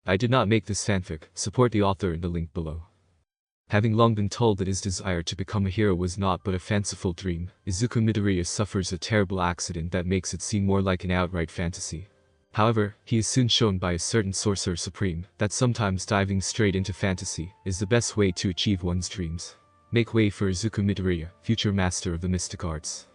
I did not make this fanfic, support the author in the link below. Having long been told that his desire to become a hero was not but a fanciful dream, Izuku Midoriya suffers a terrible accident that makes it seem more like an outright fantasy. However, he is soon shown by a certain Sorcerer Supreme that sometimes diving straight into fantasy is the best way to achieve one's dreams. Make way for Izuku Midoriya, future master of the mystic arts.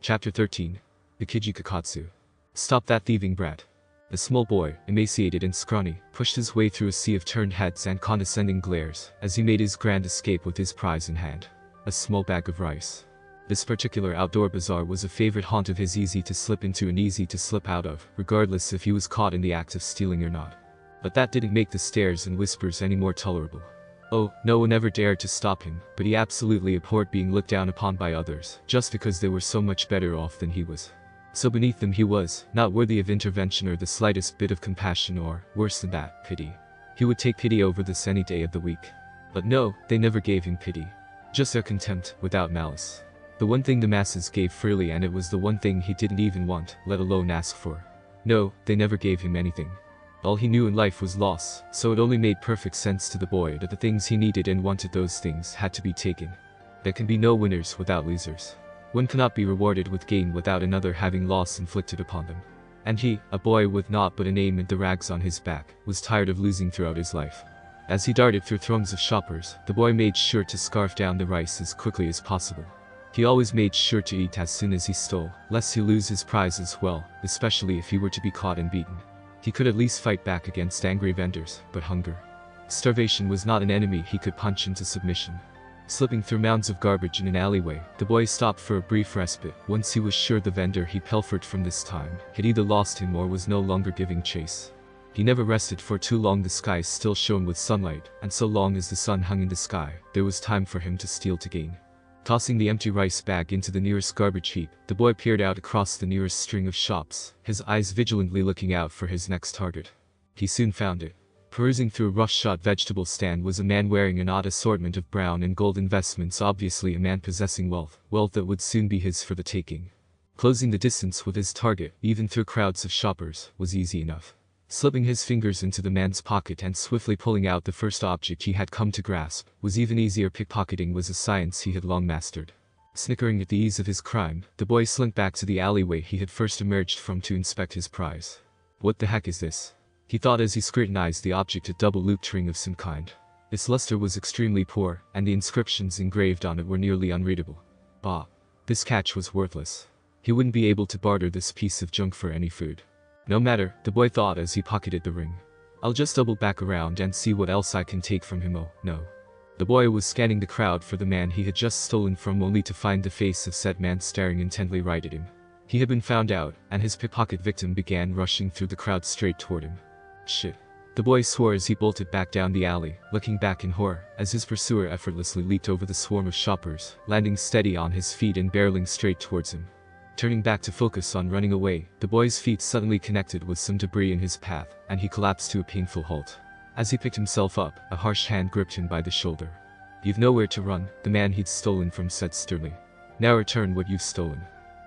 Chapter 13. Ikiji Kakatsu. Stop that thieving brat. The small boy, emaciated and scrawny, pushed his way through a sea of turned heads and condescending glares as he made his grand escape with his prize in hand. A small bag of rice. This particular outdoor bazaar was a favorite haunt of his, easy to slip into and easy to slip out of, regardless if he was caught in the act of stealing or not. But that didn't make the stares and whispers any more tolerable. Oh, no one ever dared to stop him, but he absolutely abhorred being looked down upon by others, just because they were so much better off than he was. So beneath them he was, not worthy of intervention or the slightest bit of compassion or, worse than that, pity. He would take pity over this any day of the week. But no, they never gave him pity. Just their contempt, without malice. The one thing the masses gave freely, and it was the one thing he didn't even want, let alone ask for. No, they never gave him anything. All he knew in life was loss, so it only made perfect sense to the boy that the things he needed and wanted, those things had to be taken. There can be no winners without losers. One cannot be rewarded with gain without another having loss inflicted upon them. And he, a boy with naught but a name and the rags on his back, was tired of losing throughout his life. As he darted through throngs of shoppers, the boy made sure to scarf down the rice as quickly as possible. He always made sure to eat as soon as he stole, lest he lose his prize as well, especially if he were to be caught and beaten. He could at least fight back against angry vendors, but hunger. Starvation was not an enemy he could punch into submission. Slipping through mounds of garbage in an alleyway, the boy stopped for a brief respite once he was sure the vendor he pilfered from this time had either lost him or was no longer giving chase. He never rested for too long. The sky still shone with sunlight, and so long as the sun hung in the sky, there was time for him to steal to gain. Tossing the empty rice bag into the nearest garbage heap, the boy peered out across the nearest string of shops, his eyes vigilantly looking out for his next target. He soon found it. Perusing through a roughshod vegetable stand was a man wearing an odd assortment of brown and gold investments, obviously a man possessing wealth that would soon be his for the taking. Closing the distance with his target, even through crowds of shoppers, was easy enough. Slipping his fingers into the man's pocket and swiftly pulling out the first object he had come to grasp was even easier. Pickpocketing was a science he had long mastered. Snickering at the ease of his crime, the boy slinked back to the alleyway he had first emerged from to inspect his prize. What the heck is this? He thought as he scrutinized the object, a double-looped ring of some kind. Its luster was extremely poor, and the inscriptions engraved on it were nearly unreadable. Bah! This catch was worthless. He wouldn't be able to barter this piece of junk for any food. No matter, the boy thought as he pocketed the ring. I'll just double back around and see what else I can take from him. Oh, no. The boy was scanning the crowd for the man he had just stolen from, only to find the face of said man staring intently right at him. He had been found out, and his pickpocket victim began rushing through the crowd straight toward him. Shit. The boy swore as he bolted back down the alley, looking back in horror as his pursuer effortlessly leaped over the swarm of shoppers, landing steady on his feet and barreling straight towards him. Turning back to focus on running away, the boy's feet suddenly connected with some debris in his path, and he collapsed to a painful halt. As he picked himself up, a harsh hand gripped him by the shoulder. You've nowhere to run, the man he'd stolen from said sternly. Now return what you've stolen.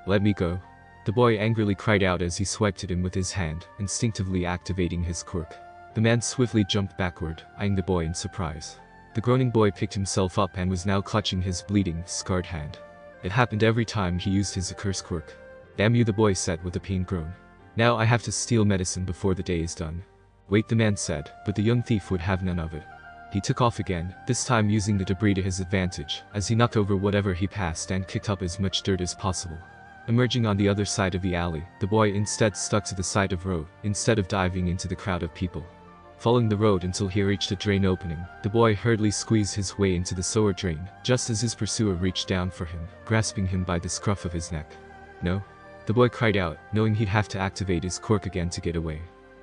Let me go. The boy angrily cried out as he swiped at him with his hand, instinctively activating his quirk. The man swiftly jumped backward, eyeing the boy in surprise. The groaning boy picked himself up and was now clutching his bleeding, scarred hand. It happened every time he used his accursed quirk. Damn you, the boy said with a pained groan. Now I have to steal medicine before the day is done. Wait, the man said, but the young thief would have none of it. He took off again, this time using the debris to his advantage, as he knocked over whatever he passed and kicked up as much dirt as possible. Emerging on the other side of the alley, the boy instead stuck to the side of road, instead of diving into the crowd of people. Following the road until he reached a drain opening, the boy hurriedly squeezed his way into the sewer drain, just as his pursuer reached down for him, grasping him by the scruff of his neck. No? The boy cried out, knowing he'd have to activate his quirk again to get away.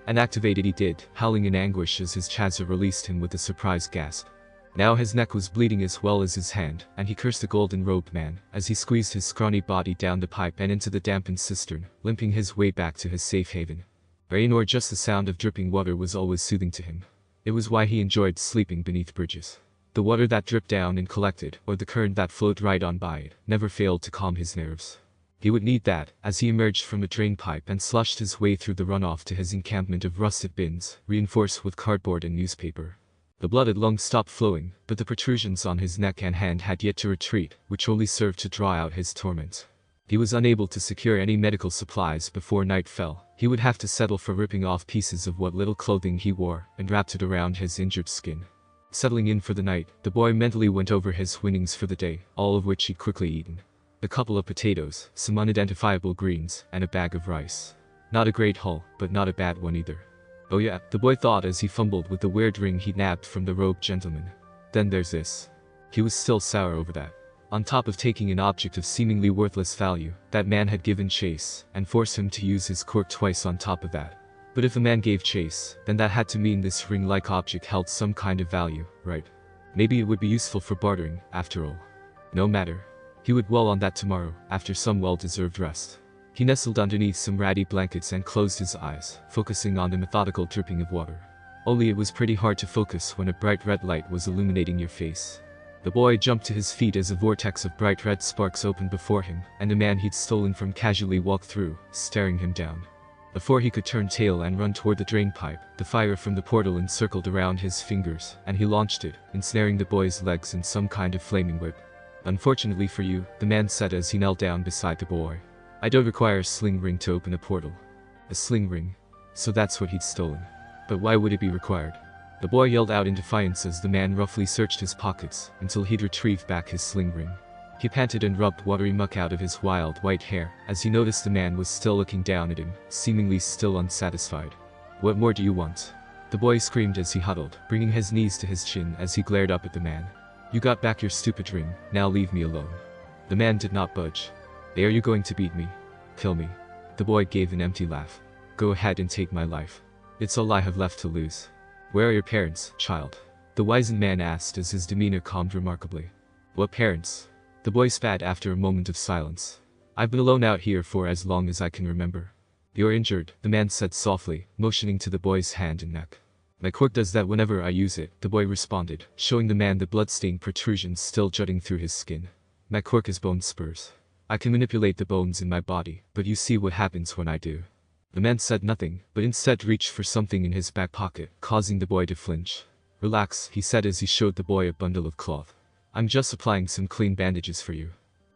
And activate it he did, howling in anguish as his chaser released him with a surprised gasp. Now his neck was bleeding as well as his hand, and he cursed the golden-robed man, as he squeezed his scrawny body down the pipe and into the dampened cistern, limping his way back to his safe haven. Rain or just the sound of dripping water was always soothing to him. It was why he enjoyed sleeping beneath bridges. The water that dripped down and collected, or the current that flowed right on by it, never failed to calm his nerves. He would need that, as he emerged from a drain pipe and sloshed his way through the runoff to his encampment of rusted bins, reinforced with cardboard and newspaper. The blood had long stopped flowing, but the protrusions on his neck and hand had yet to retreat, which only served to draw out his torment. He was unable to secure any medical supplies before night fell. He would have to settle for ripping off pieces of what little clothing he wore and wrapped it around his injured skin. Settling in for the night, the boy mentally went over his winnings for the day, all of which he'd quickly eaten. A couple of potatoes, some unidentifiable greens, and a bag of rice. Not a great haul, but not a bad one either. Oh yeah, the boy thought as he fumbled with the weird ring he nabbed from the robed gentleman. Then there's this. He was still sour over that. On top of taking an object of seemingly worthless value, that man had given chase, and forced him to use his quirk twice on top of that. But if a man gave chase, then that had to mean this ring-like object held some kind of value, right? Maybe it would be useful for bartering, after all. No matter. He would dwell on that tomorrow, after some well-deserved rest. He nestled underneath some ratty blankets and closed his eyes, focusing on the methodical dripping of water. Only it was pretty hard to focus when a bright red light was illuminating your face. The boy jumped to his feet as a vortex of bright red sparks opened before him, and the man he'd stolen from casually walked through, staring him down. Before he could turn tail and run toward the drain pipe, the fire from the portal encircled around his fingers, and he launched it, ensnaring the boy's legs in some kind of flaming whip. Unfortunately for you, the man said as he knelt down beside the boy. I don't require a sling ring to open a portal. A sling ring? So that's what he'd stolen. But why would it be required? The boy yelled out in defiance as the man roughly searched his pockets until he'd retrieved back his sling ring. He panted and rubbed watery muck out of his wild white hair as he noticed the man was still looking down at him, seemingly still unsatisfied. What more do you want? The boy screamed as he huddled, bringing his knees to his chin as he glared up at the man. You got back your stupid ring, now leave me alone. The man did not budge. Are you going to beat me? Kill me? The boy gave an empty laugh. Go ahead and take my life. It's all I have left to lose. Where are your parents, child? The wizened man asked as his demeanor calmed remarkably. What parents? The boy spat after a moment of silence. I've been alone out here for as long as I can remember. You're injured, the man said softly, motioning to the boy's hand and neck. My quirk does that whenever I use it, the boy responded, showing the man the blood-stained protrusions still jutting through his skin. My quirk is bone spurs. I can manipulate the bones in my body, but you see what happens when I do. The man said nothing, but instead reached for something in his back pocket, causing the boy to flinch. Relax, he said as he showed the boy a bundle of cloth. I'm just applying some clean bandages for you.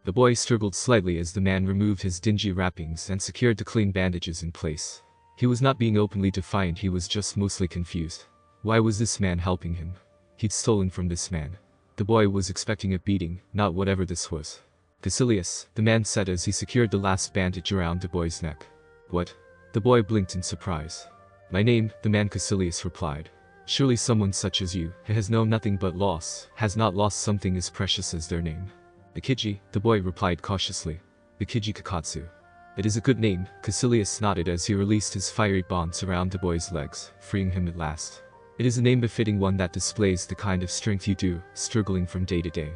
The boy struggled slightly as the man removed his dingy wrappings and secured the clean bandages in place. He was not being openly defiant, he was just mostly confused. Why was this man helping him? He'd stolen from this man. The boy was expecting a beating, not whatever this was. Caecilius, the man said as he secured the last bandage around the boy's neck. What? The boy blinked in surprise. My name, the man Caecilius replied. Surely someone such as you, who has known nothing but loss, has not lost something as precious as their name. Ikiji, the boy replied cautiously. Ikiji Kakatsu. It is a good name, Caecilius nodded as he released his fiery bonds around the boy's legs, freeing him at last. It is a name befitting one that displays the kind of strength you do, struggling from day to day.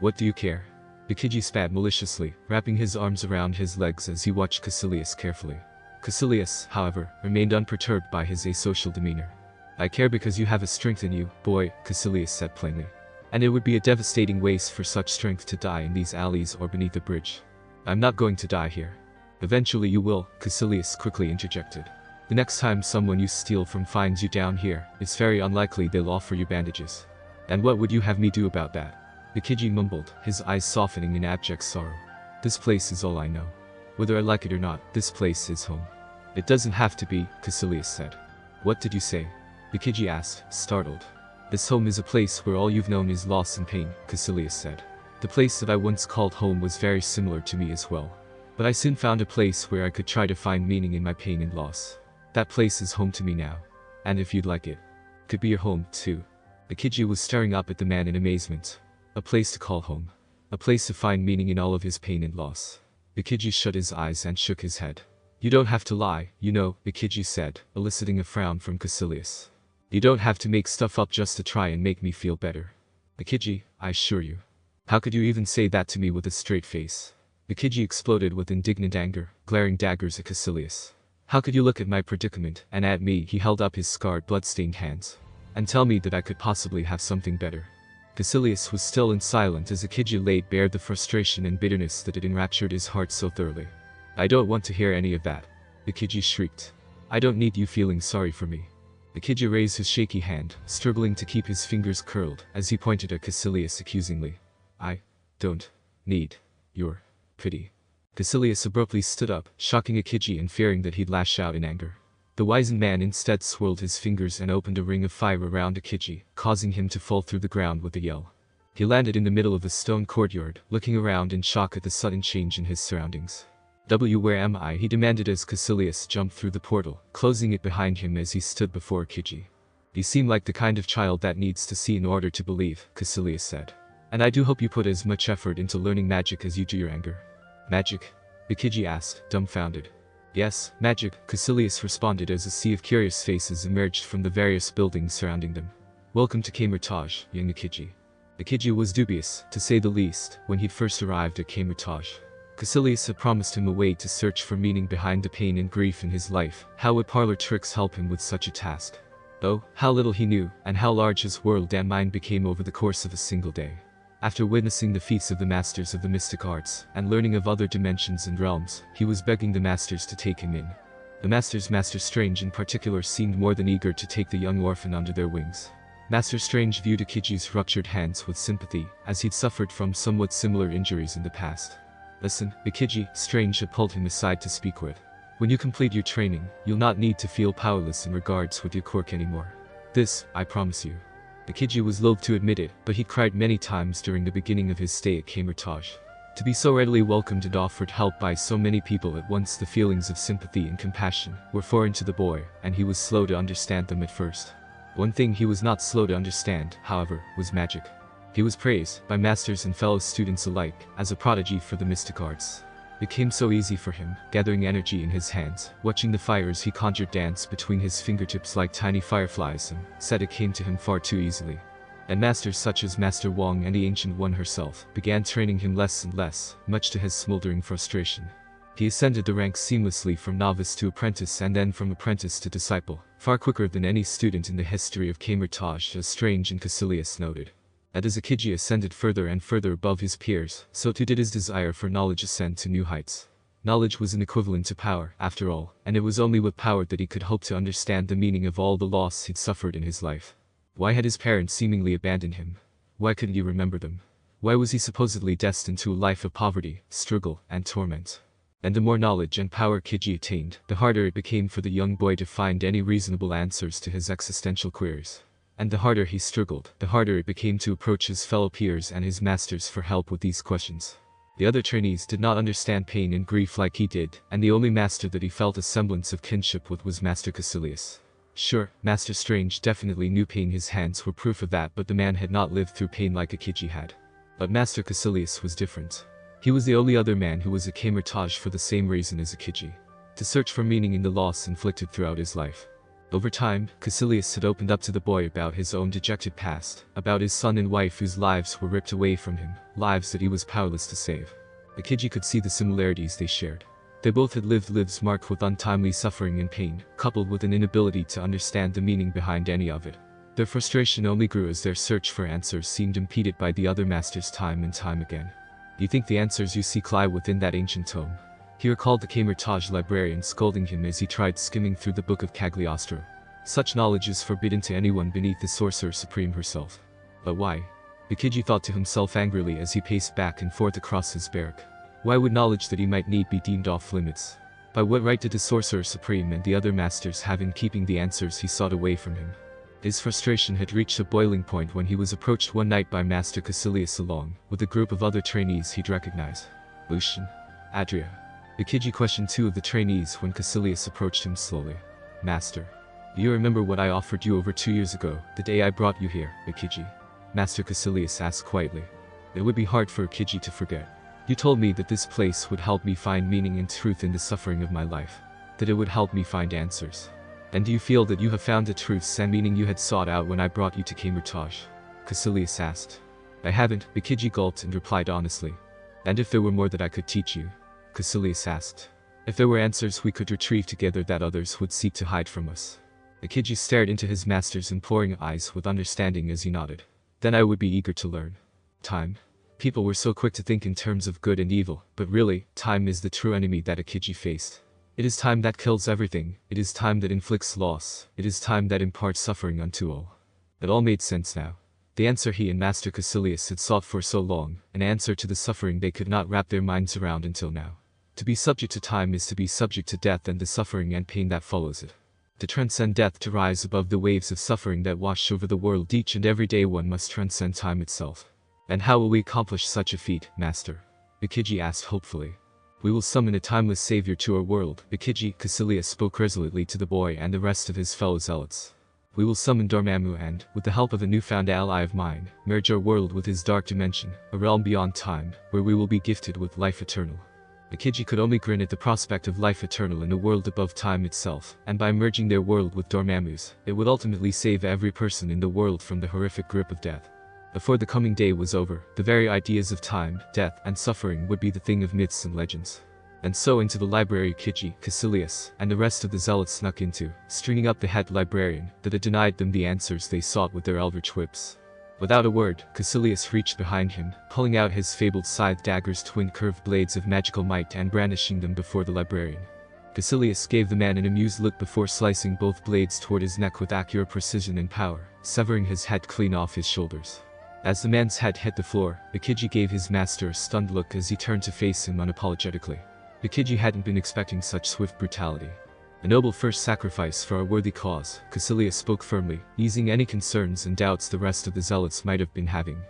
What do you care? Ikiji spat maliciously, wrapping his arms around his legs as he watched Caecilius carefully. Caecilius, however, remained unperturbed by his asocial demeanor. I care because you have a strength in you, boy, Caecilius said plainly. And it would be a devastating waste for such strength to die in these alleys or beneath a bridge. I'm not going to die here. Eventually you will, Caecilius quickly interjected. The next time someone you steal from finds you down here, it's very unlikely they'll offer you bandages. And what would you have me do about that? Ikiji mumbled, his eyes softening in abject sorrow. This place is all I know. Whether I like it or not, this place is home. It doesn't have to be, Caecilius said. What did you say? Ikiji asked, startled. This home is a place where all you've known is loss and pain, Caecilius said. The place that I once called home was very similar to me as well. But I soon found a place where I could try to find meaning in my pain and loss. That place is home to me now. And if you'd like it, could be your home, too. Ikiji was staring up at the man in amazement. A place to call home. A place to find meaning in all of his pain and loss. Ikiji shut his eyes and shook his head. You don't have to lie, you know, Ikiji said, eliciting a frown from Caecilius. You don't have to make stuff up just to try and make me feel better. Ikiji, I assure you. How could you even say that to me with a straight face? Ikiji exploded with indignant anger, glaring daggers at Caecilius. How could you look at my predicament, and at me? He held up his scarred, blood-stained hands. And tell me that I could possibly have something better. Caecilius was still and silent as Akiji laid bare the frustration and bitterness that had enraptured his heart so thoroughly. "I don't want to hear any of that," Akiji shrieked. "I don't need you feeling sorry for me." Akiji raised his shaky hand, struggling to keep his fingers curled, as he pointed at Caecilius accusingly. "I don't need your pity." Caecilius abruptly stood up, shocking Akiji and fearing that he'd lash out in anger. The wizened man instead swirled his fingers and opened a ring of fire around Akiji, causing him to fall through the ground with a yell. He landed in the middle of the stone courtyard, looking around in shock at the sudden change in his surroundings. "Where am I?" he demanded as Caecilius jumped through the portal, closing it behind him as he stood before Akiji. "You seem like the kind of child that needs to see in order to believe," Caecilius said. "And I do hope you put as much effort into learning magic as you do your anger." "Magic?" Akiji asked, dumbfounded. "Yes, magic," Caecilius responded as a sea of curious faces emerged from the various buildings surrounding them. "Welcome to Kamar-Taj, young Akiji." Akiji was dubious, to say the least, when he'd first arrived at Kamar-Taj. Caecilius had promised him a way to search for meaning behind the pain and grief in his life. How would parlor tricks help him with such a task? Oh, how little he knew, and how large his world and mind became over the course of a single day. After witnessing the feats of the masters of the mystic arts, and learning of other dimensions and realms, he was begging the masters to take him in. The masters, Master Strange in particular, seemed more than eager to take the young orphan under their wings. Master Strange viewed Akiji's ruptured hands with sympathy, as he'd suffered from somewhat similar injuries in the past. "Listen, Akiji," Strange had pulled him aside to speak with. "When you complete your training, you'll not need to feel powerless in regards with your quirk anymore. This, I promise you." Akiji was loath to admit it, but he'd cried many times during the beginning of his stay at Kamar-Taj. To be so readily welcomed and offered help by so many people at once, the feelings of sympathy and compassion were foreign to the boy, and he was slow to understand them at first. One thing he was not slow to understand, however, was magic. He was praised, by masters and fellow students alike, as a prodigy for the mystic arts. It came so easy for him, gathering energy in his hands, watching the fires he conjured dance between his fingertips like tiny fireflies, and said it came to him far too easily. And masters such as Master Wong and the Ancient One herself began training him less and less, much to his smoldering frustration. He ascended the ranks seamlessly from novice to apprentice and then from apprentice to disciple, far quicker than any student in the history of Kamar-Taj, as Strange and Caecilius noted. And as Akiji ascended further and further above his peers, so too did his desire for knowledge ascend to new heights. Knowledge was an equivalent to power, after all, and it was only with power that he could hope to understand the meaning of all the loss he'd suffered in his life. Why had his parents seemingly abandoned him? Why couldn't he remember them? Why was he supposedly destined to a life of poverty, struggle, and torment? And the more knowledge and power Akiji attained, the harder it became for the young boy to find any reasonable answers to his existential queries. And the harder he struggled, the harder it became to approach his fellow peers and his masters for help with these questions. The other trainees did not understand pain and grief like he did, and the only master that he felt a semblance of kinship with was Master Caecilius. Sure, Master Strange definitely knew pain, his hands were proof of that, but the man had not lived through pain like Akiji had. But Master Caecilius was different. He was the only other man who was at Kamar-Taj for the same reason as Akiji: to search for meaning in the loss inflicted throughout his life. Over time, Caecilius had opened up to the boy about his own dejected past, about his son and wife whose lives were ripped away from him, lives that he was powerless to save. Akiji could see the similarities they shared. They both had lived lives marked with untimely suffering and pain, coupled with an inability to understand the meaning behind any of it. Their frustration only grew as their search for answers seemed impeded by the other masters time and time again. "Do you think the answers you seek lie within that ancient tome?" He recalled the Kamar-Taj librarian scolding him as he tried skimming through the Book of Cagliostro. Such knowledge is forbidden to anyone beneath the Sorcerer Supreme herself. But why? Akiji thought to himself angrily as he paced back and forth across his barrack. Why would knowledge that he might need be deemed off limits? By what right did the Sorcerer Supreme and the other masters have in keeping the answers he sought away from him? His frustration had reached a boiling point when he was approached one night by Master Caecilius along with a group of other trainees he'd recognized. Lucian, Adria. Akiji questioned two of the trainees when Caecilius approached him slowly. "Master, do you remember what I offered you over 2 years ago, the day I brought you here, Akiji?" Master Caecilius asked quietly. It would be hard for Akiji to forget. "You told me that this place would help me find meaning and truth in the suffering of my life. That it would help me find answers. And do you feel that you have found the truths and meaning you had sought out when I brought you to Kamar-Taj?" Caecilius asked. "I haven't," Akiji gulped and replied honestly. "And if there were more that I could teach you?" Caecilius asked. "If there were answers we could retrieve together that others would seek to hide from us?" Akiji stared into his master's imploring eyes with understanding as he nodded. then I would be eager to learn. Time. People were so quick to think in terms of good and evil, but really, time is the true enemy that Aokiji faced. It is time that kills everything, it is time that inflicts loss, it is time that imparts suffering unto all. It all made sense now. The answer he and Master Caecilius had sought for so long, an answer to the suffering they could not wrap their minds around until now. To be subject to time is to be subject to death and the suffering and pain that follows it. To transcend death, to rise above the waves of suffering that wash over the world each and every day, one must transcend time itself. And how will we accomplish such a feat, Master? Aokiji asked hopefully. We will summon a timeless savior to our world, Caecilius spoke resolutely to the boy and the rest of his fellow zealots. We will summon Dormammu and, with the help of a newfound ally of mine, merge our world with his dark dimension, a realm beyond time, where we will be gifted with life eternal. Aokiji could only grin at the prospect of life eternal in a world above time itself, and by merging their world with Dormammu's, it would ultimately save every person in the world from the horrific grip of death. Before the coming day was over, the very ideas of time, death, and suffering would be the thing of myths and legends. And so into the library Aokiji, Caecilius, and the rest of the zealots snuck into, stringing up the head librarian, that had denied them the answers they sought with their eldritch whips. Without a word, Caecilius reached behind him, pulling out his fabled scythe daggers, twin curved blades of magical might, and brandishing them before the librarian. Caecilius gave the man an amused look before slicing both blades toward his neck with accurate precision and power, severing his head clean off his shoulders. As the man's head hit the floor, Aokiji gave his master a stunned look as he turned to face him unapologetically. Aokiji hadn't been expecting such swift brutality. A noble first sacrifice for a worthy cause, Caecilius spoke firmly, easing any concerns and doubts the rest of the zealots might have been having.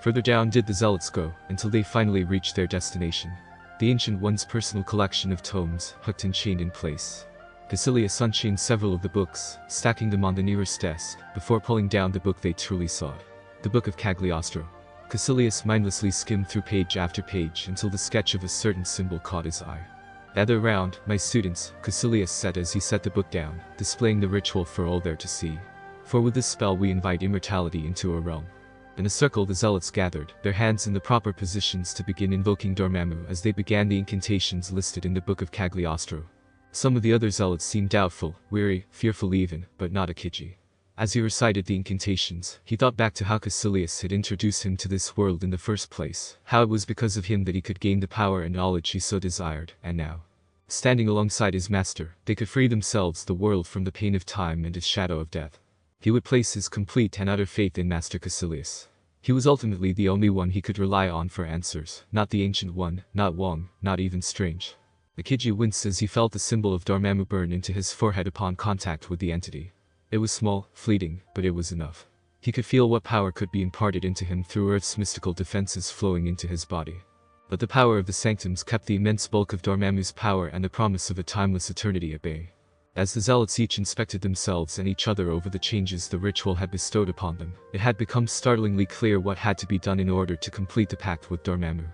Further down did the zealots go, until they finally reached their destination. The Ancient One's personal collection of tomes, hooked and chained in place. Caecilius unchained several of the books, stacking them on the nearest desk, before pulling down the book they truly sought. The Book of Cagliostro. Caecilius mindlessly skimmed through page after page until the sketch of a certain symbol caught his eye. Gather round, my students, Caecilius said as he set the book down, displaying the ritual for all there to see. For with this spell we invite immortality into our realm. In a circle the zealots gathered, their hands in the proper positions to begin invoking Dormammu as they began the incantations listed in the Book of Cagliostro. Some of the other zealots seemed doubtful, weary, fearful even, but not Aokiji. As he recited the incantations, he thought back to how Caecilius had introduced him to this world in the first place, how it was because of him that he could gain the power and knowledge he so desired, and now, standing alongside his master, they could free themselves the world from the pain of time and its shadow of death. He would place his complete and utter faith in Master Caecilius. He was ultimately the only one he could rely on for answers, not the Ancient One, not Wong, not even Strange. Aokiji winced as he felt the symbol of Dormammu burn into his forehead upon contact with the entity. It was small, fleeting, but it was enough. He could feel what power could be imparted into him through Earth's mystical defenses flowing into his body. But the power of the sanctums kept the immense bulk of Dormammu's power and the promise of a timeless eternity at bay. As the zealots each inspected themselves and each other over the changes the ritual had bestowed upon them, it had become startlingly clear what had to be done in order to complete the pact with Dormammu.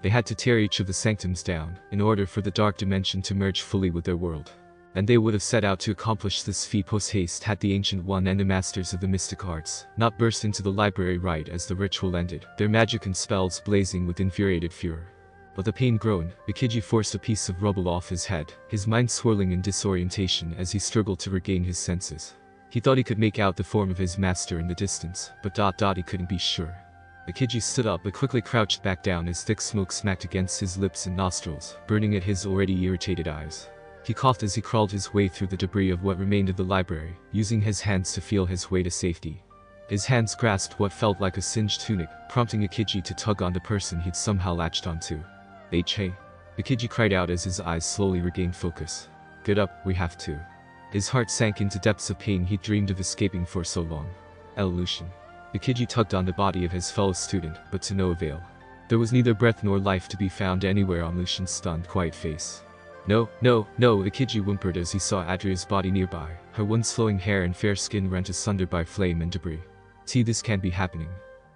They had to tear each of the sanctums down, in order for the dark dimension to merge fully with their world. And they would have set out to accomplish this feat post-haste had the Ancient One and the masters of the mystic arts not burst into the library right as the ritual ended, their magic and spells blazing with infuriated furor. But the pain grown, Aokiji forced a piece of rubble off his head, his mind swirling in disorientation as he struggled to regain his senses. He thought he could make out the form of his master in the distance, but he couldn't be sure. Aokiji stood up but quickly crouched back down as thick smoke smacked against his lips and nostrils, burning at his already irritated eyes. He coughed as he crawled his way through the debris of what remained of the library, using his hands to feel his way to safety. His hands grasped what felt like a singed tunic, prompting Aokiji to tug on the person he'd somehow latched onto. Hey! Aokiji cried out as his eyes slowly regained focus. Get up, we have to. His heart sank into depths of pain he'd dreamed of escaping for so long. Evolution. Aokiji tugged on the body of his fellow student, but to no avail. There was neither breath nor life to be found anywhere on Lucian's stunned, quiet face. No, Aokiji whimpered as he saw Adria's body nearby, her once flowing hair and fair skin rent asunder by flame and debris. See, this can't be happening.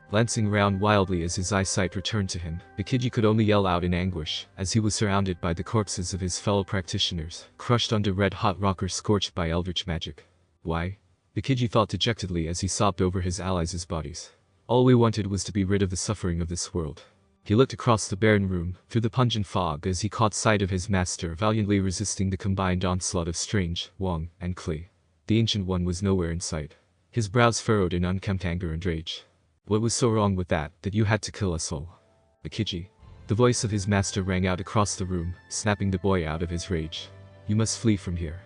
Glancing around wildly as his eyesight returned to him, Aokiji could only yell out in anguish, as he was surrounded by the corpses of his fellow practitioners, crushed under red-hot rockers scorched by eldritch magic. Why? Aokiji thought dejectedly as he sobbed over his allies' bodies. All we wanted was to be rid of the suffering of this world. He looked across the barren room, through the pungent fog as he caught sight of his master valiantly resisting the combined onslaught of Strange, Wong, and Klee. The Ancient One was nowhere in sight. His brows furrowed in unkempt anger and rage. What was so wrong with that you had to kill us all? Ikiji. The voice of his master rang out across the room, snapping the boy out of his rage. You must flee from here.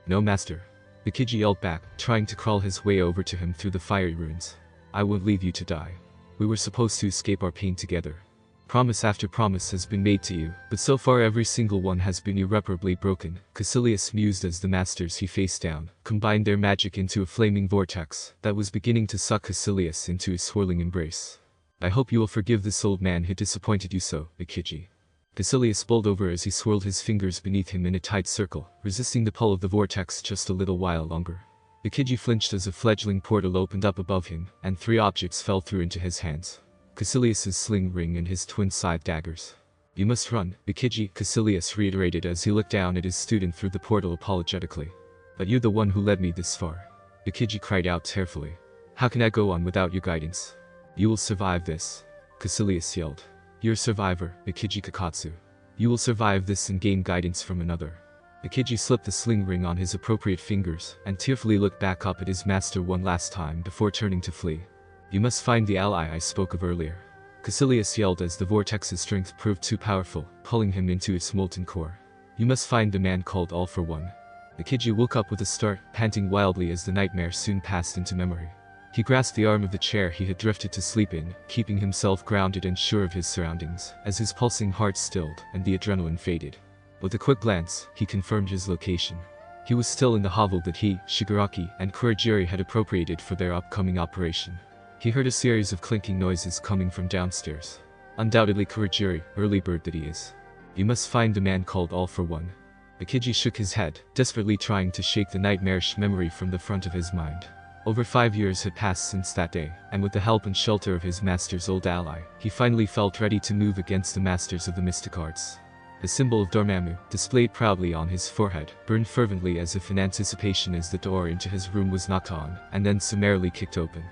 No, master. Ikiji yelled back, trying to crawl his way over to him through the fiery ruins. I won't leave you to die. We were supposed to escape our pain together. Promise after promise has been made to you, but so far every single one has been irreparably broken. Caecilius mused as the masters he faced down combined their magic into a flaming vortex that was beginning to suck Caecilius into a swirling embrace. I hope you will forgive this old man who disappointed you so, Ikiji. Caecilius bowled over as he swirled his fingers beneath him in a tight circle, resisting the pull of the vortex just a little while longer. Ikiji flinched as a fledgling portal opened up above him, and 3 objects fell through into his hands. Caecilius's sling ring and his twin scythe daggers. You must run, Ikiji, Caecilius reiterated as he looked down at his student through the portal apologetically. But you're the one who led me this far. Ikiji cried out tearfully. How can I go on without your guidance? You will survive this. Caecilius yelled. You're a survivor, Ikiji Kakatsu. You will survive this and gain guidance from another. Ikiji slipped the sling ring on his appropriate fingers and tearfully looked back up at his master one last time before turning to flee. You must find the ally I spoke of earlier. Caecilius yelled as the vortex's strength proved too powerful, pulling him into its molten core. You must find the man called All for One. Ikiji woke up with a start, panting wildly as the nightmare soon passed into memory. He grasped the arm of the chair he had drifted to sleep in, keeping himself grounded and sure of his surroundings, as his pulsing heart stilled and the adrenaline faded. With a quick glance, he confirmed his location. He was still in the hovel that he, Shigaraki, and Kurogiri had appropriated for their upcoming operation. He heard a series of clinking noises coming from downstairs. Undoubtedly Kurogiri, early bird that he is. You must find the man called All for One. Ikiji shook his head, desperately trying to shake the nightmarish memory from the front of his mind. Over 5 years had passed since that day, and with the help and shelter of his master's old ally, he finally felt ready to move against the masters of the mystic arts. The symbol of Dormammu, displayed proudly on his forehead, burned fervently as if in anticipation as the door into his room was knocked on, and then summarily kicked open.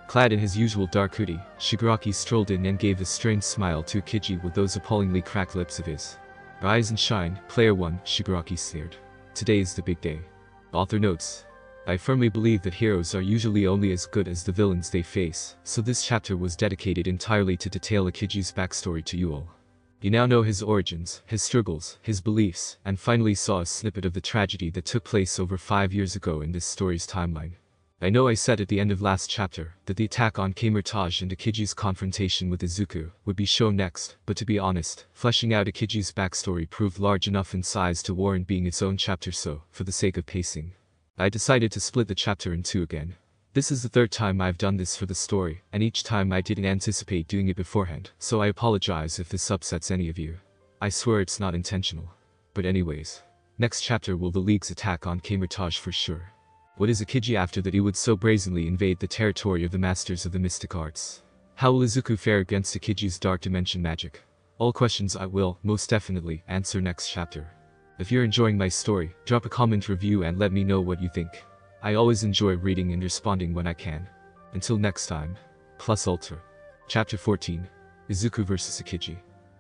Clad in his usual dark hoodie, Shigaraki strolled in and gave a strange smile to Ikiji with those appallingly cracked lips of his. Rise and shine, player one, Shigaraki sneered. Today is the big day. Author notes. I firmly believe that heroes are usually only as good as the villains they face, so this chapter was dedicated entirely to detail Ikiji's backstory to you all. You now know his origins, his struggles, his beliefs, and finally saw a snippet of the tragedy that took place over 5 years ago in this story's timeline. I know I said at the end of last chapter that the attack on Kamar-Taj and Ikiji's confrontation with Izuku would be shown next, but to be honest, fleshing out Ikiji's backstory proved large enough in size to warrant being its own chapter, so, for the sake of pacing, I decided to split the chapter in 2 again. This is the 3rd time I've done this for the story, and each time I didn't anticipate doing it beforehand, so I apologize if this upsets any of you. I swear it's not intentional. But anyways, next chapter will the League's attack on Kamar-Taj for sure. What is Ikiji after that he would so brazenly invade the territory of the masters of the mystic arts? How will Izuku fare against Ikiji's dark dimension magic? All questions I will, most definitely, answer next chapter. If you're enjoying my story, drop a comment review and let me know what you think. I always enjoy reading and responding when I can. Until next time. Plus Ultra. Chapter 14. Izuku vs Ikiji.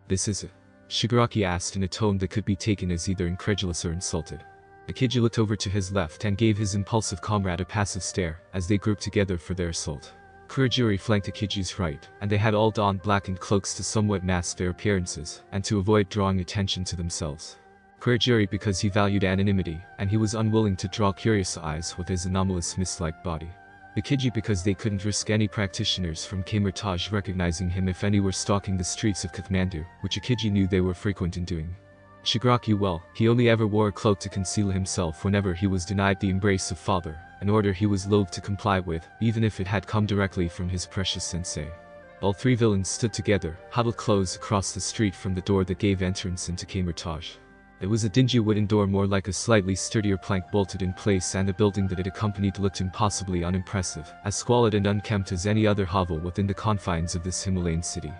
This is it? Shigaraki asked in a tone that could be taken as either incredulous or insulted. Ikiji looked over to his left and gave his impulsive comrade a passive stare as they grouped together for their assault. Kurogiri flanked Ikiji's right, and they had all donned blackened cloaks to somewhat mask their appearances and to avoid drawing attention to themselves. Kurogiri because he valued anonymity, and he was unwilling to draw curious eyes with his anomalous mist-like body. Ikiji because they couldn't risk any practitioners from Kamar-Taj recognizing him if any were stalking the streets of Kathmandu, which Ikiji knew they were frequent in doing. Shigaraki, well, he only ever wore a cloak to conceal himself whenever he was denied the embrace of father, an order he was loath to comply with, even if it had come directly from his precious sensei. All 3 villains stood together, huddled close across the street from the door that gave entrance into Kamar-Taj. It was a dingy wooden door more like a slightly sturdier plank bolted in place, and the building that it accompanied looked impossibly unimpressive, as squalid and unkempt as any other hovel within the confines of this Himalayan city.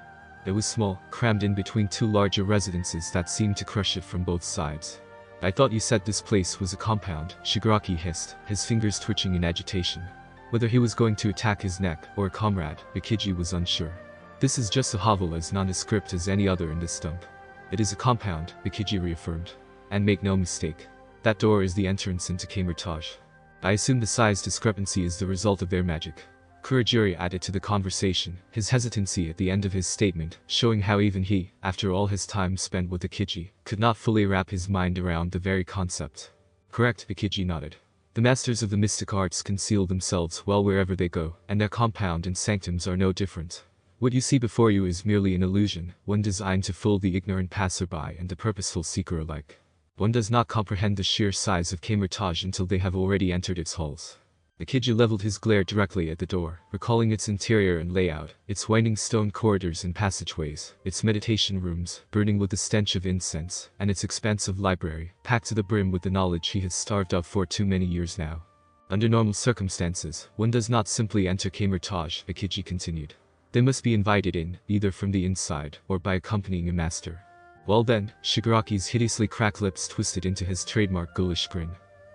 It was small, crammed in between 2 larger residences that seemed to crush it from both sides. I thought you said this place was a compound, Shigaraki hissed, his fingers twitching in agitation. Whether he was going to attack his neck or a comrade, Ikiji was unsure. This is just a hovel as nondescript as any other in this dump. It is a compound, Ikiji reaffirmed. And make no mistake, that door is the entrance into Kamar-Taj. I assume the size discrepancy is the result of their magic. Kurajiri added to the conversation, his hesitancy at the end of his statement, showing how even he, after all his time spent with Ikiji, could not fully wrap his mind around the very concept. Correct, Ikiji nodded. The masters of the mystic arts conceal themselves well wherever they go, and their compound and sanctums are no different. What you see before you is merely an illusion, one designed to fool the ignorant passerby and the purposeful seeker alike. One does not comprehend the sheer size of Kamar-Taj until they have already entered its halls. Ikiji leveled his glare directly at the door, recalling its interior and layout, its winding stone corridors and passageways, its meditation rooms, burning with the stench of incense, and its expansive library, packed to the brim with the knowledge he has starved of for too many years now. Under normal circumstances, one does not simply enter Kamar-Taj, Ikiji continued. They must be invited in, either from the inside, or by accompanying a master. Well then, Shigaraki's hideously cracked lips twisted into his trademark ghoulish grin.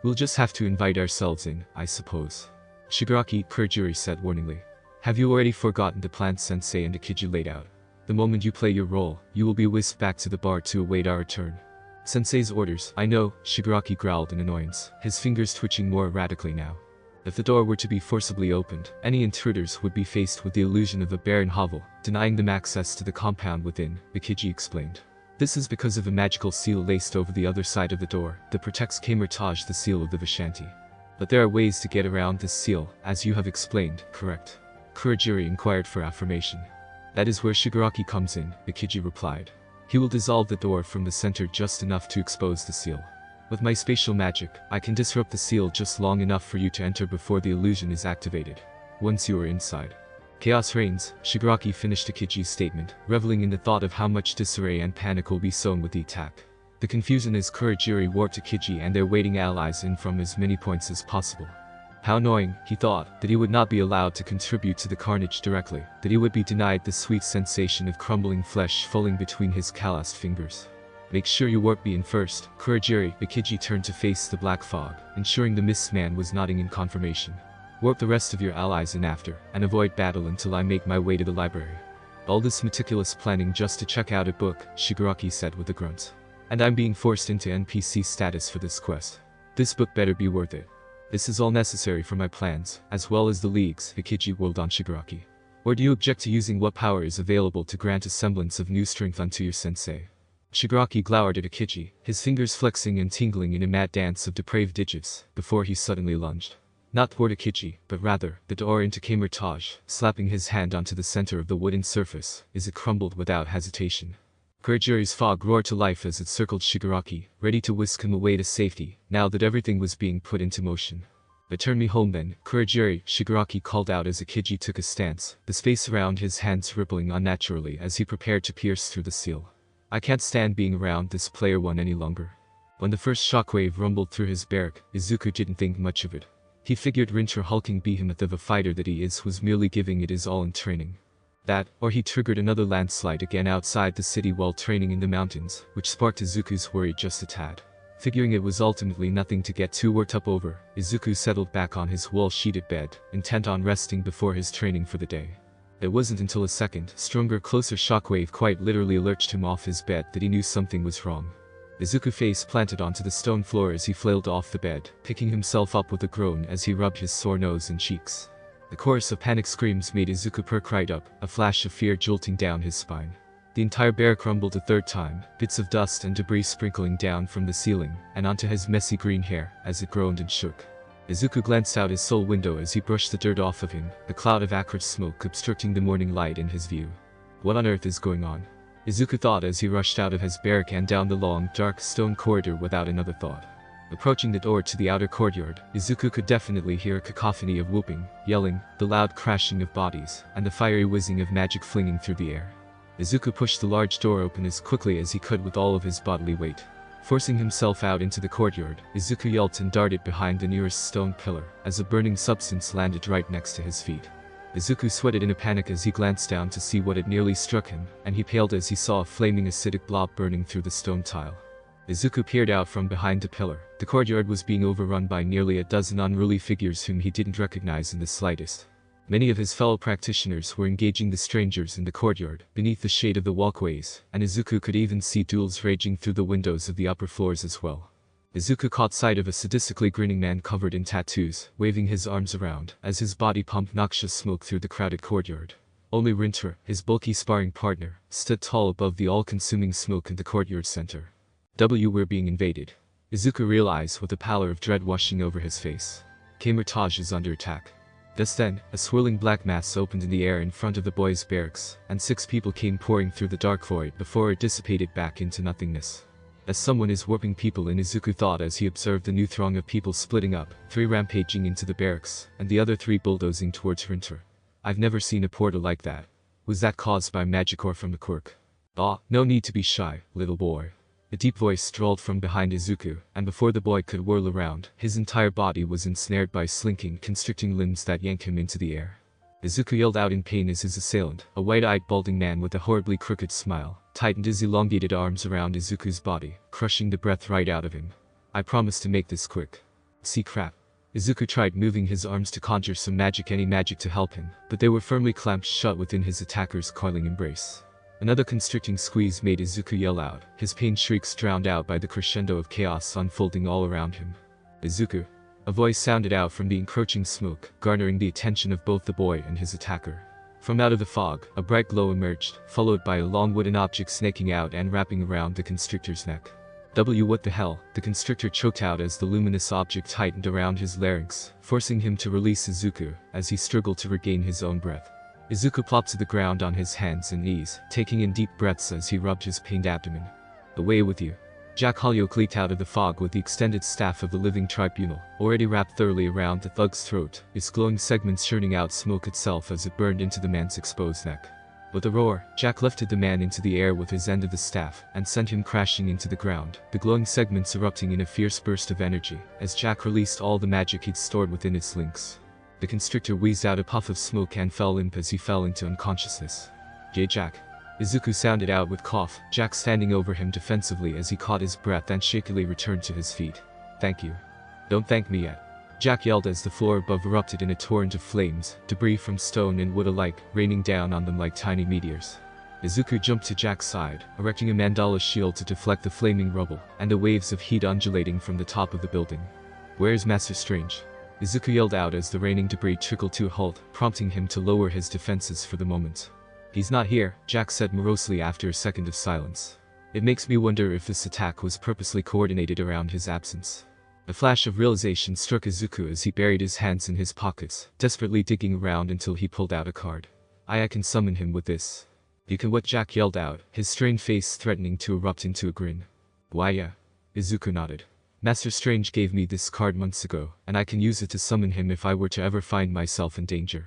We'll just have to invite ourselves in, I suppose. Shigaraki, Kurajiri said warningly. Have you already forgotten the plan Sensei and Ikiji laid out? The moment you play your role, you will be whisked back to the bar to await our return. Sensei's orders, I know, Shigaraki growled in annoyance, his fingers twitching more erratically now. If the door were to be forcibly opened, any intruders would be faced with the illusion of a barren hovel, denying them access to the compound within, Ikiji explained. This is because of a magical seal laced over the other side of the door that protects Kamar-Taj, the seal of the Vishanti. But there are ways to get around this seal, as you have explained, correct? Kurajiri inquired for affirmation. That is where Shigaraki comes in, Ikiji replied. He will dissolve the door from the center just enough to expose the seal. With my spatial magic, I can disrupt the seal just long enough for you to enter before the illusion is activated. Once you are inside. Chaos reigns, Shigaraki finished Ikiji's statement, reveling in the thought of how much disarray and panic will be sown with the attack. The confusion as Kurajiri warped Ikiji and their waiting allies in from as many points as possible. How annoying, he thought, that he would not be allowed to contribute to the carnage directly, that he would be denied the sweet sensation of crumbling flesh falling between his calloused fingers. Make sure you warp me in first, Kurajiri. Ikiji turned to face the black fog, ensuring the mist man was nodding in confirmation. Warp the rest of your allies in after, and avoid battle until I make my way to the library. All this meticulous planning just to check out a book, Shigaraki said with a grunt. And I'm being forced into NPC status for this quest. This book better be worth it. This is all necessary for my plans, as well as the leagues, Ikiji whirled on Shigaraki. Or do you object to using what power is available to grant a semblance of new strength unto your sensei? Shigaraki glowered at Ikiji, his fingers flexing and tingling in a mad dance of depraved digits, before he suddenly lunged. Not toward Ikiji, but rather, the door into Kamar-Taj, slapping his hand onto the center of the wooden surface, as it crumbled without hesitation. Kurajiri's fog roared to life as it circled Shigaraki, ready to whisk him away to safety, now that everything was being put into motion. Return me home then, Kurajiri, Shigaraki called out as Ikiji took a stance, the space around his hands rippling unnaturally as he prepared to pierce through the seal. I can't stand being around this player one any longer. When the first shockwave rumbled through his barrack, Izuku didn't think much of it. He figured Rincher hulking behemoth of a fighter that he is was merely giving it his all in training. That, or he triggered another landslide again outside the city while training in the mountains, which sparked Izuku's worry just a tad. Figuring it was ultimately nothing to get too worked up over, Izuku settled back on his wall-sheeted bed, intent on resting before his training for the day. It wasn't until a second, stronger, closer shockwave quite literally lurched him off his bed that he knew something was wrong. Izuku face planted onto the stone floor as he flailed off the bed, picking himself up with a groan as he rubbed his sore nose and cheeks. The chorus of panic screams made Izuku perk right up, a flash of fear jolting down his spine. The entire barrack crumbled a third time, bits of dust and debris sprinkling down from the ceiling, and onto his messy green hair, as it groaned and shook. Izuku glanced out his soul window as he brushed the dirt off of him, a cloud of acrid smoke obstructing the morning light in his view. What on earth is going on? Izuku thought as he rushed out of his barrack and down the long, dark stone corridor without another thought. Approaching the door to the outer courtyard, Izuku could definitely hear a cacophony of whooping, yelling, the loud crashing of bodies, and the fiery whizzing of magic flinging through the air. Izuku pushed the large door open as quickly as he could with all of his bodily weight. Forcing himself out into the courtyard, Izuku yelped and darted behind the nearest stone pillar, as a burning substance landed right next to his feet. Izuku sweated in a panic as he glanced down to see what had nearly struck him, and he paled as he saw a flaming acidic blob burning through the stone tile. Izuku peered out from behind the pillar. The courtyard was being overrun by nearly a dozen unruly figures whom he didn't recognize in the slightest. Many of his fellow practitioners were engaging the strangers in the courtyard, beneath the shade of the walkways, and Izuku could even see duels raging through the windows of the upper floors as well. Izuku caught sight of a sadistically grinning man covered in tattoos, waving his arms around, as his body pumped noxious smoke through the crowded courtyard. Only Rinter, his bulky sparring partner, stood tall above the all-consuming smoke in the courtyard center. We're being invaded. Izuku realized with a pallor of dread washing over his face. Kamar-Taj is under attack. Just then, a swirling black mass opened in the air in front of the boys' barracks, and 6 people came pouring through the dark void before it dissipated back into nothingness. As someone is warping people in, Izuku thought as he observed the new throng of people splitting up, 3 rampaging into the barracks, and the other 3 bulldozing towards Rinter. I've never seen a portal like that. Was that caused by magic or from the quirk? Ah, no need to be shy, little boy. A deep voice drawled from behind Izuku, and before the boy could whirl around, his entire body was ensnared by slinking, constricting limbs that yanked him into the air. Izuku yelled out in pain as his assailant, a wide-eyed balding man with a horribly crooked smile, tightened his elongated arms around Izuku's body, crushing the breath right out of him. I promise to make this quick. See crap. Izuku tried moving his arms to conjure some any magic to help him, but they were firmly clamped shut within his attacker's coiling embrace. Another constricting squeeze made Izuku yell out, his pain shrieks drowned out by the crescendo of chaos unfolding all around him. Izuku. A voice sounded out from the encroaching smoke, garnering the attention of both the boy and his attacker. From out of the fog, a bright glow emerged, followed by a long wooden object snaking out and wrapping around the constrictor's neck. What the hell? The constrictor choked out as the luminous object tightened around his larynx, forcing him to release Izuku, as he struggled to regain his own breath. Izuku plopped to the ground on his hands and knees, taking in deep breaths as he rubbed his pained abdomen. Away with you. Jack Holyoke leaped out of the fog with the extended staff of the living tribunal, already wrapped thoroughly around the thug's throat, its glowing segments churning out smoke itself as it burned into the man's exposed neck. With a roar, Jack lifted the man into the air with his end of the staff, and sent him crashing into the ground, the glowing segments erupting in a fierce burst of energy, as Jack released all the magic he'd stored within its links. The constrictor wheezed out a puff of smoke and fell limp as he fell into unconsciousness. Yay, Jack. Izuku sounded out with cough, Jack standing over him defensively as he caught his breath and shakily returned to his feet. Thank you. Don't thank me yet. Jack yelled as the floor above erupted in a torrent of flames, debris from stone and wood alike, raining down on them like tiny meteors. Izuku jumped to Jack's side, erecting a mandala shield to deflect the flaming rubble, and the waves of heat undulating from the top of the building. Where's Master Strange? Izuku yelled out as the raining debris trickled to a halt, prompting him to lower his defenses for the moment. He's not here, Jack said morosely after a second of silence. It makes me wonder if this attack was purposely coordinated around his absence. A flash of realization struck Izuku as he buried his hands in his pockets, desperately digging around until he pulled out a card. I can summon him with this. You can, what? Jack yelled out, his strained face threatening to erupt into a grin. Why yeah. Izuku nodded. Master Strange gave me this card months ago, and I can use it to summon him if I were to ever find myself in danger.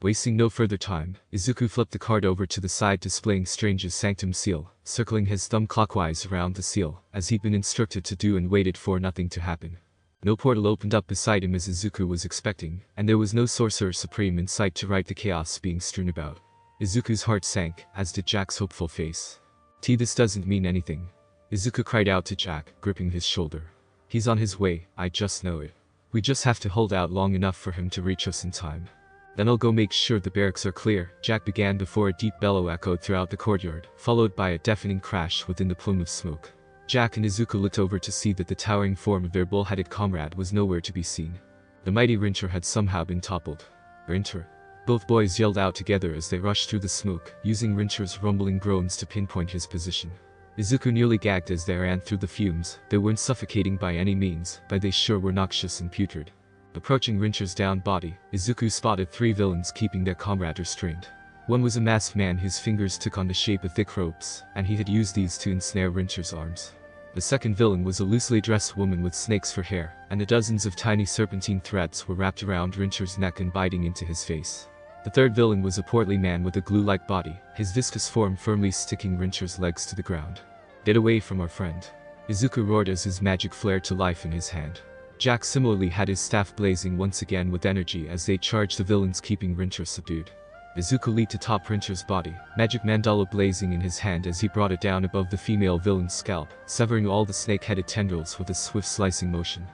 Wasting no further time, Izuku flipped the card over to the side, displaying Strange's Sanctum seal, circling his thumb clockwise around the seal, as he'd been instructed to do, and waited for nothing to happen. No portal opened up beside him as Izuku was expecting, and there was no Sorcerer Supreme in sight to right the chaos being strewn about. Izuku's heart sank, as did Jack's hopeful face. This doesn't mean anything. Izuku cried out to Jack, gripping his shoulder. He's on his way, I just know it. We just have to hold out long enough for him to reach us in time. Then I'll go make sure the barracks are clear, Jack began before a deep bellow echoed throughout the courtyard, followed by a deafening crash within the plume of smoke. Jack and Izuku looked over to see that the towering form of their bull-headed comrade was nowhere to be seen. The mighty Rinter had somehow been toppled. Rinter. Both boys yelled out together as they rushed through the smoke, using Rinter's rumbling groans to pinpoint his position. Izuku nearly gagged as they ran through the fumes. They weren't suffocating by any means, but they sure were noxious and putrid. Approaching Rinter's downed body, Izuku spotted 3 villains keeping their comrade restrained. One was a masked man whose fingers took on the shape of thick ropes, and he had used these to ensnare Rinter's arms. The second villain was a loosely dressed woman with snakes for hair, and dozens of tiny serpentine threads were wrapped around Rinter's neck and biting into his face. The third villain was a portly man with a glue-like body, his viscous form firmly sticking Rinter's legs to the ground. Get away from our friend. Izuku roared as his magic flared to life in his hand. Jack similarly had his staff blazing once again with energy as they charged the villains, keeping Rinter subdued. Izuku leaped atop Rinter's body, magic mandala blazing in his hand as he brought it down above the female villain's scalp, severing all the snake-headed tendrils with a swift slicing motion.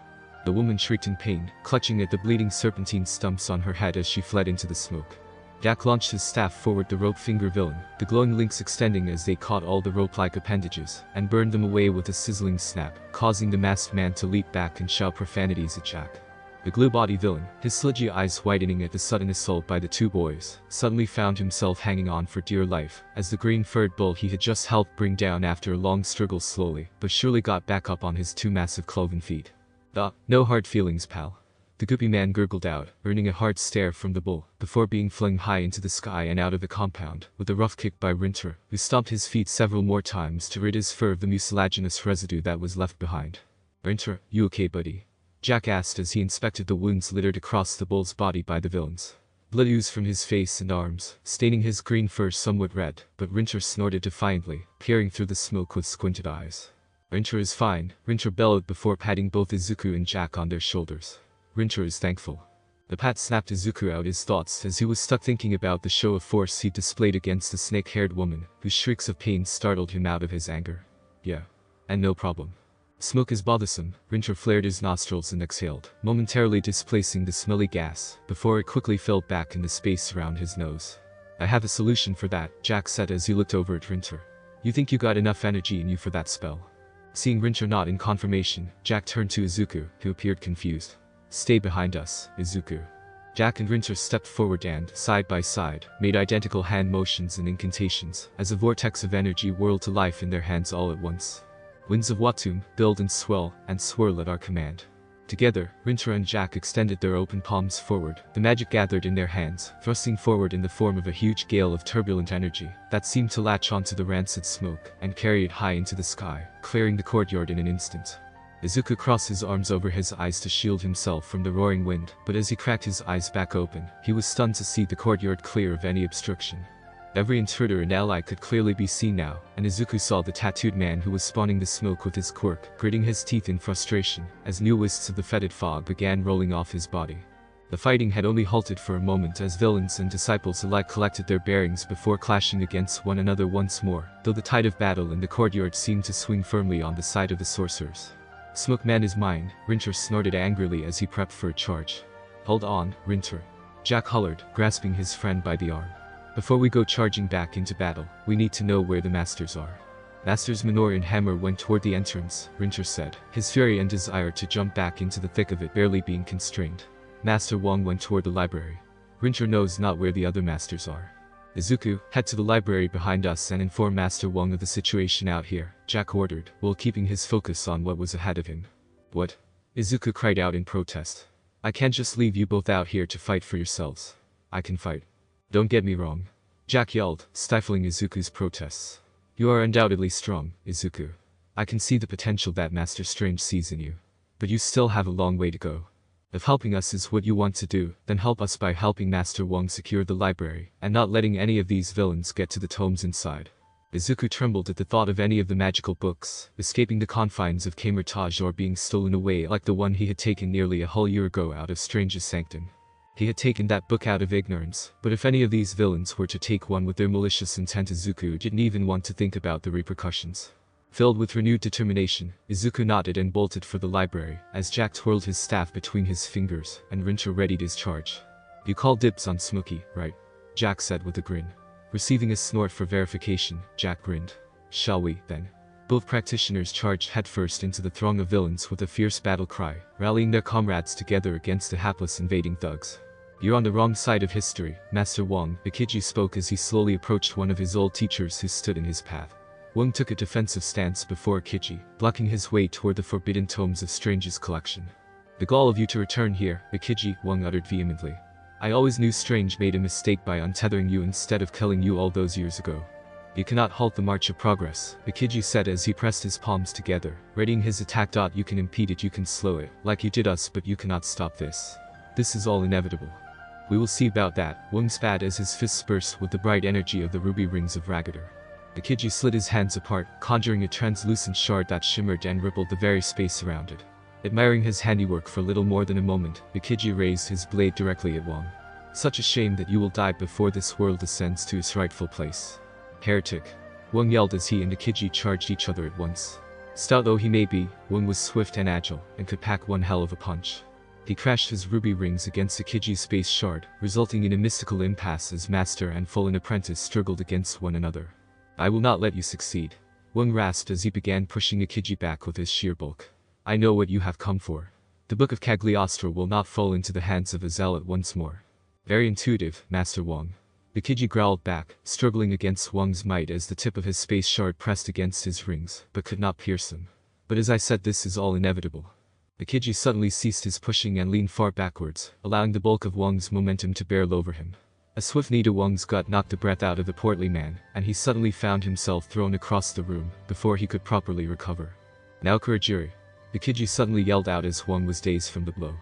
The woman shrieked in pain, clutching at the bleeding serpentine stumps on her head as she fled into the smoke. Jack launched his staff forward the rope finger villain, the glowing links extending as they caught all the rope-like appendages, and burned them away with a sizzling snap, causing the masked man to leap back and shout profanities at Jack. The glue body villain, his sludgy eyes whitening at the sudden assault by the two boys, suddenly found himself hanging on for dear life, as the green-furred bull he had just helped bring down after a long struggle slowly, but surely got back up on his two massive cloven feet. No hard feelings, pal. The goopy man gurgled out, earning a hard stare from the bull, before being flung high into the sky and out of the compound, with a rough kick by Rinter, who stomped his feet several more times to rid his fur of the mucilaginous residue that was left behind. Rinter, you okay, buddy? Jack asked as he inspected the wounds littered across the bull's body by the villains. Blood oozed from his face and arms, staining his green fur somewhat red, but Rinter snorted defiantly, peering through the smoke with squinted eyes. Rinter is fine, Rinter bellowed before patting both Izuku and Jack on their shoulders. Rinter is thankful. The pat snapped Izuku out his thoughts as he was stuck thinking about the show of force he displayed against the snake-haired woman, whose shrieks of pain startled him out of his anger. Yeah. And no problem. Smoke is bothersome, Rinter flared his nostrils and exhaled, momentarily displacing the smelly gas, before it quickly filled back in the space around his nose. I have a solution for that, Jack said as he looked over at Rinter. You think you got enough energy in you for that spell? Seeing Rinter nod in confirmation, Jack turned to Izuku, who appeared confused. Stay behind us, Izuku. Jack and Rinter stepped forward and, side by side, made identical hand motions and incantations, as a vortex of energy whirled to life in their hands all at once. Winds of Watum, build and swirl at our command. Together, Rinter and Jack extended their open palms forward, the magic gathered in their hands, thrusting forward in the form of a huge gale of turbulent energy, that seemed to latch onto the rancid smoke, and carry it high into the sky, clearing the courtyard in an instant. Izuku crossed his arms over his eyes to shield himself from the roaring wind, but as he cracked his eyes back open, he was stunned to see the courtyard clear of any obstruction. Every intruder and ally could clearly be seen now, and Izuku saw the tattooed man who was spawning the smoke with his quirk, gritting his teeth in frustration, as new wisps of the fetid fog began rolling off his body. The fighting had only halted for a moment as villains and disciples alike collected their bearings before clashing against one another once more, though the tide of battle in the courtyard seemed to swing firmly on the side of the sorcerers. Smoke man is mine, Rinter snorted angrily as he prepped for a charge. Hold on, Rinter. Jack hollered, grasping his friend by the arm. Before we go charging back into battle, we need to know where the masters are. Masters Minor and Hammer went toward the entrance, Rinter said, his fury and desire to jump back into the thick of it barely being constrained. Master Wong went toward the library. Rinter knows not where the other masters are. Izuku, head to the library behind us and inform Master Wong of the situation out here, Jack ordered, while keeping his focus on what was ahead of him. What? Izuku cried out in protest. I can't just leave you both out here to fight for yourselves. I can fight. Don't get me wrong. Jack yelled, stifling Izuku's protests. You are undoubtedly strong, Izuku. I can see the potential that Master Strange sees in you. But you still have a long way to go. If helping us is what you want to do, then help us by helping Master Wong secure the library, and not letting any of these villains get to the tomes inside. Izuku trembled at the thought of any of the magical books, escaping the confines of Kamar-Taj or being stolen away like the one he had taken nearly a whole year ago out of Strange's sanctum. He had taken that book out of ignorance, but if any of these villains were to take one with their malicious intent, Izuku didn't even want to think about the repercussions. Filled with renewed determination, Izuku nodded and bolted for the library, as Jack twirled his staff between his fingers, and Rinter readied his charge. You call dibs on Smokey, right? Jack said with a grin. Receiving a snort for verification, Jack grinned. Shall we, then? Both practitioners charged headfirst into the throng of villains with a fierce battle cry, rallying their comrades together against the hapless invading thugs. You're on the wrong side of history, Master Wong, Ikiji spoke as he slowly approached one of his old teachers who stood in his path. Wong took a defensive stance before Ikiji, blocking his way toward the forbidden tomes of Strange's collection. The gall of you to return here, Ikiji, Wong uttered vehemently. I always knew Strange made a mistake by untethering you instead of killing you all those years ago. You cannot halt the march of progress, Ikiji said as he pressed his palms together, readying his attack. You can impede it, you can slow it, like you did us, but you cannot stop this. This is all inevitable. We will see about that, Wong spat as his fists burst with the bright energy of the ruby rings of Ragator. Ikiji slid his hands apart, conjuring a translucent shard that shimmered and rippled the very space around it. Admiring his handiwork for little more than a moment, Ikiji raised his blade directly at Wong. Such a shame that you will die before this world descends to its rightful place. Heretic. Wong yelled as he and Ikiji charged each other at once. Stout though he may be, Wong was swift and agile, and could pack one hell of a punch. He crashed his ruby rings against Akiji's space shard, resulting in a mystical impasse as master and fallen apprentice struggled against one another. I will not let you succeed. Wang rasped as he began pushing Akiji back with his sheer bulk. I know what you have come for. The Book of Cagliostro will not fall into the hands of a zealot once more. Very intuitive, Master Wang. Akiji growled back, struggling against Wang's might as the tip of his space shard pressed against his rings, but could not pierce them. But as I said, this is all inevitable. Akiji suddenly ceased his pushing and leaned far backwards, allowing the bulk of Wang's momentum to barrel over him. A swift knee to Wang's gut knocked the breath out of the portly man, and he suddenly found himself thrown across the room, before he could properly recover. Now Kurajiri. Akiji suddenly yelled out as Wang was dazed from the blow.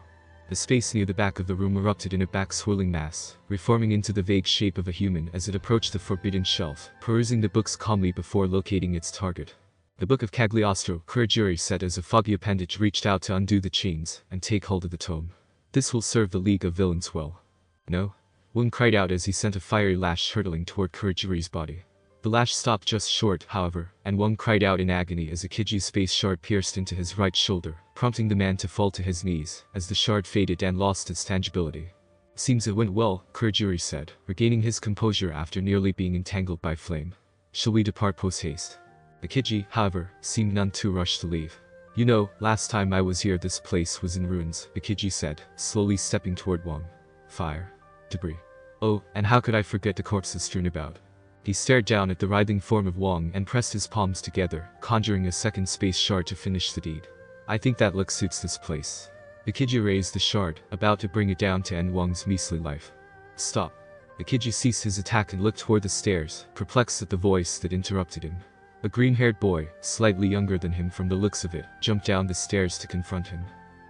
The space near the back of the room erupted in a back-swirling mass, reforming into the vague shape of a human as it approached the forbidden shelf, perusing the books calmly before locating its target. The Book of Cagliostro, Kurajiri said as a foggy appendage reached out to undo the chains and take hold of the tome. This will serve the League of Villains well. No? Wang cried out as he sent a fiery lash hurtling toward Kurajiri's body. The lash stopped just short, however, and Wang cried out in agony as Akiji's space shard pierced into his right shoulder, prompting the man to fall to his knees, as the shard faded and lost its tangibility. Seems it went well, Kurajiri said, regaining his composure after nearly being entangled by flame. Shall we depart post-haste? Akiji, however, seemed none too rushed to leave. You know, last time I was here this place was in ruins, Akiji said, slowly stepping toward Wang. Fire. Debris. Oh, and how could I forget the corpses strewn about? He stared down at the writhing form of Wang and pressed his palms together, conjuring a second space shard to finish the deed. I think that look suits this place. Akiji raised the shard, about to bring it down to end Wang's measly life. Stop. Akiji ceased his attack and looked toward the stairs, perplexed at the voice that interrupted him. A green-haired boy, slightly younger than him from the looks of it, jumped down the stairs to confront him.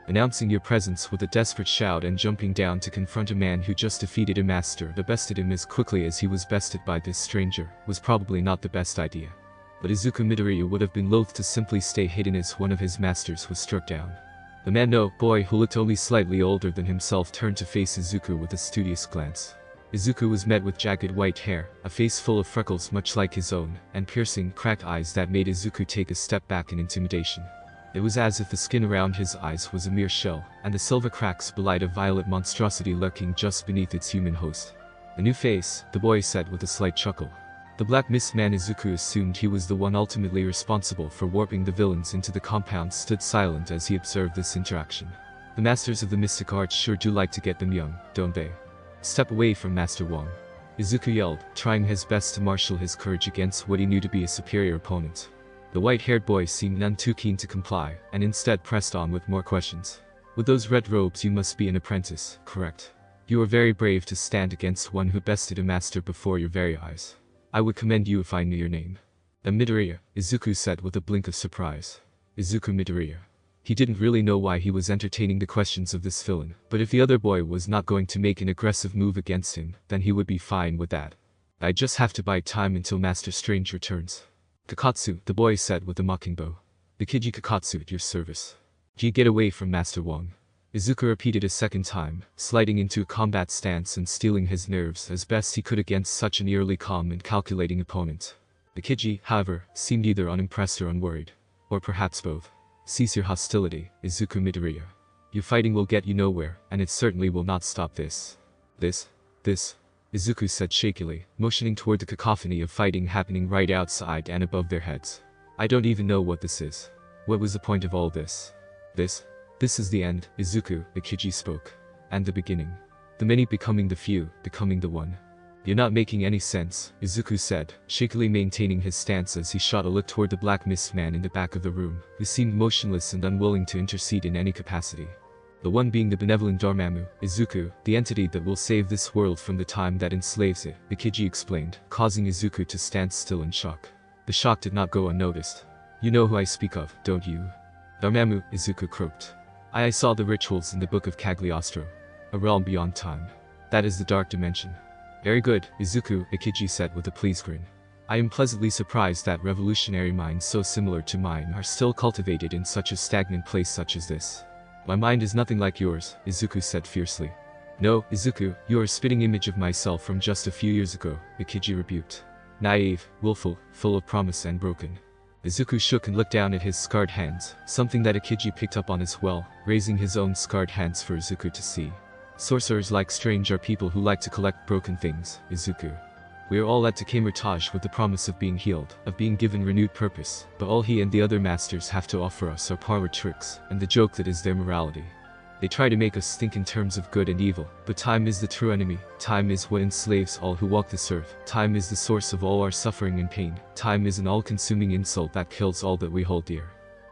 Announcing your presence with a desperate shout and jumping down to confront a man who just defeated a master but bested him as quickly as he was bested by this stranger, was probably not the best idea. But Izuku Midoriya would have been loath to simply stay hidden as one of his masters was struck down. The boy who looked only slightly older than himself turned to face Izuku with a studious glance. Izuku was met with jagged white hair, a face full of freckles much like his own, and piercing, cracked eyes that made Izuku take a step back in intimidation. It was as if the skin around his eyes was a mere shell, and the silver cracks belied a violet monstrosity lurking just beneath its human host. A new face, the boy said with a slight chuckle. The Black Mist man Izuku assumed he was the one ultimately responsible for warping the villains into the compound stood silent as he observed this interaction. The masters of the mystic arts sure do like to get them young, don't they? Step away from Master Wang. Izuku yelled, trying his best to marshal his courage against what he knew to be a superior opponent. The white-haired boy seemed none too keen to comply, and instead pressed on with more questions. With those red robes you must be an apprentice, correct? You are very brave to stand against one who bested a master before your very eyes. I would commend you if I knew your name. Midoriya, Izuku said with a blink of surprise. Izuku Midoriya. He didn't really know why he was entertaining the questions of this villain, but if the other boy was not going to make an aggressive move against him, then he would be fine with that. I just have to bide time until Master Strange returns. Kakatsu, the boy said with a mocking bow. Akiji Kakatsu at your service. You get away from Master Wang. Izuku repeated a second time, sliding into a combat stance and steeling his nerves as best he could against such an eerily calm and calculating opponent. Akiji, however, seemed either unimpressed or unworried. Or perhaps both. Cease your hostility, Izuku Midoriya. Your fighting will get you nowhere, and it certainly will not stop this. This, Izuku said shakily, motioning toward the cacophony of fighting happening right outside and above their heads. I don't even know what this is. What was the point of all this? This is the end, Izuku, Akiji spoke. And the beginning. The many becoming the few, becoming the one. You're not making any sense, Izuku said, shakily maintaining his stance as he shot a look toward the Black Mist man in the back of the room, who seemed motionless and unwilling to intercede in any capacity. The one being the benevolent Dormammu, Izuku, the entity that will save this world from the time that enslaves it, Akiji explained, causing Izuku to stand still in shock. The shock did not go unnoticed. You know who I speak of, don't you? Dormammu, Izuku croaked. I saw the rituals in the Book of Cagliostro. A realm beyond time. That is the dark dimension. Very good, Izuku, Akiji said with a pleased grin. I am pleasantly surprised that revolutionary minds so similar to mine are still cultivated in such a stagnant place such as this. My mind is nothing like yours, Izuku said fiercely. No, Izuku, you are a spitting image of myself from just a few years ago, Akiji rebuked. Naive, willful, full of promise and broken. Izuku shook and looked down at his scarred hands, something that Ikiji picked up on as well, raising his own scarred hands for Izuku to see. Sorcerers like Strange are people who like to collect broken things, Izuku. We are all at Kamar-Taj with the promise of being healed, of being given renewed purpose, but all he and the other masters have to offer us are parlor tricks, and the joke that is their morality. They try to make us think in terms of good and evil, but time is the true enemy. Time is what enslaves all who walk this earth. Time is the source of all our suffering and pain. Time is an all-consuming insult that kills all that we hold dear.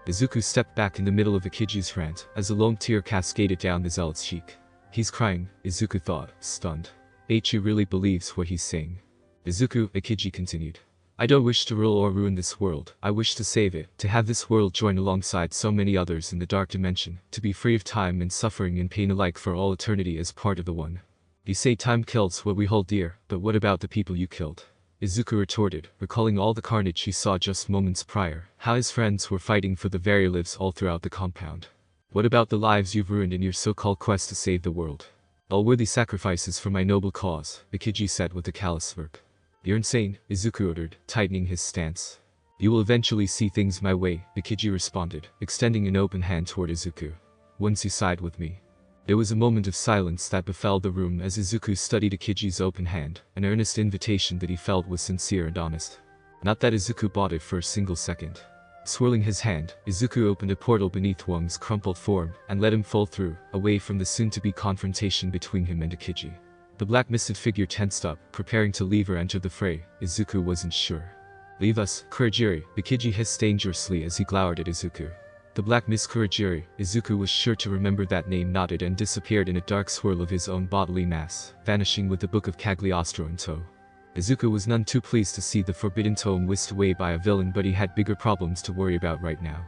Izuku stepped back in the middle of Ikiji's rant, as a lone tear cascaded down the zealot's cheek. He's crying, Izuku thought, stunned. Ichi really believes what he's saying. Izuku, Ikiji continued. I don't wish to rule or ruin this world, I wish to save it, to have this world join alongside so many others in the dark dimension, to be free of time and suffering and pain alike for all eternity as part of the one. You say time kills what we hold dear, but what about the people you killed? Izuku retorted, recalling all the carnage he saw just moments prior, how his friends were fighting for the very lives all throughout the compound. What about the lives you've ruined in your so-called quest to save the world? All worthy sacrifices for my noble cause, Ikiji said with a callous smirk. You're insane, Izuku ordered, tightening his stance. You will eventually see things my way, Ikiji responded, extending an open hand toward Izuku. Once you side with me. There was a moment of silence that befell the room as Izuku studied Ikiji's open hand, an earnest invitation that he felt was sincere and honest. Not that Izuku bought it for a single second. Swirling his hand, Izuku opened a portal beneath Wang's crumpled form, and let him fall through, away from the soon-to-be confrontation between him and Ikiji. The black misted figure tensed up, preparing to leave or enter the fray. Izuku wasn't sure. Leave us, Kurogiri, Ikiji hissed dangerously as he glowered at Izuku. The black mist Kurogiri, Izuku was sure to remember that name, nodded and disappeared in a dark swirl of his own bodily mass, vanishing with the book of Cagliostro in tow. Izuku was none too pleased to see the forbidden tome whisked away by a villain, but he had bigger problems to worry about right now.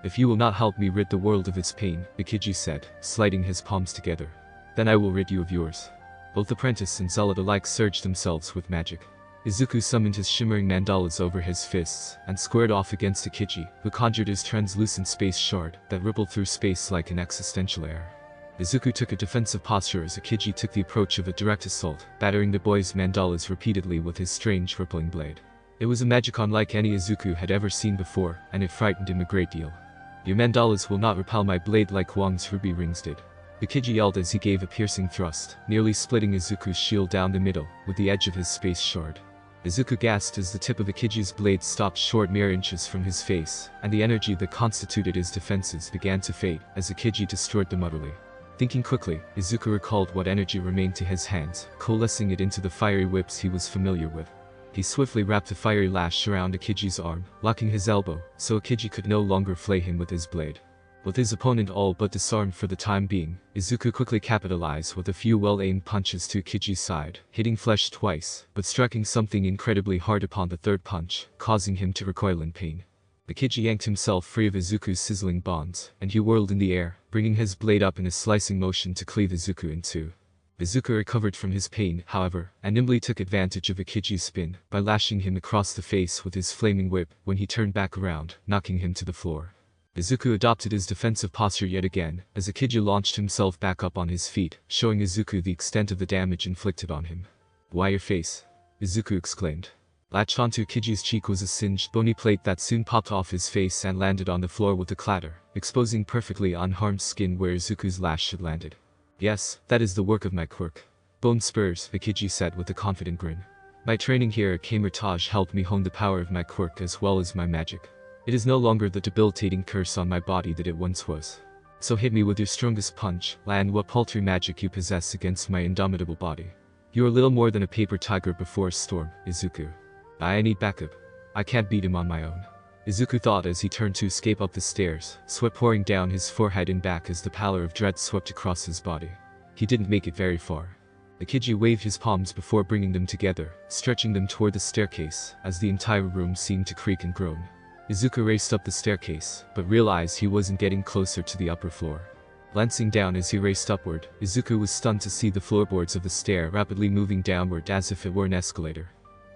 If you will not help me rid the world of its pain, Ikiji said, sliding his palms together, then I will rid you of yours. Both apprentice and zealot alike surged themselves with magic. Izuku summoned his shimmering mandalas over his fists, and squared off against Ikiji, who conjured his translucent space shard, that rippled through space like an existential air. Izuku took a defensive posture as Ikiji took the approach of a direct assault, battering the boy's mandalas repeatedly with his strange rippling blade. It was a magic unlike any Izuku had ever seen before, and it frightened him a great deal. Your mandalas will not repel my blade like Wang's ruby rings did. Ikiji yelled as he gave a piercing thrust, nearly splitting Izuku's shield down the middle, with the edge of his space shard. Izuku gasped as the tip of Ikiji's blade stopped short mere inches from his face, and the energy that constituted his defenses began to fade, as Ikiji destroyed them utterly. Thinking quickly, Izuku recalled what energy remained to his hands, coalescing it into the fiery whips he was familiar with. He swiftly wrapped a fiery lash around Ikiji's arm, locking his elbow, so Ikiji could no longer flay him with his blade. With his opponent all but disarmed for the time being, Izuku quickly capitalized with a few well-aimed punches to Ikiji's side, hitting flesh twice, but striking something incredibly hard upon the third punch, causing him to recoil in pain. Ikiji yanked himself free of Izuku's sizzling bonds, and he whirled in the air, bringing his blade up in a slicing motion to cleave Izuku in two. Izuku recovered from his pain, however, and nimbly took advantage of Ikiji's spin, by lashing him across the face with his flaming whip when he turned back around, knocking him to the floor. Izuku adopted his defensive posture yet again, as Ikiji launched himself back up on his feet, showing Izuku the extent of the damage inflicted on him. Why your face? Izuku exclaimed. Latched onto Ikiji's cheek was a singed, bony plate that soon popped off his face and landed on the floor with a clatter, exposing perfectly unharmed skin where Izuku's lash had landed. Yes, that is the work of my quirk. Bone spurs, Ikiji said with a confident grin. My training here at Kamar-Taj helped me hone the power of my quirk as well as my magic. It is no longer the debilitating curse on my body that it once was. So hit me with your strongest punch, land what paltry magic you possess against my indomitable body. You are little more than a paper tiger before a storm, Izuku. I need backup. I can't beat him on my own. Izuku thought as he turned to escape up the stairs, sweat pouring down his forehead and back as the pallor of dread swept across his body. He didn't make it very far. Ikiji waved his palms before bringing them together, stretching them toward the staircase, as the entire room seemed to creak and groan. Izuku raced up the staircase, but realized he wasn't getting closer to the upper floor. Glancing down as he raced upward, Izuku was stunned to see the floorboards of the stair rapidly moving downward as if it were an escalator.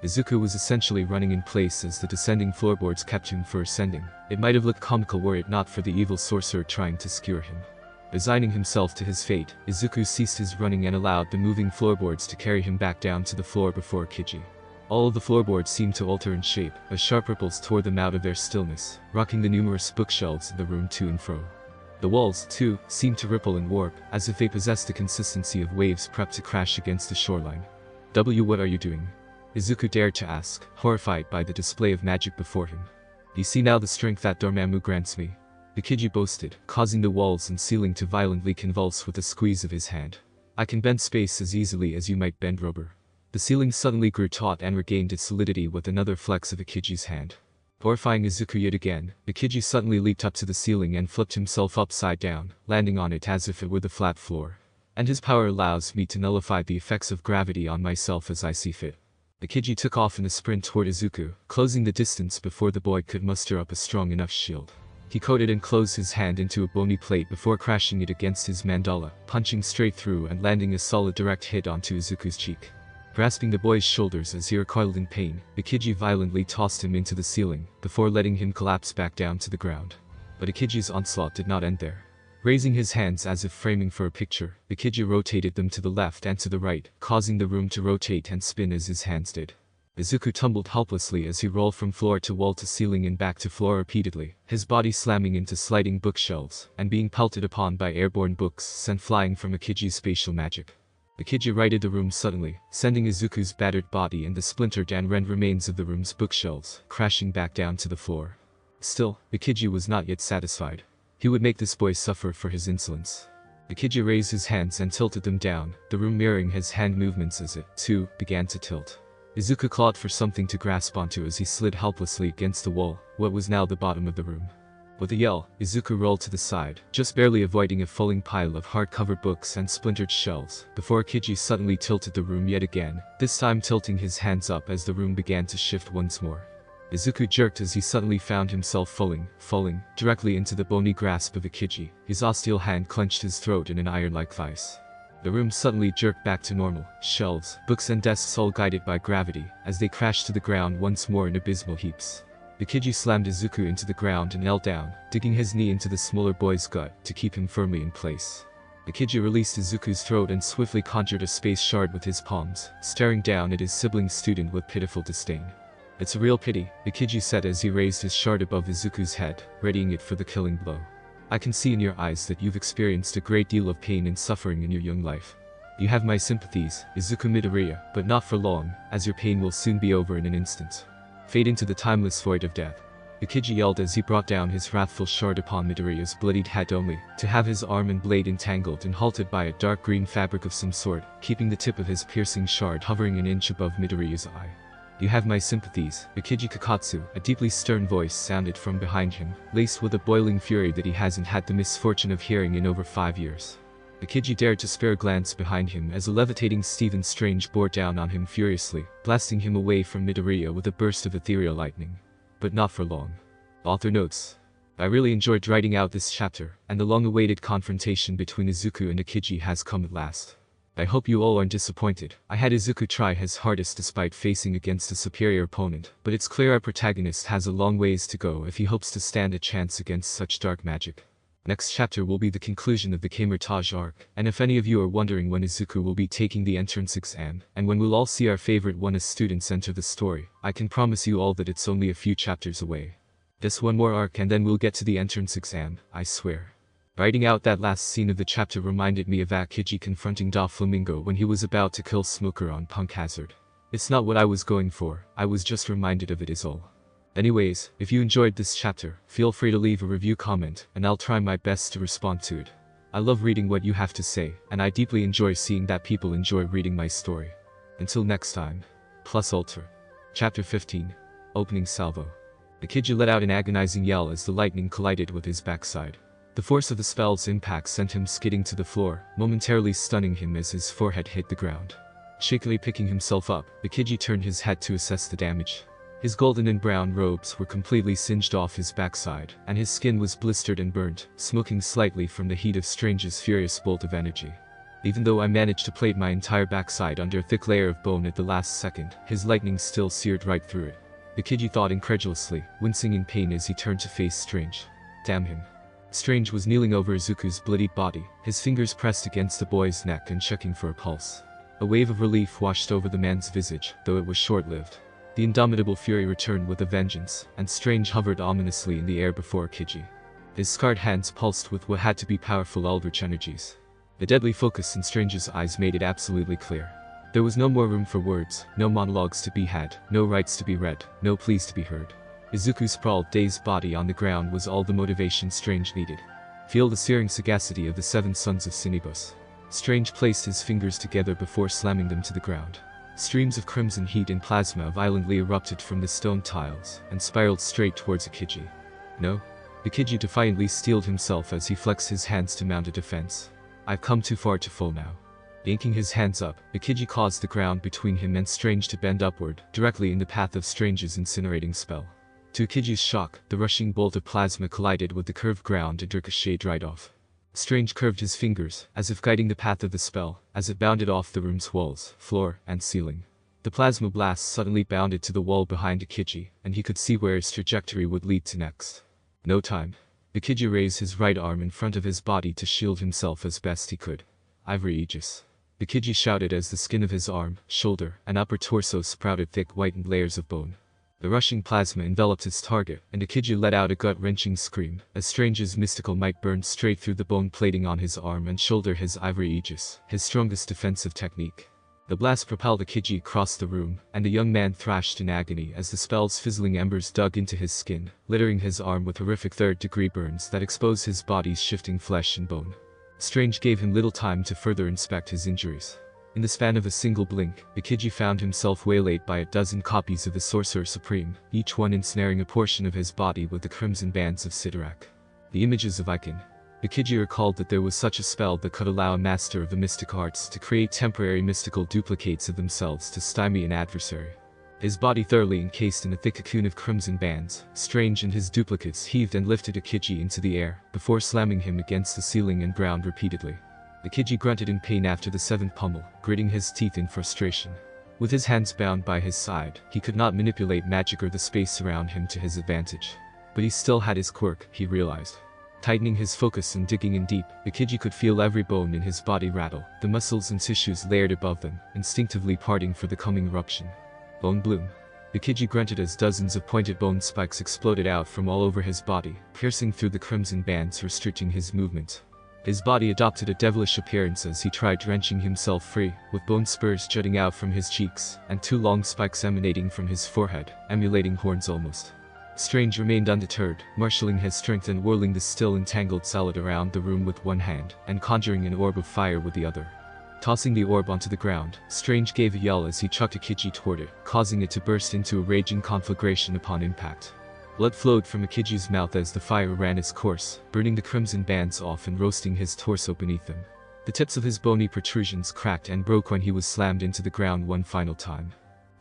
Izuku was essentially running in place as the descending floorboards kept him from ascending. It might have looked comical were it not for the evil sorcerer trying to skewer him. Resigning himself to his fate, Izuku ceased his running and allowed the moving floorboards to carry him back down to the floor before Ikiji. All of the floorboards seemed to alter in shape, as sharp ripples tore them out of their stillness, rocking the numerous bookshelves in the room to and fro. The walls, too, seemed to ripple and warp, as if they possessed the consistency of waves prepped to crash against the shoreline. What are you doing? Izuku dared to ask, horrified by the display of magic before him. You see now the strength that Dormammu grants me? The Kiji boasted, causing the walls and ceiling to violently convulse with a squeeze of his hand. I can bend space as easily as you might bend rubber. The ceiling suddenly grew taut and regained its solidity with another flex of Ikiji's hand. Horrifying Izuku yet again, Ikiji suddenly leaped up to the ceiling and flipped himself upside down, landing on it as if it were the flat floor. And his power allows me to nullify the effects of gravity on myself as I see fit. Ikiji took off in a sprint toward Izuku, closing the distance before the boy could muster up a strong enough shield. He coated and closed his hand into a bony plate before crashing it against his mandala, punching straight through and landing a solid direct hit onto Izuku's cheek. Grasping the boy's shoulders as he recoiled in pain, Ikiji violently tossed him into the ceiling, before letting him collapse back down to the ground. But Ikiji's onslaught did not end there. Raising his hands as if framing for a picture, Ikiji rotated them to the left and to the right, causing the room to rotate and spin as his hands did. Izuku tumbled helplessly as he rolled from floor to wall to ceiling and back to floor repeatedly, his body slamming into sliding bookshelves, and being pelted upon by airborne books sent flying from Ikiji's spatial magic. Ikiji righted the room suddenly, sending Izuku's battered body and the splintered and rent remains of the room's bookshelves crashing back down to the floor. Still, Ikiji was not yet satisfied. He would make this boy suffer for his insolence. Ikiji raised his hands and tilted them down, the room mirroring his hand movements as it, too, began to tilt. Izuku clawed for something to grasp onto as he slid helplessly against the wall, what was now the bottom of the room. With a yell, Izuku rolled to the side, just barely avoiding a falling pile of hard-covered books and splintered shelves, before Ikiji suddenly tilted the room yet again, this time tilting his hands up as the room began to shift once more. Izuku jerked as he suddenly found himself falling, directly into the bony grasp of Ikiji. His ostial hand clenched his throat in an iron-like vice. The room suddenly jerked back to normal, shelves, books and desks all guided by gravity, as they crashed to the ground once more in abysmal heaps. Ikiji slammed Izuku into the ground and knelt down, digging his knee into the smaller boy's gut to keep him firmly in place. Ikiji released Izuku's throat and swiftly conjured a space shard with his palms, staring down at his sibling student with pitiful disdain. It's a real pity, Ikiji said as he raised his shard above Izuku's head, readying it for the killing blow. I can see in your eyes that you've experienced a great deal of pain and suffering in your young life. You have my sympathies, Izuku Midoriya, but not for long, as your pain will soon be over in an instant. Fade into the timeless void of death. Ikiji yelled as he brought down his wrathful shard upon Midoriya's bloodied head only, to have his arm and blade entangled and halted by a dark green fabric of some sort, keeping the tip of his piercing shard hovering an inch above Midoriya's eye. You have my sympathies, Ikiji Kakatsu, a deeply stern voice sounded from behind him, laced with a boiling fury that he hasn't had the misfortune of hearing in over 5 years. Ikiji dared to spare a glance behind him as a levitating Stephen Strange bore down on him furiously, blasting him away from Midoriya with a burst of ethereal lightning. But not for long. Author notes: I really enjoyed writing out this chapter, and the long-awaited confrontation between Izuku and Ikiji has come at last. I hope you all aren't disappointed. I had Izuku try his hardest despite facing against a superior opponent, but it's clear our protagonist has a long ways to go if he hopes to stand a chance against such dark magic. Next chapter will be the conclusion of the Kamar-Taj arc, and if any of you are wondering when Izuku will be taking the entrance exam, and when we'll all see our favorite one as students enter the story, I can promise you all that it's only a few chapters away. Just one more arc and then we'll get to the entrance exam, I swear. Writing out that last scene of the chapter reminded me of Ikiji confronting Doflamingo when he was about to kill Smoker on Punk Hazard. It's not what I was going for, I was just reminded of it is all. Anyways, if you enjoyed this chapter, feel free to leave a review comment, and I'll try my best to respond to it. I love reading what you have to say, and I deeply enjoy seeing that people enjoy reading my story. Until next time. Plus Ultra. Chapter 15. Opening Salvo. Ikiji let out an agonizing yell as the lightning collided with his backside. The force of the spell's impact sent him skidding to the floor, momentarily stunning him as his forehead hit the ground. Shakily picking himself up, Ikiji turned his head to assess the damage. His golden and brown robes were completely singed off his backside, and his skin was blistered and burnt, smoking slightly from the heat of Strange's furious bolt of energy. Even though I managed to plate my entire backside under a thick layer of bone at the last second, his lightning still seared right through it. Ikiji thought incredulously, wincing in pain as he turned to face Strange. Damn him. Strange was kneeling over Izuku's bloodied body, his fingers pressed against the boy's neck and checking for a pulse. A wave of relief washed over the man's visage, though it was short-lived. The indomitable fury returned with a vengeance, and Strange hovered ominously in the air before Kiji. His scarred hands pulsed with what had to be powerful eldritch energies. The deadly focus in Strange's eyes made it absolutely clear. There was no more room for words, no monologues to be had, no rights to be read, no pleas to be heard. Izuku's sprawled, dazed body on the ground was all the motivation Strange needed. Feel the searing sagacity of the 7 sons of Sineibus. Strange placed his fingers together before slamming them to the ground. Streams of crimson heat and plasma violently erupted from the stone tiles, and spiraled straight towards Akiji. No? Akiji defiantly steeled himself as he flexed his hands to mount a defense. I've come too far to fall now. Yanking his hands up, Akiji caused the ground between him and Strange to bend upward, directly in the path of Strange's incinerating spell. To Akiji's shock, the rushing bolt of plasma collided with the curved ground and ricocheted right off. Strange curved his fingers, as if guiding the path of the spell, as it bounded off the room's walls, floor, and ceiling. The plasma blast suddenly bounded to the wall behind Akiji, and he could see where its trajectory would lead to next. No time. Akiji raised his right arm in front of his body to shield himself as best he could. Ivory Aegis. Akiji shouted as the skin of his arm, shoulder, and upper torso sprouted thick whitened layers of bone. The rushing plasma enveloped its target, and Akiji let out a gut-wrenching scream, as Strange's mystical might burned straight through the bone plating on his arm and shoulder. His Ivory Aegis, his strongest defensive technique. The blast propelled Akiji across the room, and the young man thrashed in agony as the spell's fizzling embers dug into his skin, littering his arm with horrific third-degree burns that exposed his body's shifting flesh and bone. Strange gave him little time to further inspect his injuries. In the span of a single blink, Akiji found himself waylaid by a dozen copies of the Sorcerer Supreme, each one ensnaring a portion of his body with the crimson bands of Sidorak. The images of Icon. Akiji recalled that there was such a spell that could allow a master of the mystic arts to create temporary mystical duplicates of themselves to stymie an adversary. His body thoroughly encased in a thick cocoon of crimson bands, Strange and his duplicates heaved and lifted Akiji into the air, before slamming him against the ceiling and ground repeatedly. Akiji grunted in pain after the 7th pummel, gritting his teeth in frustration. With his hands bound by his side, he could not manipulate magic or the space around him to his advantage. But he still had his quirk, he realized. Tightening his focus and digging in deep, Akiji could feel every bone in his body rattle, the muscles and tissues layered above them, instinctively parting for the coming eruption. Bone bloom. Akiji grunted as dozens of pointed bone spikes exploded out from all over his body, piercing through the crimson bands restricting his movement. His body adopted a devilish appearance as he tried wrenching himself free, with bone spurs jutting out from his cheeks, and 2 long spikes emanating from his forehead, emulating horns almost. Strange remained undeterred, marshalling his strength and whirling the still entangled salad around the room with one hand, and conjuring an orb of fire with the other. Tossing the orb onto the ground, Strange gave a yell as he chucked Akiji toward it, causing it to burst into a raging conflagration upon impact. Blood flowed from Akiji's mouth as the fire ran its course, burning the crimson bands off and roasting his torso beneath them. The tips of his bony protrusions cracked and broke when he was slammed into the ground one final time.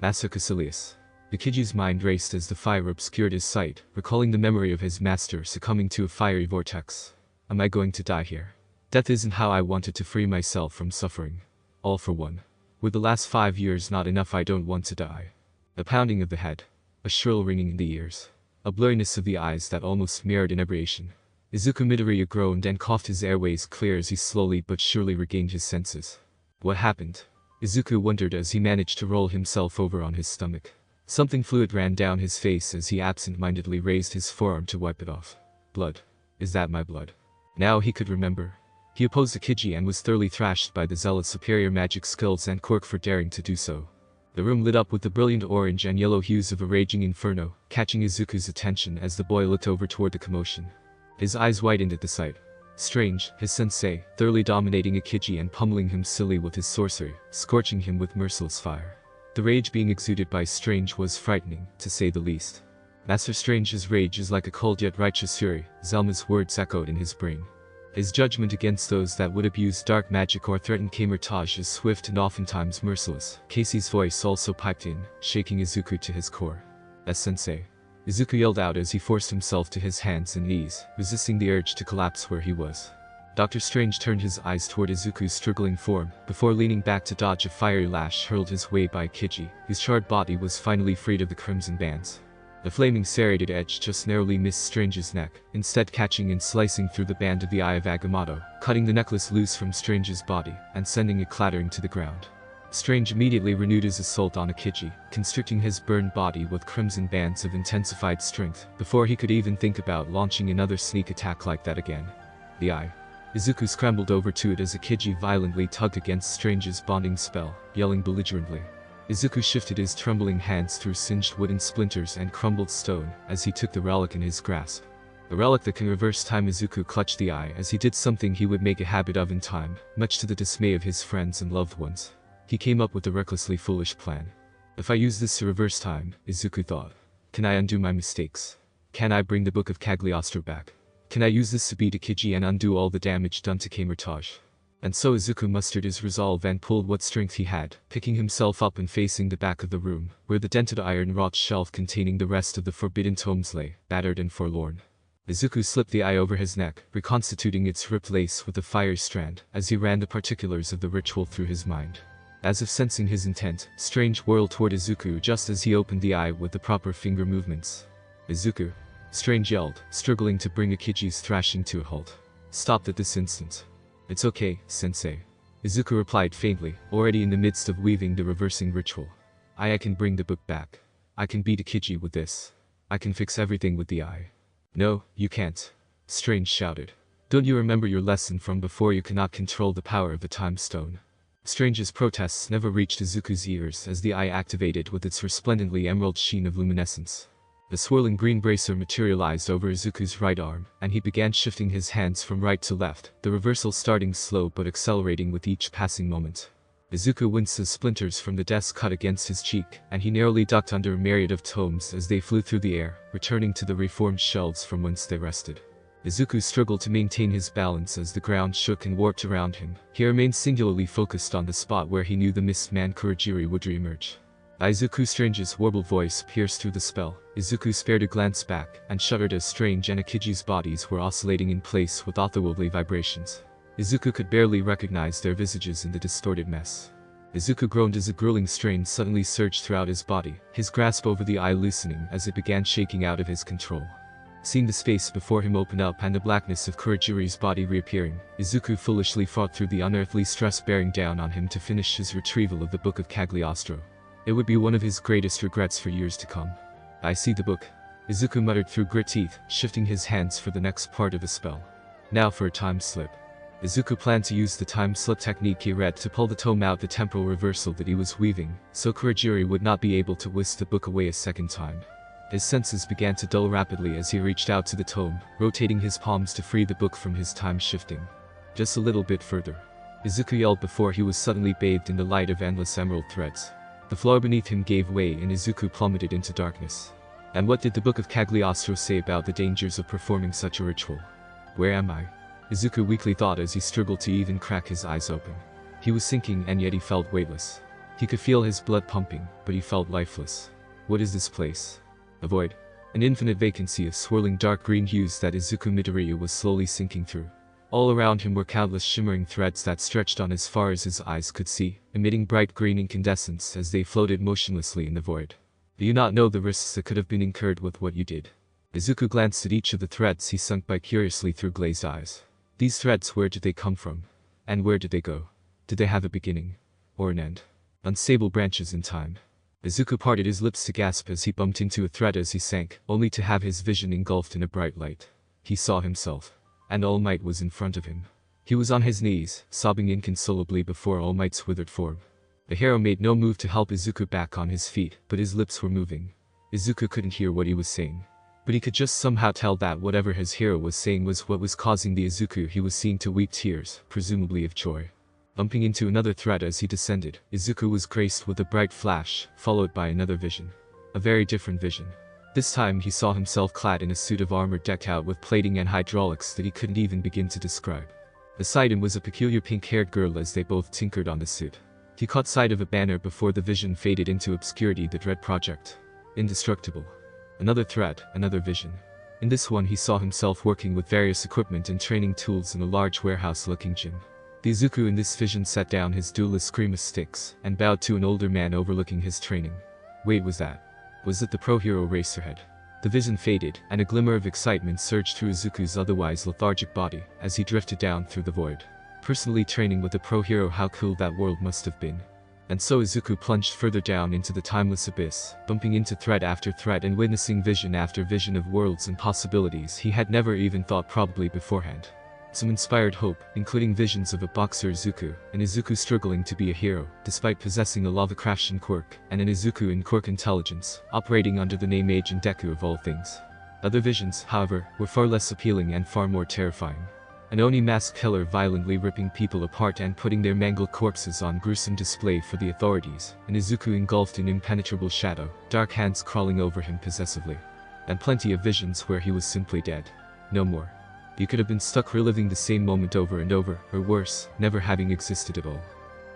Master Caecilius. Akiji's mind raced as the fire obscured his sight, recalling the memory of his master succumbing to a fiery vortex. Am I going to die here? Death isn't how I wanted to free myself from suffering. All for one. With the last 5 years not enough, I don't want to die. A pounding of the head. A shrill ringing in the ears. A blurriness of the eyes that almost mirrored inebriation. Izuku Midoriya groaned and coughed, his airways clear as he slowly but surely regained his senses. What happened? Izuku wondered as he managed to roll himself over on his stomach. Something fluid ran down his face as he absent-mindedly raised his forearm to wipe it off. Blood. Is that my blood? Now he could remember. He opposed Akiji and was thoroughly thrashed by the zealot's superior magic skills and quirk for daring to do so. The room lit up with the brilliant orange and yellow hues of a raging inferno, catching Izuku's attention as the boy looked over toward the commotion. His eyes widened at the sight. Strange, his sensei, thoroughly dominating Akiji and pummeling him silly with his sorcery, scorching him with merciless fire. The rage being exuded by Strange was frightening, to say the least. Master Strange's rage is like a cold yet righteous fury, Zelma's words echoed in his brain. His judgment against those that would abuse dark magic or threaten Kamar-Taj is swift and oftentimes merciless. Casey's voice also piped in, shaking Izuku to his core. As sensei. Izuku yelled out as he forced himself to his hands and knees, resisting the urge to collapse where he was. Dr. Strange turned his eyes toward Izuku's struggling form, before leaning back to dodge a fiery lash hurled his way by Akiji, whose charred body was finally freed of the crimson bands. The flaming serrated edge just narrowly missed Strange's neck, instead catching and slicing through the band of the Eye of Agamotto, cutting the necklace loose from Strange's body, and sending it clattering to the ground. Strange immediately renewed his assault on Akiji, constricting his burned body with crimson bands of intensified strength, before he could even think about launching another sneak attack like that again. The eye. Izuku scrambled over to it as Akiji violently tugged against Strange's bonding spell, yelling belligerently. Izuku shifted his trembling hands through singed wooden splinters and crumbled stone as he took the relic in his grasp. A relic that can reverse time. Izuku clutched the eye as he did something he would make a habit of in time, much to the dismay of his friends and loved ones. He came up with a recklessly foolish plan. If I use this to reverse time, Izuku thought, can I undo my mistakes? Can I bring the Book of Cagliostro back? Can I use this to beat Akiji and undo all the damage done to Kamar-Taj? And so Izuku mustered his resolve and pulled what strength he had, picking himself up and facing the back of the room, where the dented iron-wrought shelf containing the rest of the forbidden tomes lay, battered and forlorn. Izuku slipped the eye over his neck, reconstituting its ripped lace with a fiery strand, as he ran the particulars of the ritual through his mind. As if sensing his intent, Strange whirled toward Izuku just as he opened the eye with the proper finger movements. Izuku! Strange yelled, struggling to bring Akiji's thrashing to a halt. Stopped at this instant. It's okay, sensei. Izuku replied faintly, already in the midst of weaving the reversing ritual. I can bring the book back. I can beat Akiji with this. I can fix everything with the eye. No, you can't. Strange shouted. Don't you remember your lesson from before? You cannot control the power of the time stone. Strange's protests never reached Izuku's ears as the eye activated with its resplendently emerald sheen of luminescence. The swirling green bracer materialized over Izuku's right arm, and he began shifting his hands from right to left, the reversal starting slow but accelerating with each passing moment. Izuku winced as splinters from the desk cut against his cheek, and he narrowly ducked under a myriad of tomes as they flew through the air, returning to the reformed shelves from whence they rested. Izuku struggled to maintain his balance as the ground shook and warped around him. He remained singularly focused on the spot where he knew the mist man Kurogiri would re-emerge. Izuku Strange's warbled voice pierced through the spell. Izuku spared a glance back, and shuddered as Strange and Akiji's bodies were oscillating in place with otherworldly vibrations. Izuku could barely recognize their visages in the distorted mess. Izuku groaned as a grueling strain suddenly surged throughout his body, his grasp over the eye loosening as it began shaking out of his control. Seeing the space before him open up and the blackness of Kurogiri's body reappearing, Izuku foolishly fought through the unearthly stress bearing down on him to finish his retrieval of the Book of Cagliostro. It would be one of his greatest regrets for years to come. I see the book. Izuku muttered through grit teeth, shifting his hands for the next part of the spell. Now for a time slip. Izuku planned to use the time slip technique he read to pull the tome out the temporal reversal that he was weaving, so Kurogiri would not be able to whisk the book away a second time. His senses began to dull rapidly as he reached out to the tome, rotating his palms to free the book from his time shifting. Just a little bit further. Izuku yelled before he was suddenly bathed in the light of endless emerald threads. The floor beneath him gave way and Izuku plummeted into darkness. And what did the Book of Cagliostro say about the dangers of performing such a ritual? Where am I? Izuku weakly thought as he struggled to even crack his eyes open. He was sinking and yet he felt weightless. He could feel his blood pumping, but he felt lifeless. What is this place? A void. An infinite vacancy of swirling dark green hues that Izuku Midoriya was slowly sinking through. All around him were countless shimmering threads that stretched on as far as his eyes could see, emitting bright green incandescence as they floated motionlessly in the void. Do you not know the risks that could have been incurred with what you did? Izuku glanced at each of the threads he sunk by curiously through glazed eyes. These threads, where did they come from? And where did they go? Did they have a beginning? Or an end? Unstable branches in time. Izuku parted his lips to gasp as he bumped into a thread as he sank, only to have his vision engulfed in a bright light. He saw himself. And All Might was in front of him. He was on his knees, sobbing inconsolably before All Might's withered form. The hero made no move to help Izuku back on his feet, but his lips were moving. Izuku couldn't hear what he was saying. But he could just somehow tell that whatever his hero was saying was what was causing the Izuku he was seeing to weep tears, presumably of joy. Bumping into another thread as he descended, Izuku was graced with a bright flash, followed by another vision. A very different vision. This time he saw himself clad in a suit of armor decked out with plating and hydraulics that he couldn't even begin to describe. Beside him was a peculiar pink-haired girl as they both tinkered on the suit. He caught sight of a banner before the vision faded into obscurity: the Dread Project. Indestructible. Another thread, another vision. In this one he saw himself working with various equipment and training tools in a large warehouse-looking gym. The Izuku in this vision set down his duelist Screamus sticks, and bowed to an older man overlooking his training. Wait, was it the pro-hero Racerhead? The vision faded, and a glimmer of excitement surged through Izuku's otherwise lethargic body, as he drifted down through the void. Personally training with a pro-hero, how cool that world must have been. And so Izuku plunged further down into the timeless abyss, bumping into threat after threat and witnessing vision after vision of worlds and possibilities he had never even thought probably beforehand. Some inspired hope, including visions of a boxer Izuku, an Izuku struggling to be a hero, despite possessing a lava-craftian quirk, and an Izuku in quirk intelligence, operating under the name Agent Deku of all things. Other visions, however, were far less appealing and far more terrifying. An Oni masked killer violently ripping people apart and putting their mangled corpses on gruesome display for the authorities, an Izuku engulfed in impenetrable shadow, dark hands crawling over him possessively. And plenty of visions where he was simply dead. No more. You could have been stuck reliving the same moment over and over, or worse, never having existed at all.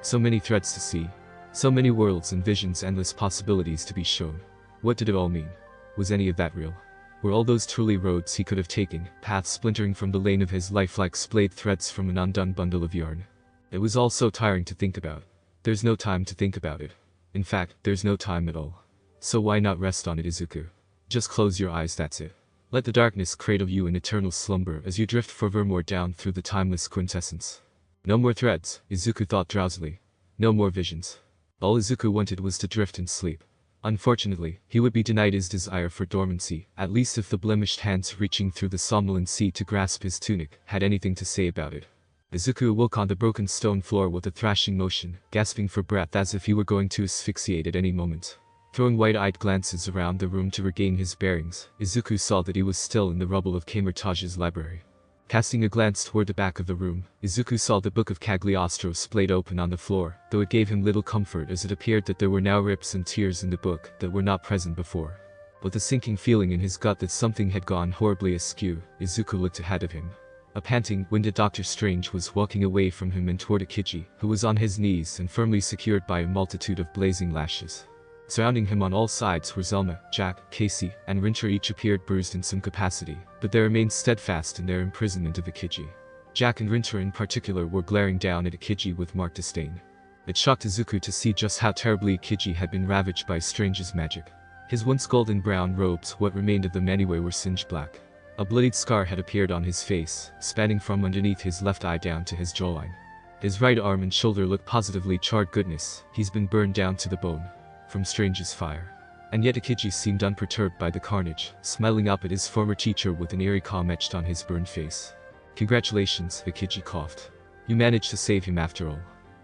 So many threats to see. So many worlds and visions, endless possibilities to be shown. What did it all mean? Was any of that real? Were all those truly roads he could have taken, paths splintering from the lane of his life like splayed threads from an undone bundle of yarn? It was all so tiring to think about. There's no time to think about it. In fact, there's no time at all. So why not rest on it, Izuku? Just close your eyes, that's it. Let the darkness cradle you in eternal slumber as you drift forevermore down through the timeless quintessence. No more threads, Izuku thought drowsily. No more visions. All Izuku wanted was to drift and sleep. Unfortunately, he would be denied his desire for dormancy, at least if the blemished hands reaching through the somnolent sea to grasp his tunic had anything to say about it. Izuku awoke on the broken stone floor with a thrashing motion, gasping for breath as if he were going to asphyxiate at any moment. Throwing wide-eyed glances around the room to regain his bearings, Izuku saw that he was still in the rubble of Kamar-Taj's library. Casting a glance toward the back of the room, Izuku saw the book of Cagliostro splayed open on the floor, though it gave him little comfort as it appeared that there were now rips and tears in the book that were not present before. With a sinking feeling in his gut that something had gone horribly askew, Izuku looked ahead of him. A panting, winded Dr. Strange was walking away from him and toward Aokiji, who was on his knees and firmly secured by a multitude of blazing lashes. Surrounding him on all sides were Zelma, Jack, Casey, and Rincher. Each appeared bruised in some capacity, but they remained steadfast in their imprisonment of Aokiji. Jack and Rincher in particular were glaring down at Aokiji with marked disdain. It shocked Izuku to see just how terribly Aokiji had been ravaged by Strange's magic. His once golden brown robes, what remained of them anyway, were singed black. A bloodied scar had appeared on his face, spanning from underneath his left eye down to his jawline. His right arm and shoulder looked positively charred. Goodness, he's been burned down to the bone. From Strange's fire. And yet Aokiji seemed unperturbed by the carnage, smiling up at his former teacher with an eerie calm etched on his burned face. Congratulations, Aokiji coughed. You managed to save him after all.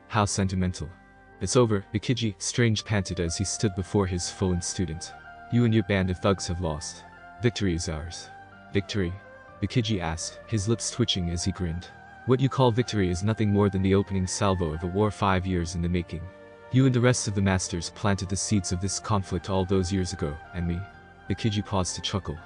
How sentimental. It's over, Aokiji, Strange panted as he stood before his fallen student. You and your band of thugs have lost. Victory is ours. Victory? Aokiji asked, his lips twitching as he grinned. What you call victory is nothing more than the opening salvo of a war 5 years in the making. You and the rest of the masters planted the seeds of this conflict all those years ago, and me. Aokiji paused to chuckle.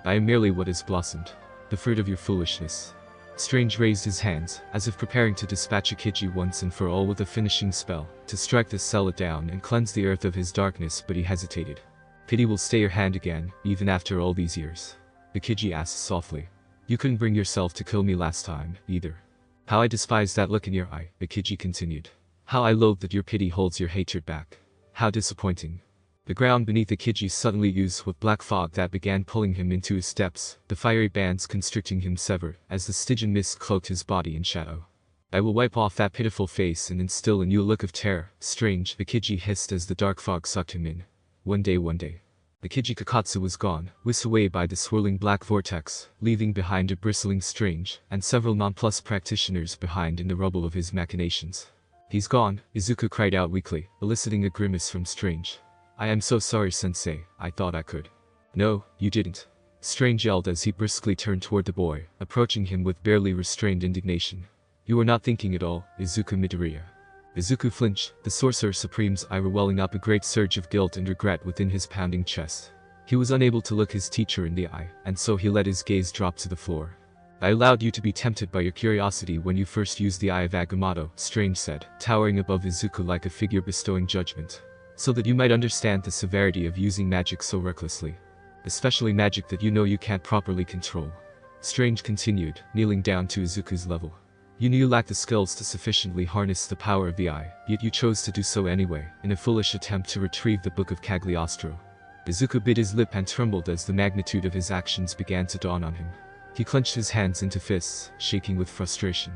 I am merely what has blossomed. The fruit of your foolishness. Strange raised his hands, as if preparing to dispatch Aokiji once and for all with a finishing spell, to strike the cellar down and cleanse the earth of his darkness, but he hesitated. Pity will stay your hand again, even after all these years. Aokiji asked softly. You couldn't bring yourself to kill me last time, either. How I despise that look in your eye, Aokiji continued. How I loathe that your pity holds your hatred back. How disappointing. The ground beneath Aokiji suddenly oozed with black fog that began pulling him into his steps, the fiery bands constricting him severed, as the Stygian mist cloaked his body in shadow. I will wipe off that pitiful face and instill in you a look of terror. Strange, Aokiji hissed as the dark fog sucked him in. One day. Aokiji Kakatsu was gone, whisked away by the swirling black vortex, leaving behind a bristling Strange, and several nonplussed practitioners behind in the rubble of his machinations. He's gone, Izuku cried out weakly, eliciting a grimace from Strange. I am so sorry, sensei, I thought I could. No, you didn't. Strange yelled as he briskly turned toward the boy, approaching him with barely restrained indignation. You were not thinking at all, Izuku Midoriya. Izuku flinched, the Sorcerer Supreme's ire welling up a great surge of guilt and regret within his pounding chest. He was unable to look his teacher in the eye, and so he let his gaze drop to the floor. I allowed you to be tempted by your curiosity when you first used the Eye of Agamotto, Strange said, towering above Izuku like a figure bestowing judgment. So that you might understand the severity of using magic so recklessly. Especially magic that you know you can't properly control. Strange continued, kneeling down to Izuku's level. You knew you lacked the skills to sufficiently harness the power of the eye, yet you chose to do so anyway, in a foolish attempt to retrieve the Book of Cagliostro. Izuku bit his lip and trembled as the magnitude of his actions began to dawn on him. He clenched his hands into fists, shaking with frustration.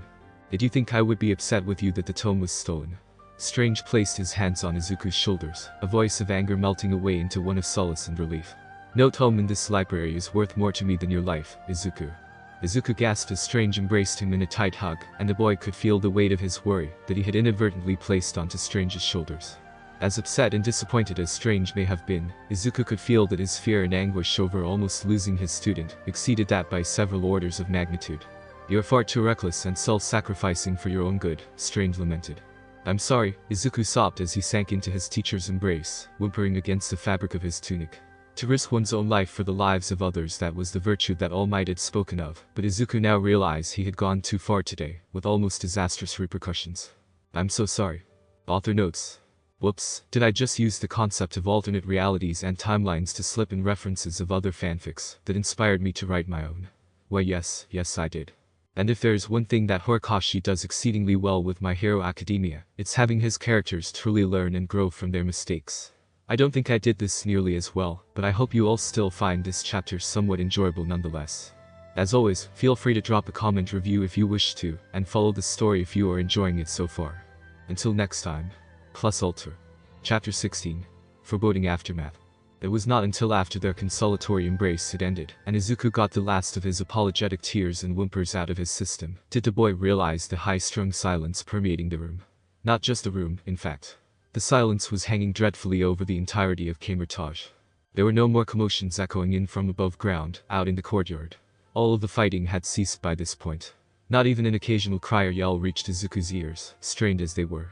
Did you think I would be upset with you that the tome was stolen? Strange placed his hands on Izuku's shoulders, a voice of anger melting away into one of solace and relief. "No home in this library is worth more to me than your life, Izuku." Izuku gasped as Strange embraced him in a tight hug, and the boy could feel the weight of his worry that he had inadvertently placed onto Strange's shoulders. As upset and disappointed as Strange may have been, Izuku could feel that his fear and anguish over almost losing his student exceeded that by several orders of magnitude. "You are far too reckless and self-sacrificing for your own good," Strange lamented. "I'm sorry," Izuku sobbed as he sank into his teacher's embrace, whimpering against the fabric of his tunic. To risk one's own life for the lives of others, that was the virtue that All Might had spoken of, but Izuku now realized he had gone too far today, with almost disastrous repercussions. "I'm so sorry." Author notes. Whoops, did I just use the concept of alternate realities and timelines to slip in references of other fanfics that inspired me to write my own? Well, yes I did. And if there's one thing that Horikoshi does exceedingly well with My Hero Academia, it's having his characters truly learn and grow from their mistakes. I don't think I did this nearly as well, but I hope you all still find this chapter somewhat enjoyable nonetheless. As always, feel free to drop a comment review if you wish to, and follow the story if you are enjoying it so far. Until next time. Plus Ultra. Chapter 16. Foreboding Aftermath. It was not until after their consolatory embrace had ended, and Izuku got the last of his apologetic tears and whimpers out of his system, did the boy realize the high-strung silence permeating the room. Not just the room, in fact. The silence was hanging dreadfully over the entirety of Kamar-Taj. There were no more commotions echoing in from above ground, out in the courtyard. All of the fighting had ceased by this point. Not even an occasional cry or yell reached Izuku's ears, strained as they were.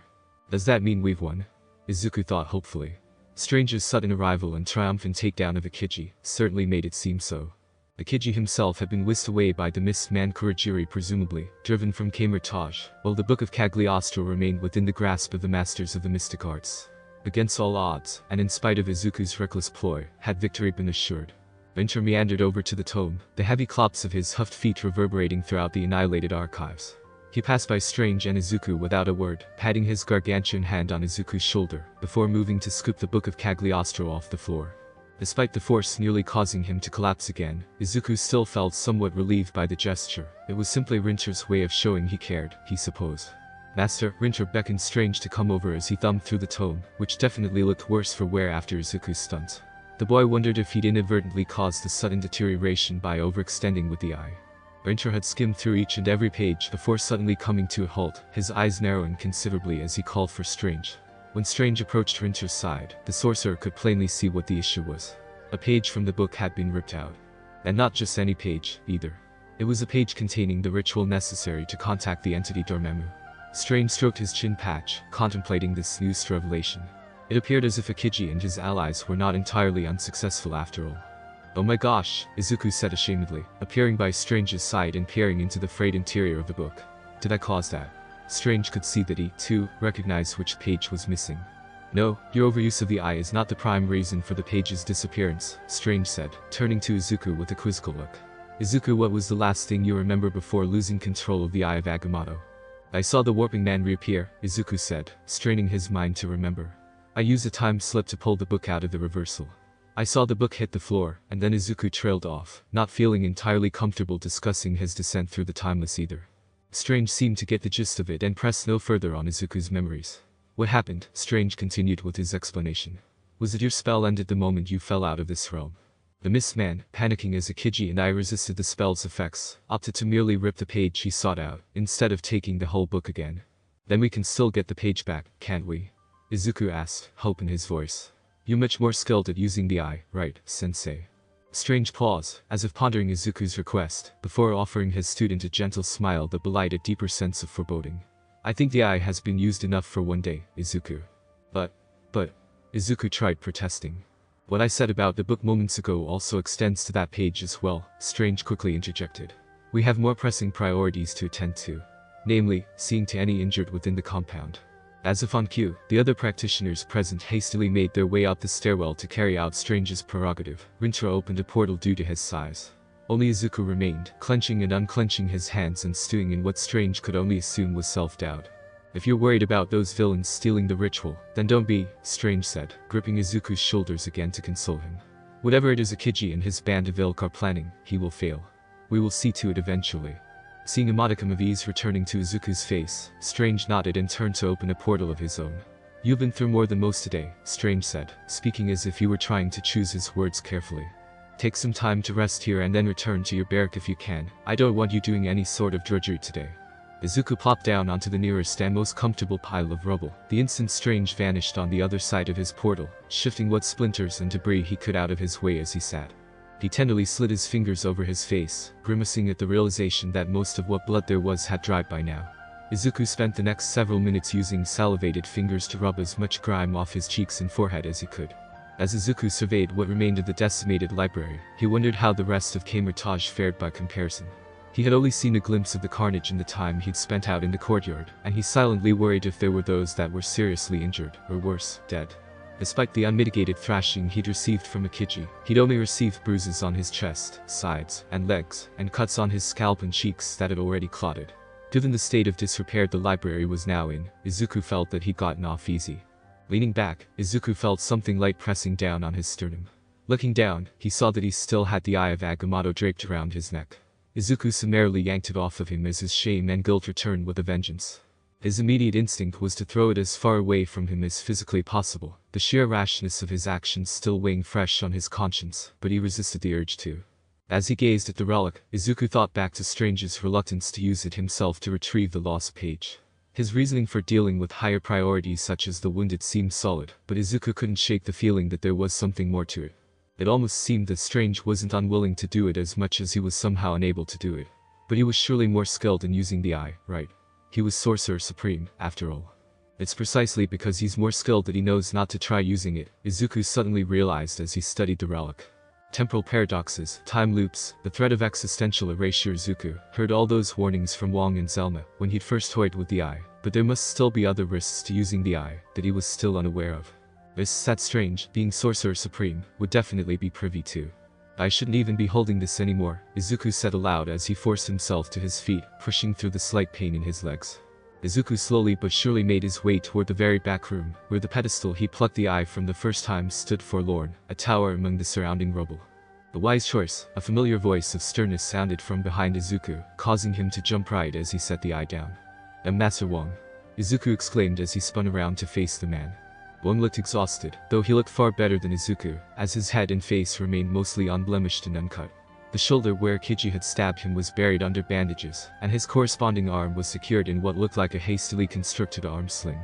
"Does that mean we've won?" Izuku thought hopefully. Strange's sudden arrival and triumphant takedown of Ikiji certainly made it seem so. Ikiji himself had been whisked away by the mist man Kurogiri, presumably, driven from Kamar-Taj, while the Book of Cagliostro remained within the grasp of the masters of the mystic arts. Against all odds, and in spite of Izuku's reckless ploy, had victory been assured. Winter meandered over to the tome, the heavy clops of his huffed feet reverberating throughout the annihilated archives. He passed by Strange and Izuku without a word, patting his gargantuan hand on Izuku's shoulder, before moving to scoop the Book of Cagliostro off the floor. Despite the force nearly causing him to collapse again, Izuku still felt somewhat relieved by the gesture. It was simply Rinter's way of showing he cared, he supposed. "Master," Rinter beckoned Strange to come over as he thumbed through the tome, which definitely looked worse for wear after Izuku's stunt. The boy wondered if he'd inadvertently caused the sudden deterioration by overextending with the eye. Rinter had skimmed through each and every page before suddenly coming to a halt, his eyes narrowing considerably as he called for Strange. When Strange approached Rinter's side, the sorcerer could plainly see what the issue was. A page from the book had been ripped out. And not just any page, either. It was a page containing the ritual necessary to contact the entity Dormammu. Strange stroked his chin patch, contemplating this news revelation. It appeared as if Ikiji and his allies were not entirely unsuccessful after all. "Oh my gosh," Izuku said ashamedly, appearing by Strange's side and peering into the frayed interior of the book. "Did I cause that?" Strange could see that he, too, recognized which page was missing. "No, your overuse of the eye is not the prime reason for the page's disappearance," Strange said, turning to Izuku with a quizzical look. "Izuku, what was the last thing you remember before losing control of the Eye of Agamotto?" "I saw the warping man reappear," Izuku said, straining his mind to remember. "I used a time slip to pull the book out of the reversal. I saw the book hit the floor, and then Izuku trailed off, not feeling entirely comfortable discussing his descent through the timeless either." Strange seemed to get the gist of it and pressed no further on Izuku's memories. "What happened?" Strange continued with his explanation. "Was it your spell ended the moment you fell out of this realm?" The Mist Man, panicking as Ikiji and I resisted the spell's effects, opted to merely rip the page he sought out, instead of taking the whole book again. "Then we can still get the page back, can't we?" Izuku asked, hope in his voice. "You're much more skilled at using the eye, right, sensei?" Strange paused, as if pondering Izuku's request, before offering his student a gentle smile that belied a deeper sense of foreboding. "I think the eye has been used enough for one day, Izuku." But, Izuku tried protesting. "What I said about the book moments ago also extends to that page as well," Strange quickly interjected. "We have more pressing priorities to attend to. Namely, seeing to any injured within the compound." As if on cue, the other practitioners present hastily made their way up the stairwell to carry out Strange's prerogative. Rinter opened a portal due to his size. Only Izuku remained, clenching and unclenching his hands and stewing in what Strange could only assume was self-doubt. "If you're worried about those villains stealing the ritual, then don't be," Strange said, gripping Izuku's shoulders again to console him. "Whatever it is Ikiji and his band of ilk are planning, he will fail. We will see to it eventually." Seeing a modicum of ease returning to Izuku's face, Strange nodded and turned to open a portal of his own. "You've been through more than most today," Strange said, speaking as if he were trying to choose his words carefully. "Take some time to rest here and then return to your barrack if you can. I don't want you doing any sort of drudgery today." Izuku plopped down onto the nearest and most comfortable pile of rubble. The instant Strange vanished on the other side of his portal, shifting what splinters and debris he could out of his way as he sat. He tenderly slid his fingers over his face, grimacing at the realization that most of what blood there was had dried by now. Izuku spent the next several minutes using salivated fingers to rub as much grime off his cheeks and forehead as he could. As Izuku surveyed what remained of the decimated library, he wondered how the rest of Kamar-Taj fared by comparison. He had only seen a glimpse of the carnage in the time he'd spent out in the courtyard, and he silently worried if there were those that were seriously injured, or worse, dead. Despite the unmitigated thrashing he'd received from Akiji, he'd only received bruises on his chest, sides, and legs, and cuts on his scalp and cheeks that had already clotted. Given the state of disrepair the library was now in, Izuku felt that he'd gotten off easy. Leaning back, Izuku felt something light pressing down on his sternum. Looking down, he saw that he still had the eye of Agamotto draped around his neck. Izuku summarily yanked it off of him as his shame and guilt returned with a vengeance. His immediate instinct was to throw it as far away from him as physically possible, the sheer rashness of his actions still weighing fresh on his conscience, but he resisted the urge to. As he gazed at the relic, Izuku thought back to Strange's reluctance to use it himself to retrieve the lost page. His reasoning for dealing with higher priorities such as the wounded seemed solid, but Izuku couldn't shake the feeling that there was something more to it. It almost seemed that Strange wasn't unwilling to do it as much as he was somehow unable to do it. But he was surely more skilled in using the eye, right? He was Sorcerer Supreme, after all. It's precisely because he's more skilled that he knows not to try using it, Izuku suddenly realized as he studied the relic. Temporal paradoxes, time loops, the threat of existential erasure. Izuku heard all those warnings from Wong and Zelma when he'd first toyed with the eye, but there must still be other risks to using the eye that he was still unaware of. Risks that Strange, being Sorcerer Supreme, would definitely be privy to. "I shouldn't even be holding this anymore," Izuku said aloud as he forced himself to his feet, pushing through the slight pain in his legs. Izuku slowly but surely made his way toward the very back room, where the pedestal he plucked the eye from the first time stood forlorn, a tower among the surrounding rubble. "The wise choice," a familiar voice of sternness sounded from behind Izuku, causing him to jump right as he set the eye down. "Master Wong," Izuku exclaimed as he spun around to face the man. Wong looked exhausted, though he looked far better than Izuku, as his head and face remained mostly unblemished and uncut. The shoulder where Kiji had stabbed him was buried under bandages, and his corresponding arm was secured in what looked like a hastily constructed arm sling.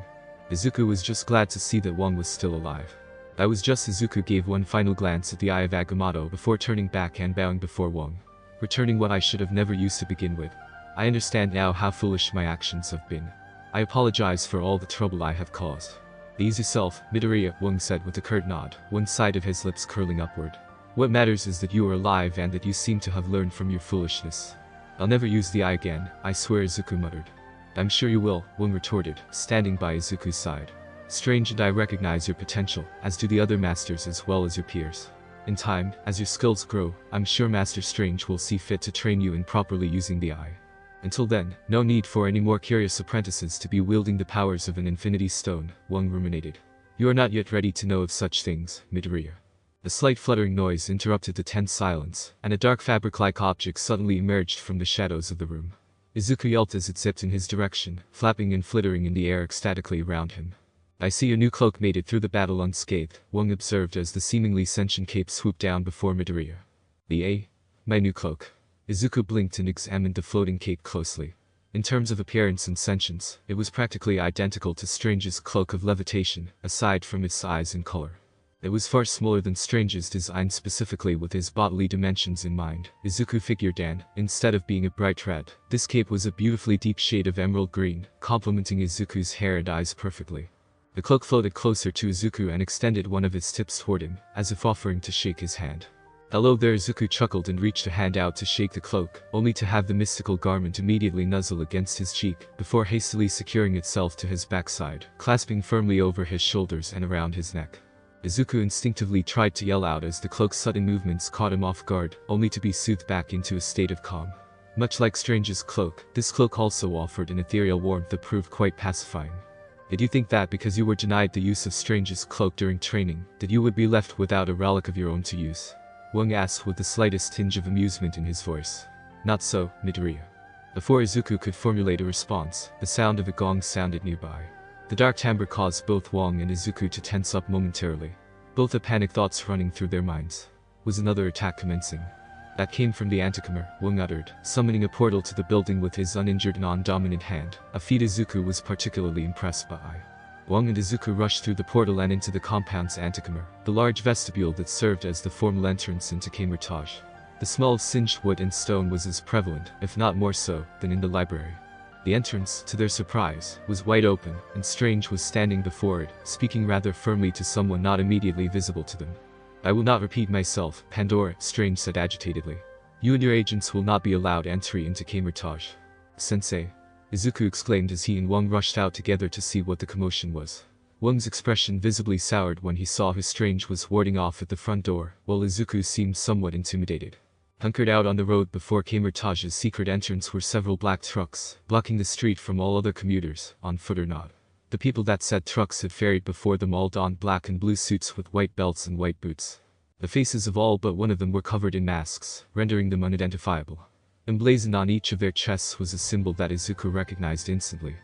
Izuku was just glad to see that Wong was still alive. That was just. Izuku gave one final glance at the eye of Agamotto before turning back and bowing before Wong. "Returning what I should have never used to begin with. I understand now how foolish my actions have been. I apologize for all the trouble I have caused." "Ease yourself, Midoriya," Wong said with a curt nod, one side of his lips curling upward. "What matters is that you are alive and that you seem to have learned from your foolishness." "I'll never use the eye again, I swear," Izuku muttered. "I'm sure you will," Wong retorted, standing by Izuku's side. "Strange and I recognize your potential, as do the other masters as well as your peers. In time, as your skills grow, I'm sure Master Strange will see fit to train you in properly using the eye. Until then, no need for any more curious apprentices to be wielding the powers of an infinity stone," Wong ruminated. "You are not yet ready to know of such things, Midoriya." A slight fluttering noise interrupted the tense silence, and a dark fabric-like object suddenly emerged from the shadows of the room. Izuku yelped as it zipped in his direction, flapping and flittering in the air ecstatically around him. "I see your new cloak made it through the battle unscathed," Wong observed as the seemingly sentient cape swooped down before Midoriya. My new cloak." Izuku blinked and examined the floating cape closely. In terms of appearance and sentience, it was practically identical to Strange's cloak of levitation, aside from its size and color. It was far smaller than Strange's design, specifically with his bodily dimensions in mind, Izuku figured, and, instead of being a bright red, this cape was a beautifully deep shade of emerald green, complementing Izuku's hair and eyes perfectly. The cloak floated closer to Izuku and extended one of its tips toward him, as if offering to shake his hand. "Hello there." Izuku chuckled and reached a hand out to shake the cloak, only to have the mystical garment immediately nuzzle against his cheek, before hastily securing itself to his backside, clasping firmly over his shoulders and around his neck. Izuku instinctively tried to yell out as the cloak's sudden movements caught him off guard, only to be soothed back into a state of calm. Much like Strange's cloak, this cloak also offered an ethereal warmth that proved quite pacifying. "Did you think that because you were denied the use of Strange's cloak during training, that you would be left without a relic of your own to use?" Wong asked with the slightest tinge of amusement in his voice. "Not so, Midoriya. Before Izuku could formulate a response, the sound of a gong sounded nearby. The dark timbre caused both Wong and Izuku to tense up momentarily. Both had panic thoughts running through their minds. Was another attack commencing? That came from the antechamber, Wong uttered, summoning a portal to the building with his uninjured non-dominant hand, a feat Izuku was particularly impressed by. Wong and Izuku rushed through the portal and into the compound's antechamber, the large vestibule that served as the formal entrance into Kamar-Taj. The smell of singed wood and stone was as prevalent, if not more so, than in the library. The entrance, to their surprise, was wide open, and Strange was standing before it, speaking rather firmly to someone not immediately visible to them. I will not repeat myself, Pandora, Strange said agitatedly. You and your agents will not be allowed entry into Kamar-Taj. Sensei, Izuku exclaimed as he and Wong rushed out together to see what the commotion was. Wong's expression visibly soured when he saw who Strange was warding off at the front door, while Izuku seemed somewhat intimidated. Hunkered out on the road before Kamar-Taj's secret entrance were several black trucks, blocking the street from all other commuters, on foot or not. The people that said trucks had ferried before them all donned black and blue suits with white belts and white boots. The faces of all but one of them were covered in masks, rendering them unidentifiable. Emblazoned on each of their chests was a symbol that Izuku recognized instantly.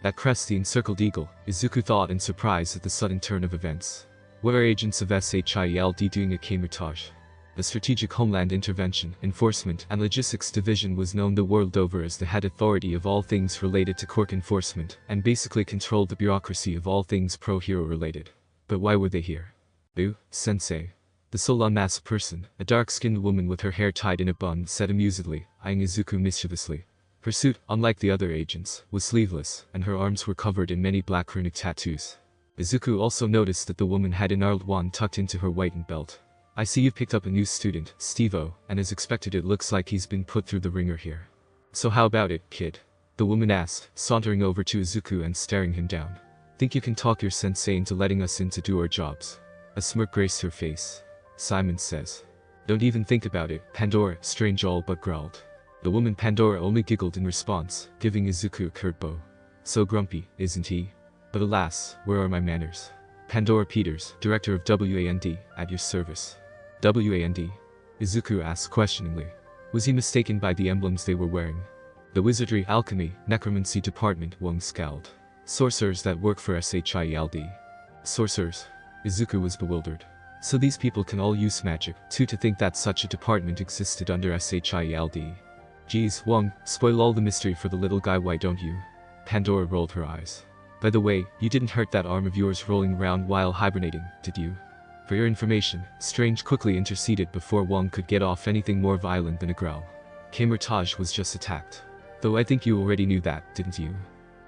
That crest, the encircled eagle, Izuku thought in surprise at the sudden turn of events. What are agents of SHIELD doing at Kamar-Taj? The Strategic Homeland Intervention, Enforcement, and Logistics Division was known the world over as the head authority of all things related to quirk enforcement, and basically controlled the bureaucracy of all things pro-hero related. But why were they here? Boo, sensei. The sole unmasked person, a dark-skinned woman with her hair tied in a bun, said amusedly, eyeing Izuku mischievously. Her suit, unlike the other agents, was sleeveless, and her arms were covered in many black runic tattoos. Izuku also noticed that the woman had a gnarled wand tucked into her whitened belt. I see you've picked up a new student, Steve-O, and as expected it looks like he's been put through the ringer here. So how about it, kid? The woman asked, sauntering over to Izuku and staring him down. Think you can talk your sensei into letting us in to do our jobs? A smirk graced her face. Simon says. Don't even think about it, Pandora, Strange all but growled. The woman Pandora only giggled in response, giving Izuku a curt bow. So grumpy, isn't he? But alas, where are my manners? Pandora Peters, Director of WAND, at your service. WAND? Izuku asked questioningly. Was he mistaken by the emblems they were wearing? The Wizardry, Alchemy, Necromancy Department, Wong scowled. Sorcerers that work for SHIELD. Sorcerers? Izuku was bewildered. So these people can all use magic, too, to think that such a department existed under SHIELD. Geez, Wong, spoil all the mystery for the little guy, why don't you? Pandora rolled her eyes. By the way, you didn't hurt that arm of yours rolling around while hibernating, did you? For your information, Strange quickly interceded before Wong could get off anything more violent than a growl. Kamar-Taj was just attacked. Though I think you already knew that, didn't you?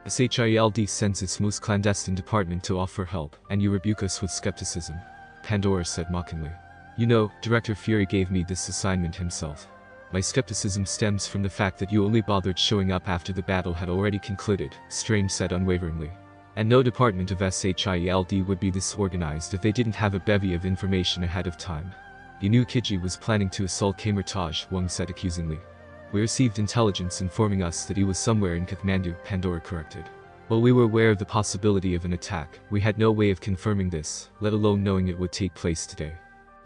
SHIELD sends its most clandestine department to offer help, and you rebuke us with skepticism. Pandora said mockingly. You know, Director Fury gave me this assignment himself. My skepticism stems from the fact that you only bothered showing up after the battle had already concluded, Strange said unwaveringly. And no department of SHIELD would be this organized if they didn't have a bevy of information ahead of time. You knew Kiji was planning to assault Kamar-Taj, Wong said accusingly. We received intelligence informing us that he was somewhere in Kathmandu, Pandora corrected. While we were aware of the possibility of an attack, we had no way of confirming this, let alone knowing it would take place today.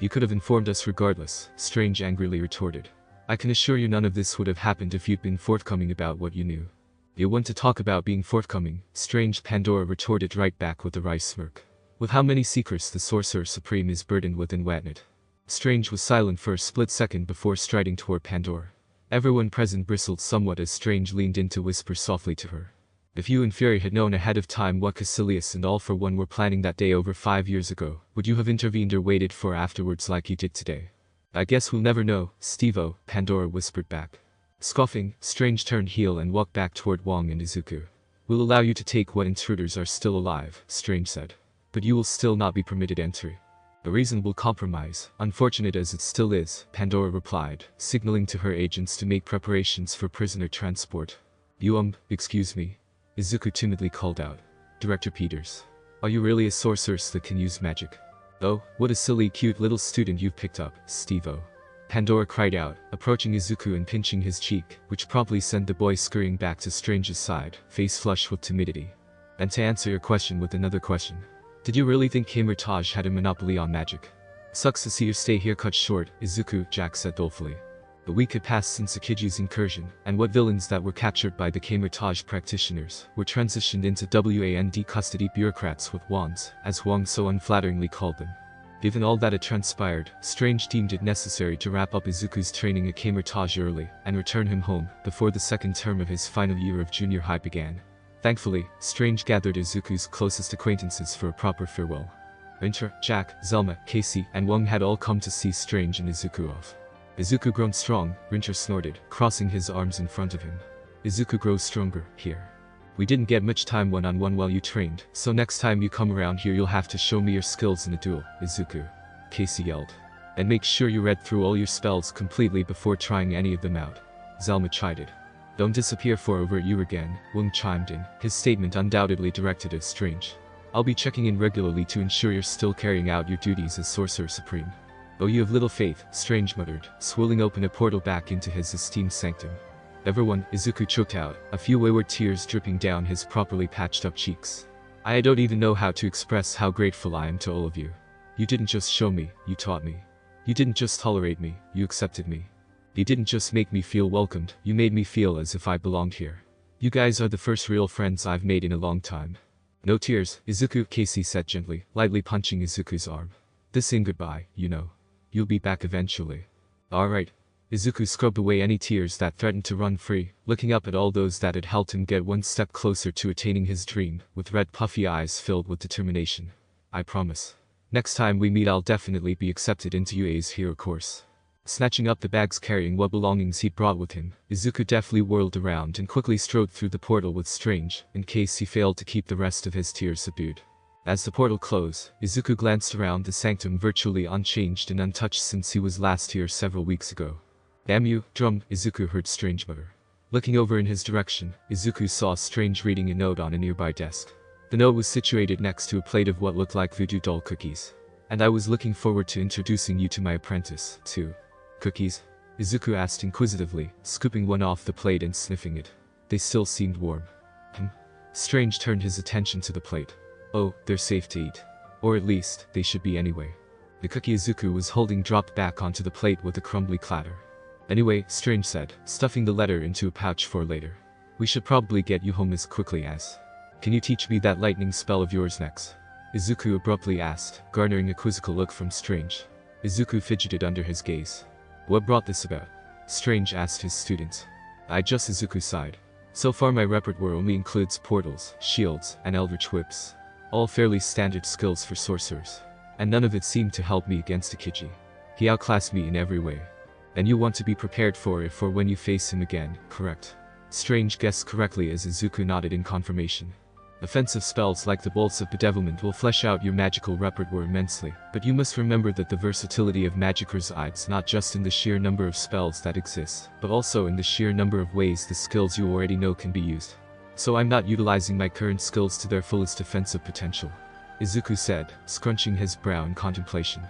You could have informed us regardless, Strange angrily retorted. I can assure you none of this would have happened if you'd been forthcoming about what you knew. You want to talk about being forthcoming, Strange, Pandora retorted right back with a wry smirk. With how many secrets the Sorcerer Supreme is burdened with in Watnet. Strange was silent for a split second before striding toward Pandora. Everyone present bristled somewhat as Strange leaned in to whisper softly to her. If you and Fury had known ahead of time what Caecilius and All for One were planning that day over 5 years ago, would you have intervened or waited for afterwards like you did today? I guess we'll never know, Steve-O, Pandora whispered back. Scoffing, Strange turned heel and walked back toward Wong and Izuku. We'll allow you to take what intruders are still alive, Strange said. But you will still not be permitted entry. A reasonable compromise, unfortunate as it still is, Pandora replied, signaling to her agents to make preparations for prisoner transport. You excuse me? Izuku timidly called out. Director Peters. Are you really a sorceress that can use magic? Oh, what a silly cute little student you've picked up, Steve-O. Pandora cried out, approaching Izuku and pinching his cheek, which promptly sent the boy scurrying back to Strange's side, face flushed with timidity. And to answer your question with another question. Did you really think Kamar-Taj had a monopoly on magic? Sucks to see your stay here cut short, Izuku, Jack said dolefully. A week had passed since Akiji's incursion, and what villains that were captured by the Kamar-Taj practitioners were transitioned into WAND custody bureaucrats with wands, as Huang so unflatteringly called them. Given all that had transpired, Strange deemed it necessary to wrap up Izuku's training at Kamar-Taj early and return him home before the second term of his final year of junior high began. Thankfully, Strange gathered Izuku's closest acquaintances for a proper farewell. Winter, Jack, Zelma, Casey, and Wang had all come to see Strange and Izuku off. Izuku grown strong, Rinter snorted, crossing his arms in front of him. Izuku grows stronger, here. We didn't get much time one-on-one while you trained, so next time you come around here you'll have to show me your skills in a duel, Izuku. Casey yelled. And make sure you read through all your spells completely before trying any of them out. Zelma chided. Don't disappear for over you again, Wang chimed in, his statement undoubtedly directed at Strange. I'll be checking in regularly to ensure you're still carrying out your duties as Sorcerer Supreme. Oh, you have little faith, Strange muttered, swirling open a portal back into his esteemed sanctum. Everyone, Izuku choked out, a few wayward tears dripping down his properly patched up cheeks. I don't even know how to express how grateful I am to all of you. You didn't just show me, you taught me. You didn't just tolerate me, you accepted me. You didn't just make me feel welcomed, you made me feel as if I belonged here. You guys are the first real friends I've made in a long time. No tears, Izuku, Casey said gently, lightly punching Izuku's arm. This ain't goodbye, you know. You'll be back eventually. Alright. Izuku scrubbed away any tears that threatened to run free, looking up at all those that had helped him get one step closer to attaining his dream, with red puffy eyes filled with determination. I promise. Next time we meet I'll definitely be accepted into UA's hero course. Snatching up the bags carrying what belongings he'd brought with him, Izuku deftly whirled around and quickly strode through the portal with Strange, in case he failed to keep the rest of his tears subdued. As the portal closed, Izuku glanced around the sanctum virtually unchanged and untouched since he was last here several weeks ago. Damn you, drum, Izuku heard Strange mutter. Looking over in his direction, Izuku saw Strange reading a note on a nearby desk. The note was situated next to a plate of what looked like voodoo doll cookies. And I was looking forward to introducing you to my apprentice, too. Cookies? Izuku asked inquisitively, scooping one off the plate and sniffing it. They still seemed warm. Strange turned his attention to the plate. Oh, they're safe to eat. Or at least, they should be anyway. The cookie Izuku was holding dropped back onto the plate with a crumbly clatter. Anyway, Strange said, stuffing the letter into a pouch for later. We should probably get you home as quickly as. Can you teach me that lightning spell of yours next? Izuku abruptly asked, garnering a quizzical look from Strange. Izuku fidgeted under his gaze. What brought this about? Strange asked his student. Izuku sighed. So far my repertoire only includes portals, shields, and eldritch whips. All fairly standard skills for sorcerers. And none of it seemed to help me against Akiji. He outclassed me in every way. And you want to be prepared for it for when you face him again, correct? Strange guessed correctly as Izuku nodded in confirmation. Offensive spells like the bolts of bedevilment will flesh out your magical repertoire immensely, but you must remember that the versatility of magic resides not just in the sheer number of spells that exist, but also in the sheer number of ways the skills you already know can be used. So I'm not utilizing my current skills to their fullest offensive potential. Izuku said, scrunching his brow in contemplation.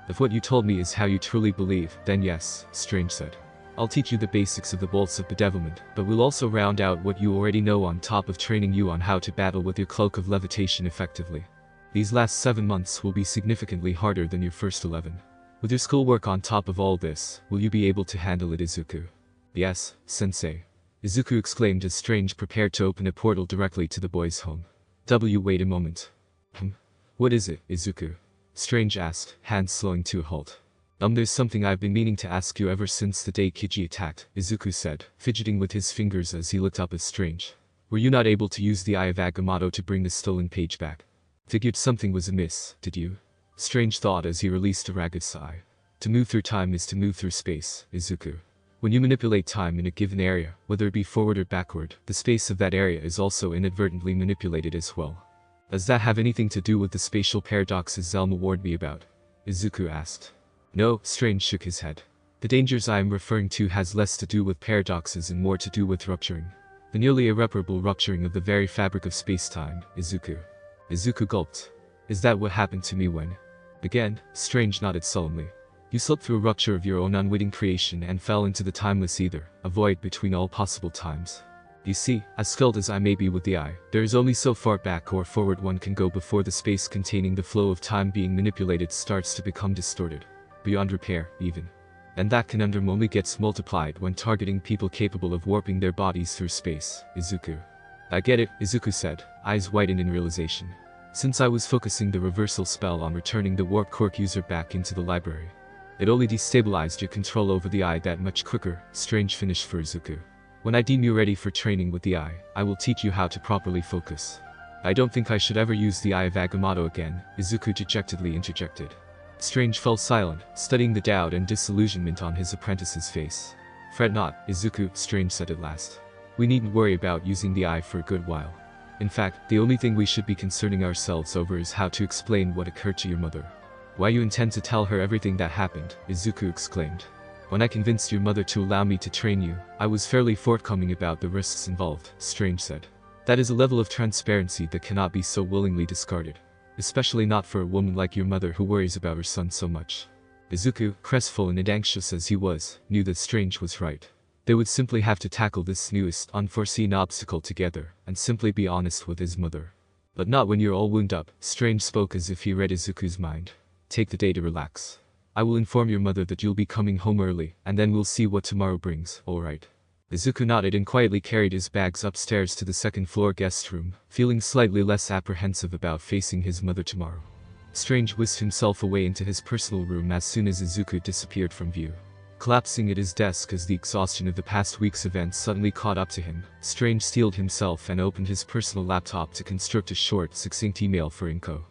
If what you told me is how you truly believe, then yes, Strange said. I'll teach you the basics of the bolts of bedevilment, but we'll also round out what you already know on top of training you on how to battle with your cloak of levitation effectively. These last 7 months will be significantly harder than your first 11. With your schoolwork on top of all this, will you be able to handle it, Izuku? Yes, sensei. Izuku exclaimed as Strange prepared to open a portal directly to the boy's home. Wait a moment. What is it, Izuku? Strange asked, hands slowing to a halt. There's something I've been meaning to ask you ever since the day Kiji attacked, Izuku said, fidgeting with his fingers as he looked up at Strange. Were you not able to use the Eye of Agamotto to bring the stolen page back? Figured something was amiss, did you? Strange thought as he released a ragged sigh. To move through time is to move through space, Izuku. When you manipulate time in a given area, whether it be forward or backward, the space of that area is also inadvertently manipulated as well. Does that have anything to do with the spatial paradoxes Zelma warned me about? Izuku asked. No, Strange shook his head. The dangers I am referring to has less to do with paradoxes and more to do with rupturing. The nearly irreparable rupturing of the very fabric of space-time, Izuku. Izuku gulped. Is that what happened to me when? Again, Strange nodded sullenly. You slipped through a rupture of your own unwitting creation and fell into the timeless ether, a void between all possible times. You see, as skilled as I may be with the eye, there is only so far back or forward one can go before the space containing the flow of time being manipulated starts to become distorted. Beyond repair, even. And that conundrum only gets multiplied when targeting people capable of warping their bodies through space, Izuku. I get it, Izuku said, eyes widened in realization. Since I was focusing the reversal spell on returning the warp quirk user back into the library, it only destabilized your control over the eye that much quicker. Strange finish for Izuku. When I deem you ready for training with the eye, I will teach you how to properly focus. I don't think I should ever use the Eye of Agamotto again, Izuku dejectedly interjected. Strange fell silent, studying the doubt and disillusionment on his apprentice's face. Fret not, Izuku, Strange said at last. We needn't worry about using the eye for a good while. In fact, the only thing we should be concerning ourselves over is how to explain what occurred to your mother. Why you intend to tell her everything that happened, Izuku exclaimed. When I convinced your mother to allow me to train you, I was fairly forthcoming about the risks involved, Strange said. That is a level of transparency that cannot be so willingly discarded. Especially not for a woman like your mother who worries about her son so much. Izuku, crestfallen and anxious as he was, knew that Strange was right. They would simply have to tackle this newest, unforeseen obstacle together, and simply be honest with his mother. But not when you're all wound up, Strange spoke as if he read Izuku's mind. Take the day to relax. I will inform your mother that you'll be coming home early, and then we'll see what tomorrow brings, alright? Izuku nodded and quietly carried his bags upstairs to the second-floor guest room, feeling slightly less apprehensive about facing his mother tomorrow. Strange whisked himself away into his personal room as soon as Izuku disappeared from view. Collapsing at his desk as the exhaustion of the past week's events suddenly caught up to him, Strange steeled himself and opened his personal laptop to construct a short, succinct email for Inko.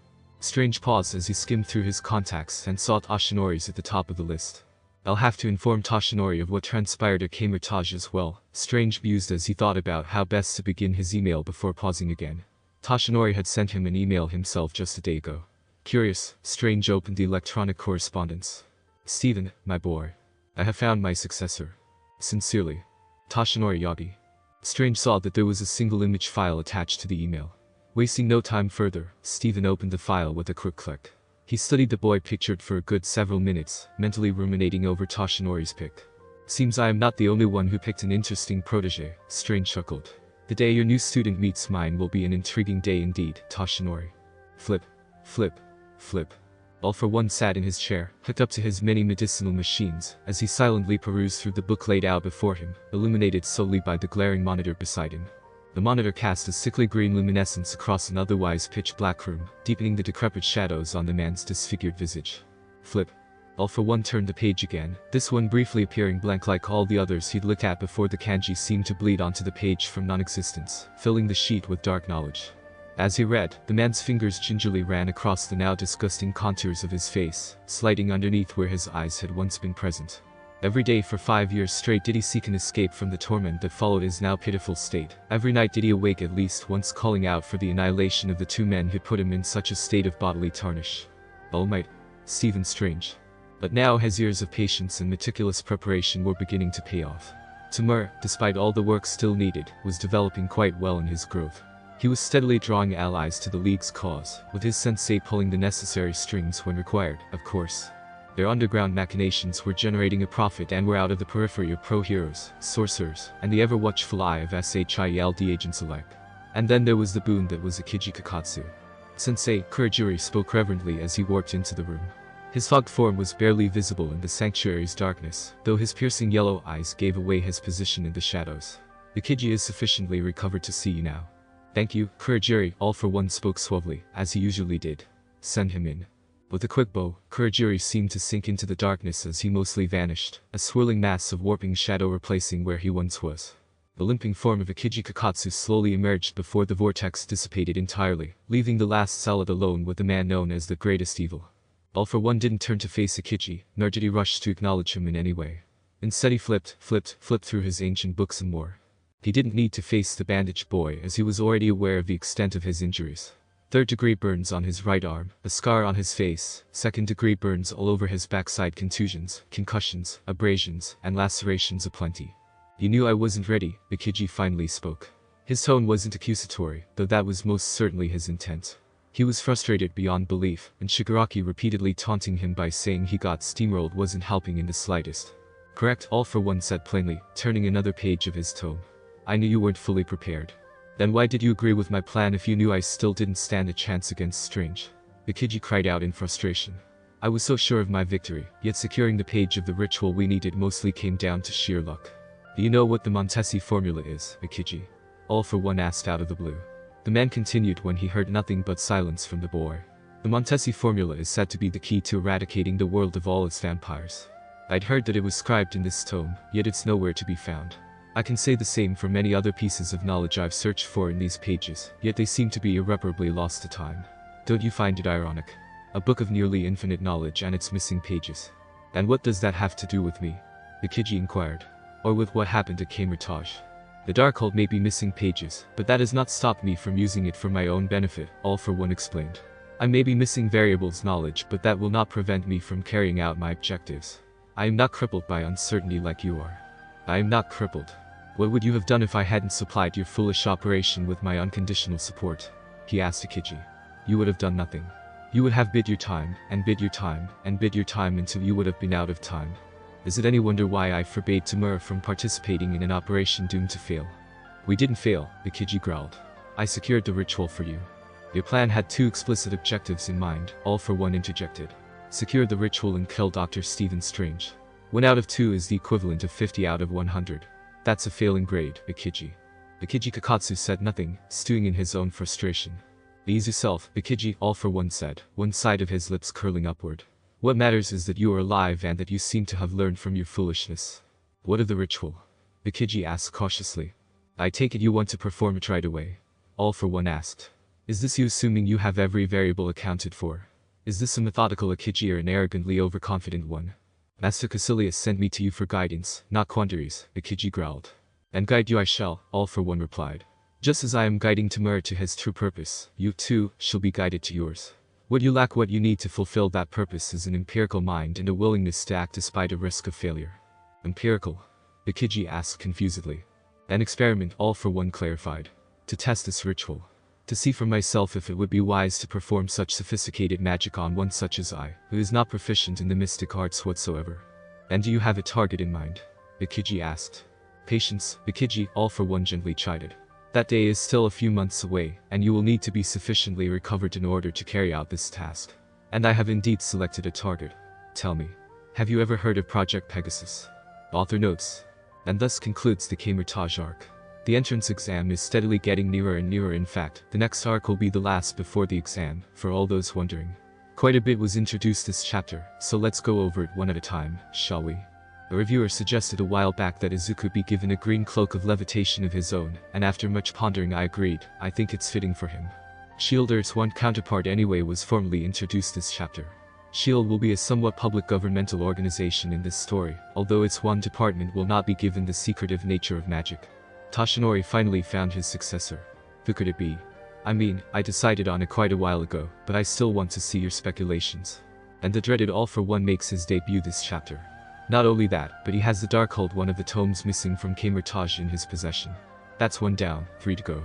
Strange paused as he skimmed through his contacts and saw Toshinori's at the top of the list. I'll have to inform Toshinori of what transpired at Kamar-Taj as well, Strange mused as he thought about how best to begin his email before pausing again. Toshinori had sent him an email himself just a day ago. Curious, Strange opened the electronic correspondence. Steven, my boy. I have found my successor. Sincerely. Toshinori Yagi. Strange saw that there was a single image file attached to the email. Wasting no time further, Steven opened the file with a quick click. He studied the boy pictured for a good several minutes, mentally ruminating over Toshinori's pick. Seems I am not the only one who picked an interesting protege, Strange chuckled. The day your new student meets mine will be an intriguing day indeed, Toshinori. Flip. Flip. Flip. All for One sat in his chair, hooked up to his many medicinal machines, as he silently perused through the book laid out before him, illuminated solely by the glaring monitor beside him. The monitor cast a sickly green luminescence across an otherwise pitch-black room, deepening the decrepit shadows on the man's disfigured visage. Flip. All for One turned the page again, this one briefly appearing blank like all the others he'd looked at before. The kanji seemed to bleed onto the page from non-existence, filling the sheet with dark knowledge. As he read, the man's fingers gingerly ran across the now disgusting contours of his face, sliding underneath where his eyes had once been present. Every day for 5 years straight did he seek an escape from the torment that followed his now pitiful state. Every night did he awake at least once, calling out for the annihilation of the two men who put him in such a state of bodily tarnish. All might. Stephen Strange. But now his years of patience and meticulous preparation were beginning to pay off. Tamur, despite all the work still needed, was developing quite well in his growth. He was steadily drawing allies to the League's cause, with his sensei pulling the necessary strings when required, of course. Their underground machinations were generating a profit and were out of the periphery of pro-heroes, sorcerers, and the ever-watchful eye of SHIELD agents alike. And then there was the boon that was Akiji Kakatsu. Sensei Kurajiri spoke reverently as he warped into the room. His fogged form was barely visible in the sanctuary's darkness, though his piercing yellow eyes gave away his position in the shadows. Akiji is sufficiently recovered to see you now. Thank you, Kurajiri, All for One spoke suavely, as he usually did. Send him in. With a quick bow, Kurajiri seemed to sink into the darkness as he mostly vanished, a swirling mass of warping shadow replacing where he once was. The limping form of Akiji Kakatsu slowly emerged before the vortex dissipated entirely, leaving the last zealot alone with the man known as the greatest evil. All for One didn't turn to face Akiji, nor did he rush to acknowledge him in any way. Instead he flipped through his ancient books and more. He didn't need to face the bandaged boy as he was already aware of the extent of his injuries. Third-degree burns on his right arm, a scar on his face, second-degree burns all over his backside, contusions, concussions, abrasions, and lacerations aplenty. You knew I wasn't ready, Akiji finally spoke. His tone wasn't accusatory, though that was most certainly his intent. He was frustrated beyond belief, and Shigaraki repeatedly taunting him by saying he got steamrolled wasn't helping in the slightest. Correct, All for One said plainly, turning another page of his tome. I knew you weren't fully prepared. Then why did you agree with my plan if you knew I still didn't stand a chance against Strange? Akiji cried out in frustration. I was so sure of my victory, yet securing the page of the ritual we needed mostly came down to sheer luck. Do you know what the Montesi formula is, Ikiji? All for one asked out of the blue. The man continued when he heard nothing but silence from the boy. The Montesi formula is said to be the key to eradicating the world of all its vampires. I'd heard that it was scribed in this tome, yet it's nowhere to be found. I can say the same for many other pieces of knowledge I've searched for in these pages, yet they seem to be irreparably lost to time. Don't you find it ironic? A book of nearly infinite knowledge and its missing pages. And what does that have to do with me? Ikiji inquired. Or with what happened at Kamar-Taj? The Darkhold may be missing pages, but that has not stopped me from using it for my own benefit, All for One explained. I may be missing variables knowledge, but that will not prevent me from carrying out my objectives. I am not crippled by uncertainty like you are. I am not crippled. What would you have done if I hadn't supplied your foolish operation with my unconditional support? He asked Ikiji. You would have done nothing. You would have bid your time, and bid your time, and bid your time until you would have been out of time. Is it any wonder why I forbade Tamura from participating in an operation doomed to fail? We didn't fail, Ikiji growled. I secured the ritual for you. Your plan had two explicit objectives in mind, All for One interjected. Secure the ritual and kill Dr. Stephen Strange. 1 out of 2 is the equivalent of 50 out of 100. That's a failing grade, Ikiji. Ikiji Kakatsu said nothing, stewing in his own frustration. Ease yourself, Ikiji, All for One said, one side of his lips curling upward. What matters is that you are alive and that you seem to have learned from your foolishness. What of the ritual? Ikiji asked cautiously. I take it you want to perform it right away. All for One asked. Is this you assuming you have every variable accounted for? Is this a methodical Ikiji or an arrogantly overconfident one? Master Caecilius sent me to you for guidance, not quandaries, Ikiji growled. And guide you I shall, All for One replied. Just as I am guiding Tamura to his true purpose, you too shall be guided to yours. What you lack, what you need to fulfill that purpose is an empirical mind and a willingness to act despite a risk of failure. Empirical? Ikiji asked confusedly. An experiment, All for One clarified. To test this ritual. To see for myself if it would be wise to perform such sophisticated magic on one such as I, who is not proficient in the mystic arts whatsoever. And do you have a target in mind? Ikiji asked. Patience, Ikiji, All for One gently chided. That day is still a few months away, and you will need to be sufficiently recovered in order to carry out this task. And I have indeed selected a target. Tell me, have you ever heard of Project Pegasus? Author notes. And thus concludes the Kamar-Taj arc. The entrance exam is steadily getting nearer and nearer. In fact, the next arc will be the last before the exam, for all those wondering. Quite a bit was introduced this chapter, so let's go over it one at a time, shall we? A reviewer suggested a while back that Izuku be given a green cloak of levitation of his own, and after much pondering I agreed. I think it's fitting for him. SHIELD, its one counterpart anyway, was formally introduced this chapter. SHIELD will be a somewhat public governmental organization in this story, although its one department will not be given the secretive nature of magic. Toshinori finally found his successor. Who could it be? I mean, I decided on it quite a while ago, but I still want to see your speculations. And the dreaded All for One makes his debut this chapter. Not only that, but he has the Darkhold, one of the tomes missing from Kamar-Taj, in his possession. That's 1 down, 3 to go.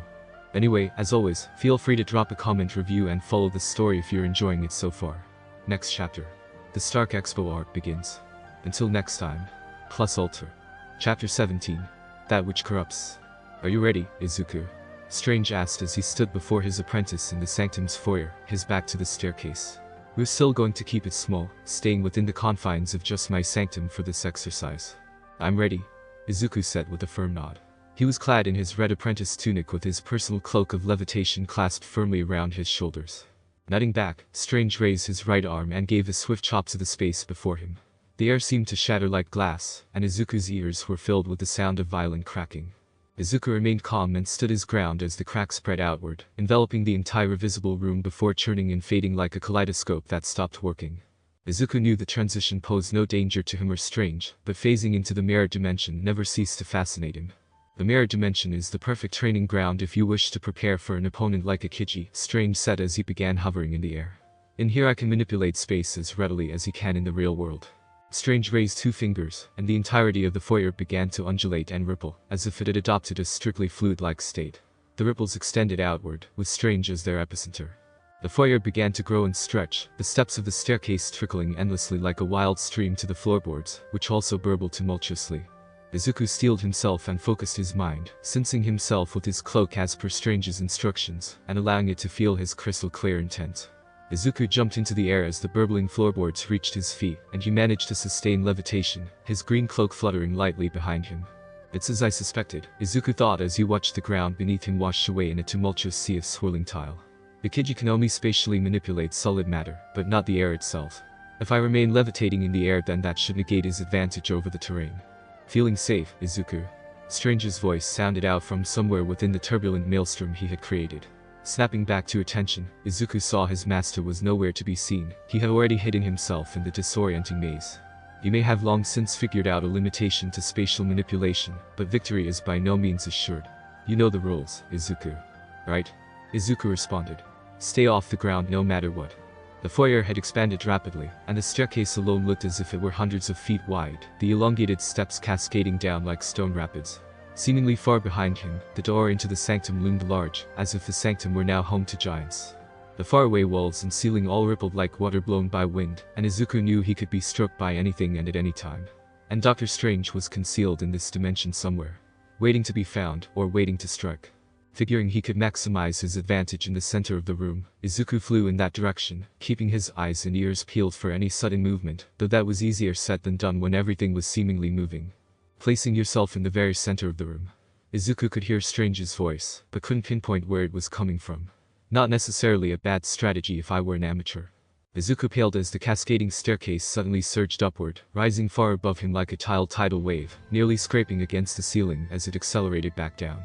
Anyway, as always, feel free to drop a comment, review and follow the story if you're enjoying it so far. Next chapter. The Stark Expo arc begins. Until next time. Plus Ultra. Chapter 17. That which corrupts. Are you ready, Izuku? Strange asked as he stood before his apprentice in the sanctum's foyer, his back to the staircase. We're still going to keep it small, staying within the confines of just my sanctum for this exercise. I'm ready, Izuku said with a firm nod. He was clad in his red apprentice tunic with his personal cloak of levitation clasped firmly around his shoulders. Nodding back, Strange raised his right arm and gave a swift chop to the space before him. The air seemed to shatter like glass, and Izuku's ears were filled with the sound of violent cracking. Izuku remained calm and stood his ground as the crack spread outward, enveloping the entire visible room before churning and fading like a kaleidoscope that stopped working. Izuku knew the transition posed no danger to him or Strange, but phasing into the mirror dimension never ceased to fascinate him. The mirror dimension is the perfect training ground if you wish to prepare for an opponent like Ikiji, Strange said as he began hovering in the air. In here I can manipulate space as readily as he can in the real world. Strange raised 2 fingers, and the entirety of the foyer began to undulate and ripple, as if it had adopted a strictly fluid-like state. The ripples extended outward, with Strange as their epicenter. The foyer began to grow and stretch, the steps of the staircase trickling endlessly like a wild stream to the floorboards, which also burbled tumultuously. Izuku steeled himself and focused his mind, sensing himself with his cloak as per Strange's instructions, and allowing it to feel his crystal clear intent. Izuku jumped into the air as the burbling floorboards reached his feet, and he managed to sustain levitation, his green cloak fluttering lightly behind him. It's as I suspected, Izuku thought as he watched the ground beneath him wash away in a tumultuous sea of swirling tile. The Kiji can only spatially manipulate solid matter, but not the air itself. If I remain levitating in the air, then that should negate his advantage over the terrain. Feeling safe, Izuku? Strange's voice sounded out from somewhere within the turbulent maelstrom he had created. Snapping back to attention, Izuku saw his master was nowhere to be seen. He had already hidden himself in the disorienting maze. You may have long since figured out a limitation to spatial manipulation, but victory is by no means assured. You know the rules, Izuku. Right? Izuku responded. Stay off the ground no matter what. The foyer had expanded rapidly, and the staircase alone looked as if it were hundreds of feet wide, the elongated steps cascading down like stone rapids. Seemingly far behind him, the door into the sanctum loomed large, as if the sanctum were now home to giants. The faraway walls and ceiling all rippled like water blown by wind, and Izuku knew he could be struck by anything and at any time. And Doctor Strange was concealed in this dimension somewhere, waiting to be found, or waiting to strike. Figuring he could maximize his advantage in the center of the room, Izuku flew in that direction, keeping his eyes and ears peeled for any sudden movement, though that was easier said than done when everything was seemingly moving. Placing yourself in the very center of the room. Izuku could hear Strange's voice, but couldn't pinpoint where it was coming from. Not necessarily a bad strategy if I were an amateur. Izuku paled as the cascading staircase suddenly surged upward, rising far above him like a tidal wave, nearly scraping against the ceiling as it accelerated back down.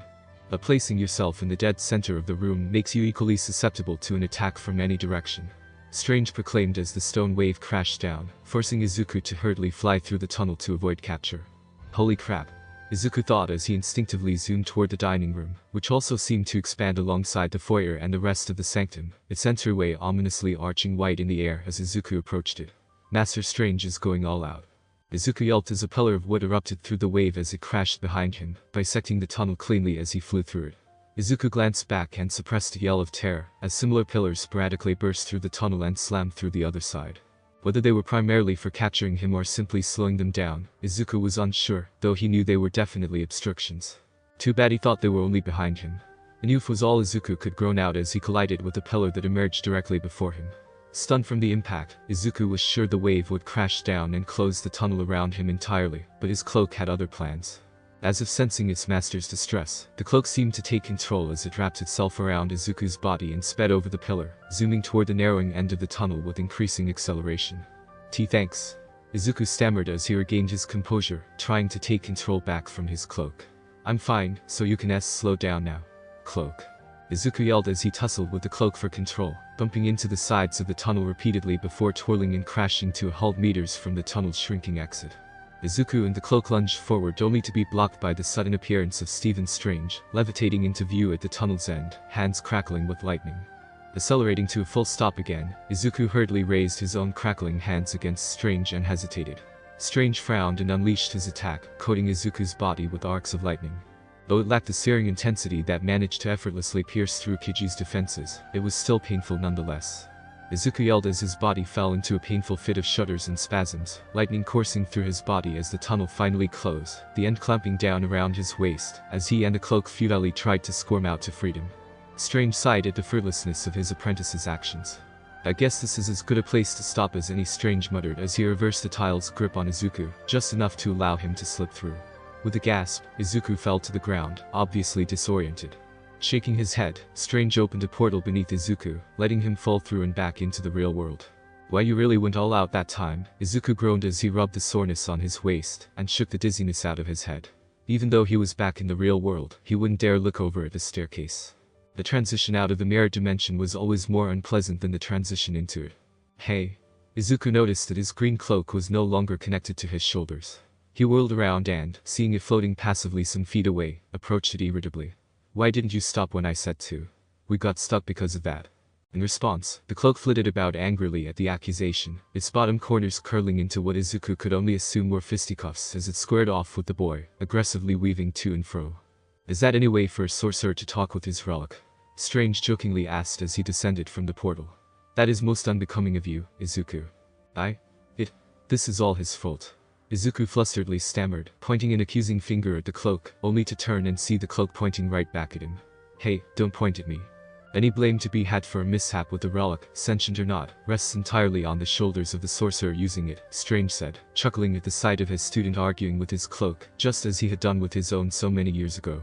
But placing yourself in the dead center of the room makes you equally susceptible to an attack from any direction. Strange proclaimed as the stone wave crashed down, forcing Izuku to hurriedly fly through the tunnel to avoid capture. Holy crap, Izuku thought as he instinctively zoomed toward the dining room, which also seemed to expand alongside the foyer and the rest of the sanctum, its entryway ominously arching white in the air as Izuku approached it. Master Strange is going all out. Izuku yelped as a pillar of wood erupted through the wave as it crashed behind him, bisecting the tunnel cleanly as he flew through it. Izuku glanced back and suppressed a yell of terror, as similar pillars sporadically burst through the tunnel and slammed through the other side. Whether they were primarily for capturing him or simply slowing them down, Izuku was unsure, though he knew they were definitely obstructions. Too bad he thought they were only behind him. An oof was all Izuku could groan out as he collided with a pillar that emerged directly before him. Stunned from the impact, Izuku was sure the wave would crash down and close the tunnel around him entirely, but his cloak had other plans. As if sensing its master's distress, the cloak seemed to take control as it wrapped itself around Izuku's body and sped over the pillar, zooming toward the narrowing end of the tunnel with increasing acceleration. Thanks. Izuku stammered as he regained his composure, trying to take control back from his cloak. I'm fine, so you can slow down now. Cloak. Izuku yelled as he tussled with the cloak for control, bumping into the sides of the tunnel repeatedly before twirling and crashing to a halt meters from the tunnel's shrinking exit. Izuku and the cloak lunged forward only to be blocked by the sudden appearance of Stephen Strange, levitating into view at the tunnel's end, hands crackling with lightning. Accelerating to a full stop again, Izuku hurriedly raised his own crackling hands against Strange and hesitated. Strange frowned and unleashed his attack, coating Izuku's body with arcs of lightning. Though it lacked the searing intensity that managed to effortlessly pierce through Kiji's defenses, it was still painful nonetheless. Izuku yelled as his body fell into a painful fit of shudders and spasms, lightning coursing through his body as the tunnel finally closed, the end clamping down around his waist, as he and the cloak futilely tried to squirm out to freedom. Strange sighed at the fruitlessness of his apprentice's actions. I guess this is as good a place to stop as any, Strange muttered as he reversed the tile's grip on Izuku, just enough to allow him to slip through. With a gasp, Izuku fell to the ground, obviously disoriented. Shaking his head, Strange opened a portal beneath Izuku, letting him fall through and back into the real world. Why, you really went all out that time, Izuku groaned as he rubbed the soreness on his waist and shook the dizziness out of his head. Even though he was back in the real world, he wouldn't dare look over at the staircase. The transition out of the mirror dimension was always more unpleasant than the transition into it. Hey. Izuku noticed that his green cloak was no longer connected to his shoulders. He whirled around and, seeing it floating passively some feet away, approached it irritably. Why didn't you stop when I said to? We got stuck because of that. In response, the cloak flitted about angrily at the accusation, its bottom corners curling into what Izuku could only assume were fisticuffs as it squared off with the boy, aggressively weaving to and fro. Is that any way for a sorcerer to talk with his relic? Strange jokingly asked as he descended from the portal. That is most unbecoming of you, Izuku. This is all his fault. Izuku flusteredly stammered, pointing an accusing finger at the cloak, only to turn and see the cloak pointing right back at him. Hey, don't point at me. Any blame to be had for a mishap with the relic, sentient or not, rests entirely on the shoulders of the sorcerer using it, Strange said, chuckling at the sight of his student arguing with his cloak, just as he had done with his own so many years ago.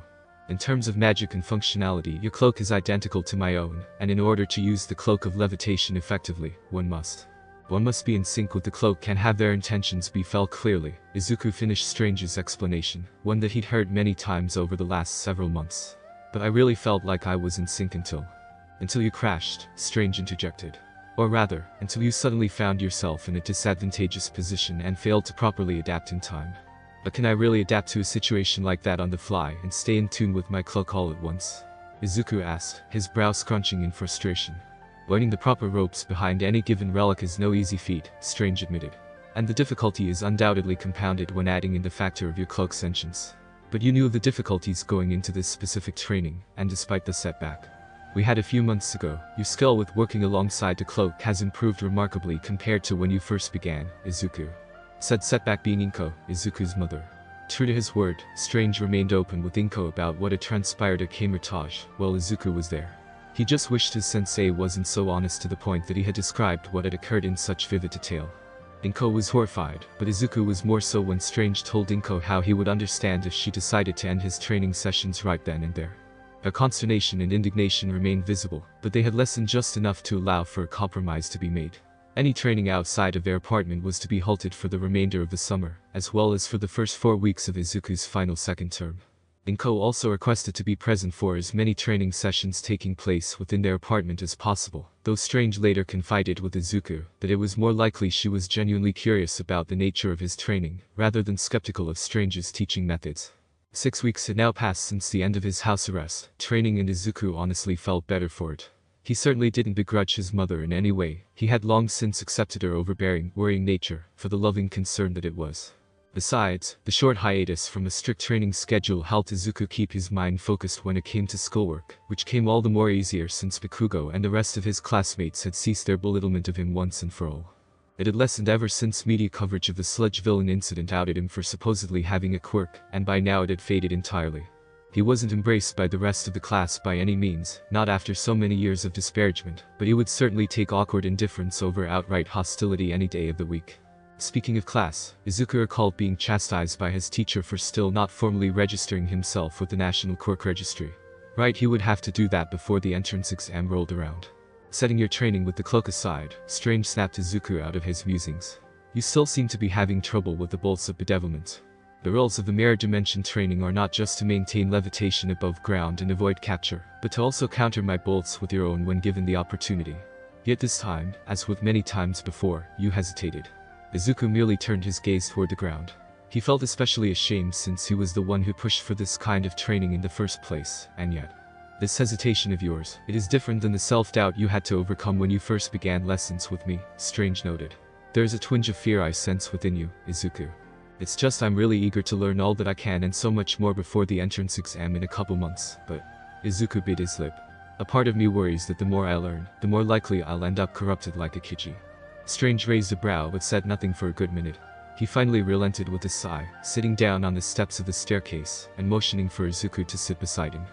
In terms of magic and functionality, your cloak is identical to my own, and in order to use the cloak of levitation effectively, one must be in sync with the cloak and have their intentions be felt clearly. Izuku finished Strange's explanation, one that he'd heard many times over the last several months. But I really felt like I was in sync until you crashed, Strange interjected. Or rather, until you suddenly found yourself in a disadvantageous position and failed to properly adapt in time. But can I really adapt to a situation like that on the fly and stay in tune with my cloak all at once? Izuku asked, his brow scrunching in frustration. Learning the proper ropes behind any given relic is no easy feat, Strange admitted. And the difficulty is undoubtedly compounded when adding in the factor of your cloak's sentience. But you knew of the difficulties going into this specific training, and despite the setback we had a few months ago, your skill with working alongside the cloak has improved remarkably compared to when you first began, Izuku said, setback being Inko, Izuku's mother. True to his word, Strange remained open with Inko about what had transpired at Kamar-Taj while Izuku was there. He just wished his sensei wasn't so honest to the point that he had described what had occurred in such vivid detail. Inko was horrified, but Izuku was more so when Strange told Inko how he would understand if she decided to end his training sessions right then and there. Their consternation and indignation remained visible, but they had lessened just enough to allow for a compromise to be made. Any training outside of their apartment was to be halted for the remainder of the summer, as well as for the first 4 weeks of Izuku's final second term. Inko also requested to be present for as many training sessions taking place within their apartment as possible, though Strange later confided with Izuku that it was more likely she was genuinely curious about the nature of his training, rather than skeptical of Strange's teaching methods. 6 weeks had now passed since the end of his house arrest training, and Izuku honestly felt better for it. He certainly didn't begrudge his mother in any way. He had long since accepted her overbearing, worrying nature for the loving concern that it was. Besides, the short hiatus from a strict training schedule helped Izuku keep his mind focused when it came to schoolwork, which came all the more easier since Bakugo and the rest of his classmates had ceased their belittlement of him once and for all. It had lessened ever since media coverage of the sludge villain incident outed him for supposedly having a quirk, and by now it had faded entirely. He wasn't embraced by the rest of the class by any means, not after so many years of disparagement, but he would certainly take awkward indifference over outright hostility any day of the week. Speaking of class, Izuku recalled being chastised by his teacher for still not formally registering himself with the National Quirk Registry. Right, he would have to do that before the entrance exam rolled around. Setting your training with the cloak aside, Strange snapped Izuku out of his musings. You still seem to be having trouble with the bolts of bedevilment. The rules of the mirror dimension training are not just to maintain levitation above ground and avoid capture, but to also counter my bolts with your own when given the opportunity. Yet this time, as with many times before, you hesitated. Izuku merely turned his gaze toward the ground. He felt especially ashamed since he was the one who pushed for this kind of training in the first place, and yet. This hesitation of yours, it is different than the self-doubt you had to overcome when you first began lessons with me, Strange noted. There is a twinge of fear I sense within you, Izuku. It's just I'm really eager to learn all that I can and so much more before the entrance exam in a couple months, but... Izuku bit his lip. A part of me worries that the more I learn, the more likely I'll end up corrupted like a Kiji. Strange raised a brow but said nothing for a good minute. He finally relented with a sigh, sitting down on the steps of the staircase, and motioning for Izuku to sit beside him.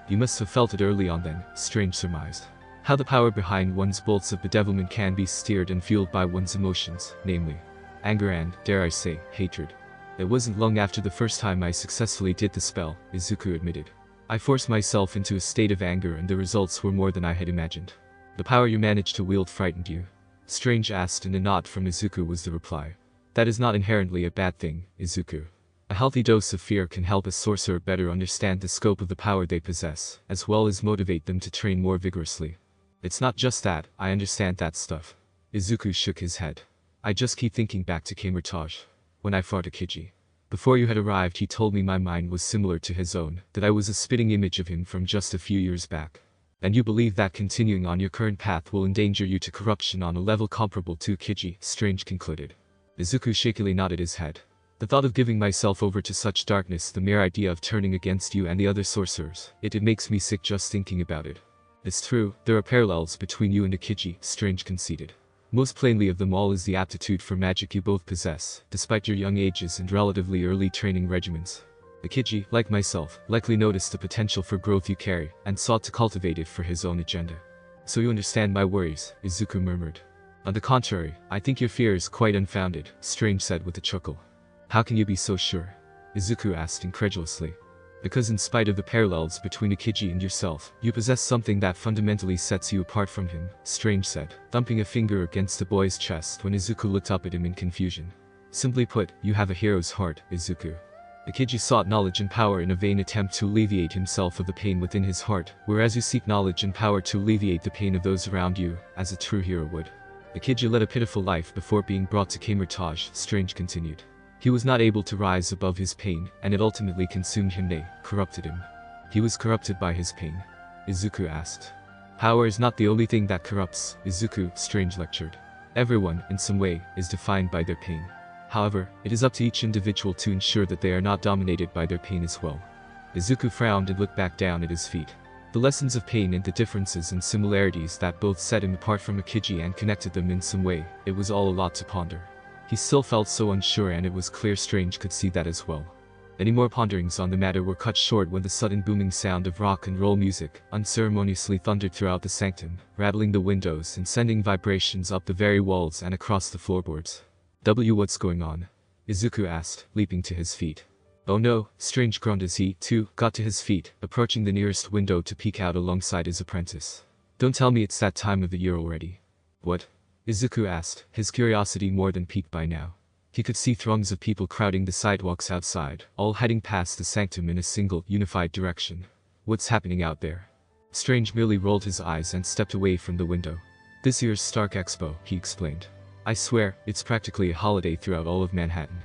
You must have felt it early on then, Strange surmised. How the power behind one's bolts of bedevilment can be steered and fueled by one's emotions, namely, anger and, dare I say, hatred. It wasn't long after the first time I successfully did the spell, Izuku admitted. I forced myself into a state of anger and the results were more than I had imagined. The power you managed to wield frightened you? Strange asked, and a nod from Izuku was the reply. That is not inherently a bad thing, Izuku. A healthy dose of fear can help a sorcerer better understand the scope of the power they possess, as well as motivate them to train more vigorously. It's not just that, I understand that stuff. Izuku shook his head. I just keep thinking back to Kamar-Taj. When I fought Akiji. Before you had arrived he told me my mind was similar to his own, that I was a spitting image of him from just a few years back. And you believe that continuing on your current path will endanger you to corruption on a level comparable to Akiji, Strange concluded. Izuku shakily nodded his head. The thought of giving myself over to such darkness, the mere idea of turning against you and the other sorcerers, it makes me sick just thinking about it. It's true, there are parallels between you and Akiji, Strange conceded. Most plainly of them all is the aptitude for magic you both possess, despite your young ages and relatively early training regimens. Ikiji, like myself, likely noticed the potential for growth you carry, and sought to cultivate it for his own agenda. So you understand my worries, Izuku murmured. On the contrary, I think your fear is quite unfounded, Strange said with a chuckle. How can you be so sure? Izuku asked incredulously. Because in spite of the parallels between Ikiji and yourself, you possess something that fundamentally sets you apart from him, Strange said, thumping a finger against the boy's chest when Izuku looked up at him in confusion. Simply put, you have a hero's heart, Izuku. Ikiji sought knowledge and power in a vain attempt to alleviate himself of the pain within his heart, whereas you seek knowledge and power to alleviate the pain of those around you, as a true hero would. Ikiji led a pitiful life before being brought to Kamar-Taj, Strange continued. He was not able to rise above his pain, and it ultimately consumed him, nay, corrupted him. He was corrupted by his pain? Izuku asked. Power is not the only thing that corrupts, Izuku, Strange lectured. Everyone, in some way, is defined by their pain. However, it is up to each individual to ensure that they are not dominated by their pain as well. Izuku frowned and looked back down at his feet. The lessons of pain and the differences and similarities that both set him apart from Ikiji and connected them in some way, it was all a lot to ponder. He still felt so unsure, and it was clear Strange could see that as well. Any more ponderings on the matter were cut short when the sudden booming sound of rock and roll music unceremoniously thundered throughout the sanctum, rattling the windows and sending vibrations up the very walls and across the floorboards. What's going on? Izuku asked, leaping to his feet. Oh no, Strange groaned as he, too, got to his feet, approaching the nearest window to peek out alongside his apprentice. Don't tell me it's that time of the year already. What? Izuku asked, his curiosity more than piqued by now. He could see throngs of people crowding the sidewalks outside, all heading past the sanctum in a single, unified direction. What's happening out there? Strange merely rolled his eyes and stepped away from the window. This year's Stark Expo, he explained. I swear, it's practically a holiday throughout all of Manhattan.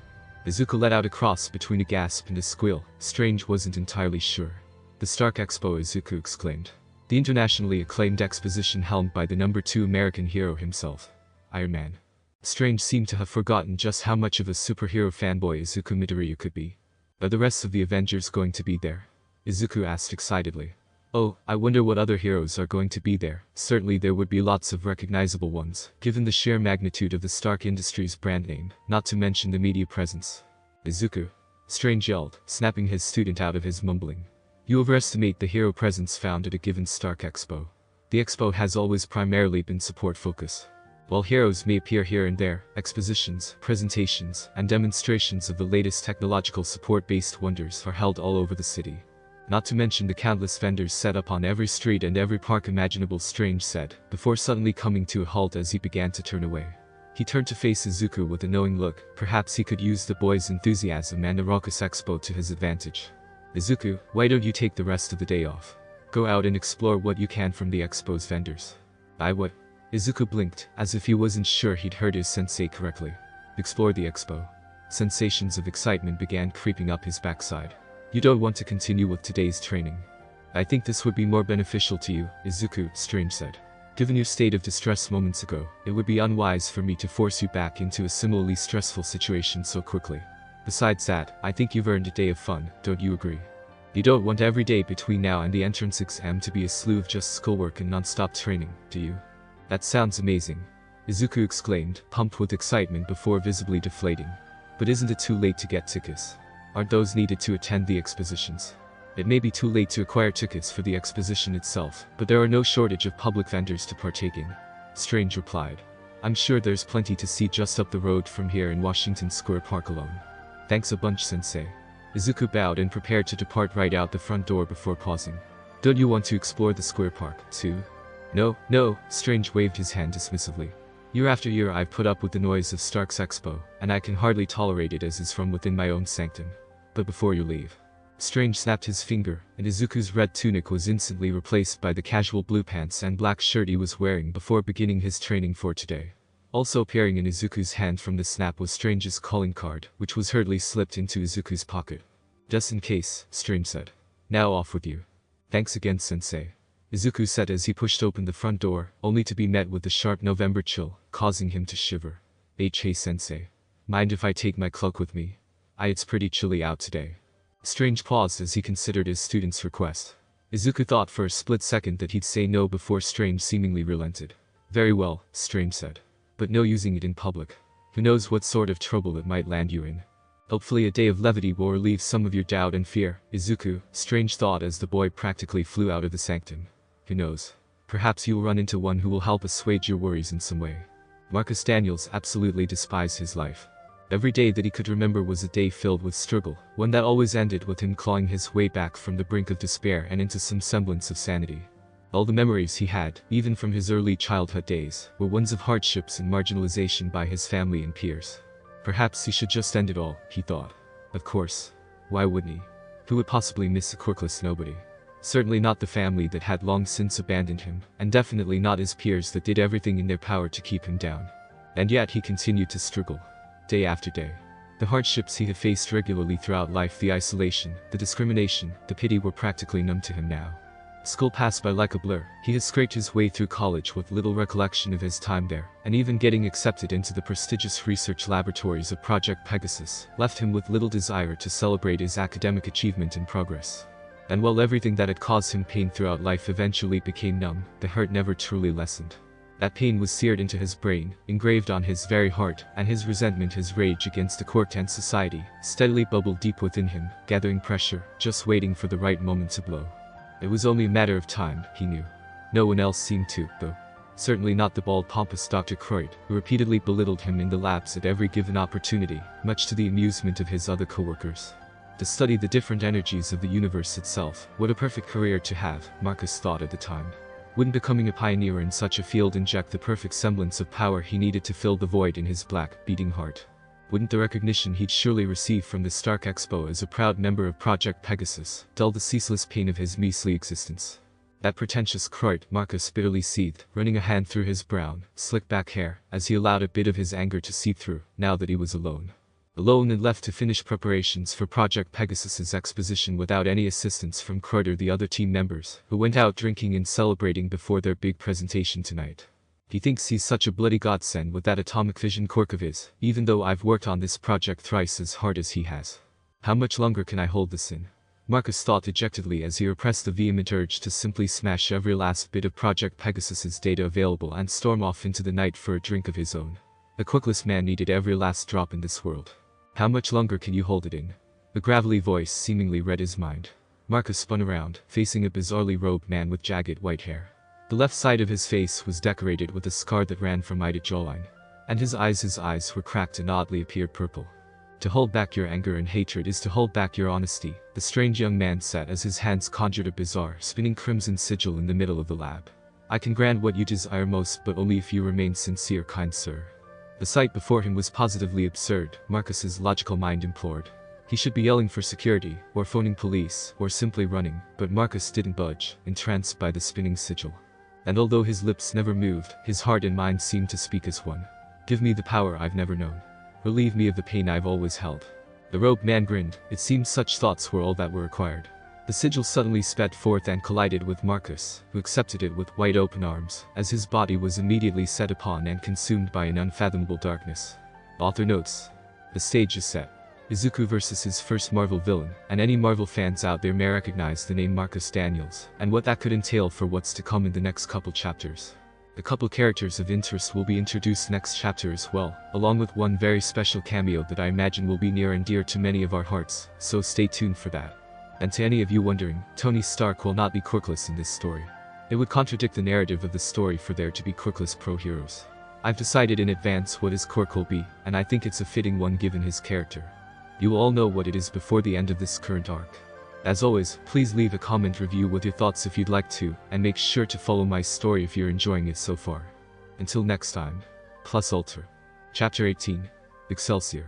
Izuku let out a cross between a gasp and a squeal. Strange wasn't entirely sure. The Stark Expo, Izuku exclaimed. The internationally acclaimed exposition helmed by the #2 American hero himself, Iron Man. Strange seemed to have forgotten just how much of a superhero fanboy Izuku Midoriya could be. Are the rest of the Avengers going to be there? Izuku asked excitedly. Oh, I wonder what other heroes are going to be there. Certainly there would be lots of recognizable ones, given the sheer magnitude of the Stark Industries brand name, not to mention the media presence. Izuku, Strange yelled, snapping his student out of his mumbling. You overestimate the hero presence found at a given Stark Expo. The expo has always primarily been support focus. While heroes may appear here and there, expositions, presentations, and demonstrations of the latest technological support-based wonders are held all over the city. Not to mention the countless vendors set up on every street and every park imaginable, Strange said, before suddenly coming to a halt as he began to turn away. He turned to face Izuku with a knowing look. Perhaps he could use the boy's enthusiasm and the raucous expo to his advantage. Izuku, why don't you take the rest of the day off? Go out and explore what you can from the expo's vendors. What? Izuku blinked, as if he wasn't sure he'd heard his sensei correctly. Explore the expo. Sensations of excitement began creeping up his backside. You don't want to continue with today's training. I think this would be more beneficial to you, Izuku, Strange said. Given your state of distress moments ago, it would be unwise for me to force you back into a similarly stressful situation so quickly. Besides that, I think you've earned a day of fun, don't you agree? You don't want every day between now and the entrance exam to be a slew of just schoolwork and non-stop training, do you? That sounds amazing, Izuku exclaimed, pumped with excitement before visibly deflating. But isn't it too late to get tickets? Aren't those needed to attend the expositions? It may be too late to acquire tickets for the exposition itself, but there are no shortage of public vendors to partake in. Strange replied. I'm sure there's plenty to see just up the road from here in Washington Square Park alone. Thanks a bunch, sensei. Izuku bowed and prepared to depart right out the front door before pausing. Don't you want to explore the square park, too? No, Strange waved his hand dismissively. Year after year I've put up with the noise of Stark's Expo, and I can hardly tolerate it as is from within my own sanctum. But before you leave. Strange snapped his finger, and Izuku's red tunic was instantly replaced by the casual blue pants and black shirt he was wearing before beginning his training for today. Also appearing in Izuku's hand from the snap was Strange's calling card, which was hurriedly slipped into Izuku's pocket. Just in case, Strange said. Now off with you. Thanks again, sensei. Izuku said as he pushed open the front door, only to be met with the sharp November chill, causing him to shiver. Hey sensei. Mind if I take my cloak with me? It's pretty chilly out today. Strange paused as he considered his student's request. Izuku thought for a split second that he'd say no before Strange seemingly relented. Very well, Strange said. But no using it in public. Who knows what sort of trouble it might land you in. Hopefully a day of levity will relieve some of your doubt and fear, Izuku, strange thought as the boy practically flew out of the sanctum. Who knows? Perhaps you will run into one who will help assuage your worries in some way. Marcus Daniels absolutely despised his life. Every day that he could remember was a day filled with struggle, one that always ended with him clawing his way back from the brink of despair and into some semblance of sanity. All the memories he had, even from his early childhood days, were ones of hardships and marginalization by his family and peers. Perhaps he should just end it all, he thought. Of course. Why wouldn't he? Who would possibly miss a quirkless nobody? Certainly not the family that had long since abandoned him, and definitely not his peers that did everything in their power to keep him down. And yet he continued to struggle. Day after day. The hardships he had faced regularly throughout life, the isolation, the discrimination, the pity were practically numb to him now. School passed by like a blur. He had scraped his way through college with little recollection of his time there, and even getting accepted into the prestigious research laboratories of Project Pegasus left him with little desire to celebrate his academic achievement and progress. And while everything that had caused him pain throughout life eventually became numb, the hurt never truly lessened. That pain was seared into his brain, engraved on his very heart, and his resentment, his rage against the Quirk and society, steadily bubbled deep within him, gathering pressure, just waiting for the right moment to blow. It was only a matter of time, he knew. No one else seemed to, though. Certainly not the bald, pompous Dr. Croyd, who repeatedly belittled him in the labs at every given opportunity, much to the amusement of his other co-workers. To study the different energies of the universe itself, what a perfect career to have, Marcus thought at the time. Wouldn't becoming a pioneer in such a field inject the perfect semblance of power he needed to fill the void in his black, beating heart? Wouldn't the recognition he'd surely receive from the Stark Expo as a proud member of Project Pegasus dull the ceaseless pain of his measly existence? That pretentious Croyd, Marcus bitterly seethed, running a hand through his brown, slick-back hair, as he allowed a bit of his anger to seep through, now that he was alone. Alone and left to finish preparations for Project Pegasus's exposition without any assistance from Croyd or the other team members, who went out drinking and celebrating before their big presentation tonight. He thinks he's such a bloody godsend with that atomic fission quirk of his, even though I've worked on this project thrice as hard as he has. How much longer can I hold this in? Marcus thought dejectedly as he repressed the vehement urge to simply smash every last bit of Project Pegasus's data available and storm off into the night for a drink of his own. The quirkless man needed every last drop in this world. How much longer can you hold it in? The gravelly voice seemingly read his mind. Marcus spun around, facing a bizarrely robed man with jagged white hair. The left side of his face was decorated with a scar that ran from eye to jawline. And his eyes were cracked and oddly appeared purple. To hold back your anger and hatred is to hold back your honesty, the strange young man said as his hands conjured a bizarre, spinning crimson sigil in the middle of the lab. I can grant what you desire most, but only if you remain sincere, kind sir. The sight before him was positively absurd, Marcus's logical mind implored. He should be yelling for security, or phoning police, or simply running, but Marcus didn't budge, entranced by the spinning sigil. And although his lips never moved, his heart and mind seemed to speak as one. Give me the power I've never known. Relieve me of the pain I've always held. The robed man grinned. It seemed such thoughts were all that were required. The sigil suddenly sped forth and collided with Marcus, who accepted it with wide open arms, as his body was immediately set upon and consumed by an unfathomable darkness. Author notes. The stage is set. Izuku versus his first Marvel villain, and any Marvel fans out there may recognize the name Marcus Daniels, and what that could entail for what's to come in the next couple chapters. A couple characters of interest will be introduced next chapter as well, along with one very special cameo that I imagine will be near and dear to many of our hearts, so stay tuned for that. And to any of you wondering, Tony Stark will not be quirkless in this story. It would contradict the narrative of the story for there to be quirkless pro-heroes. I've decided in advance what his quirk will be, and I think it's a fitting one given his character. You will all know what it is before the end of this current arc. As always, please leave a comment review with your thoughts if you'd like to, and make sure to follow my story if you're enjoying it so far. Until next time, Plus Ultra. Chapter 18. Excelsior.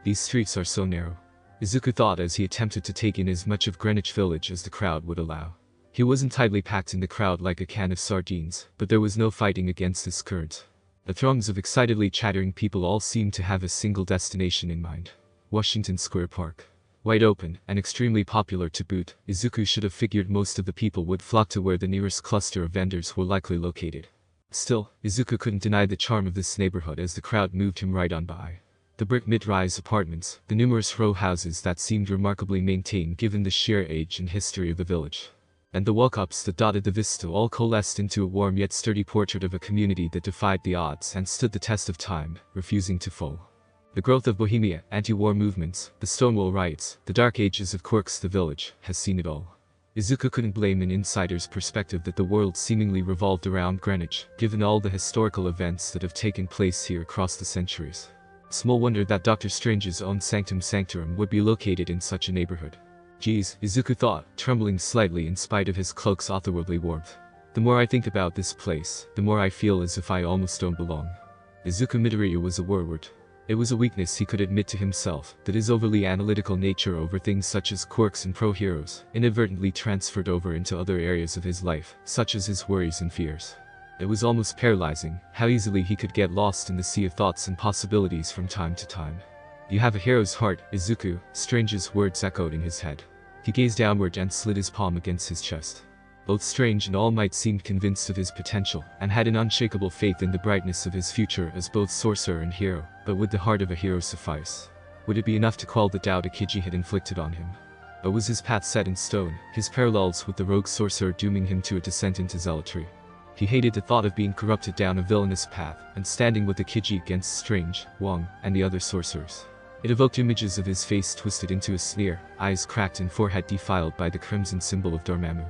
These streets are so narrow. Izuku thought as he attempted to take in as much of Greenwich Village as the crowd would allow. He wasn't tightly packed in the crowd like a can of sardines, but there was no fighting against this current. The throngs of excitedly chattering people all seemed to have a single destination in mind. Washington Square Park. Wide open, and extremely popular to boot, Izuku should have figured most of the people would flock to where the nearest cluster of vendors were likely located. Still, Izuku couldn't deny the charm of this neighborhood as the crowd moved him right on by. The brick mid-rise apartments, the numerous row houses that seemed remarkably maintained given the sheer age and history of the village. And the walk-ups that dotted the vista all coalesced into a warm yet sturdy portrait of a community that defied the odds and stood the test of time, refusing to fall. The growth of Bohemia, anti-war movements, the Stonewall riots, the dark ages of Quirks the village, has seen it all. Izuku couldn't blame an insider's perspective that the world seemingly revolved around Greenwich, given all the historical events that have taken place here across the centuries. Small wonder that Dr. Strange's own Sanctum Sanctorum would be located in such a neighborhood. Geez, Izuku thought, trembling slightly in spite of his cloak's otherworldly warmth. The more I think about this place, the more I feel as if I almost don't belong. Izuku Midoriya was a worward. It was a weakness he could admit to himself, that his overly analytical nature over things such as quirks and pro-heroes inadvertently transferred over into other areas of his life, such as his worries and fears. It was almost paralyzing, how easily he could get lost in the sea of thoughts and possibilities from time to time. You have a hero's heart, Izuku, Strange's words echoed in his head. He gazed downward and slid his palm against his chest. Both Strange and All Might seemed convinced of his potential, and had an unshakable faith in the brightness of his future as both sorcerer and hero, but would the heart of a hero suffice? Would it be enough to quell the doubt Akiji had inflicted on him? Or was his path set in stone, his parallels with the rogue sorcerer dooming him to a descent into zealotry? He hated the thought of being corrupted down a villainous path, and standing with Akiji against Strange, Wong, and the other sorcerers. It evoked images of his face twisted into a sneer, eyes cracked and forehead defiled by the crimson symbol of Dormammu.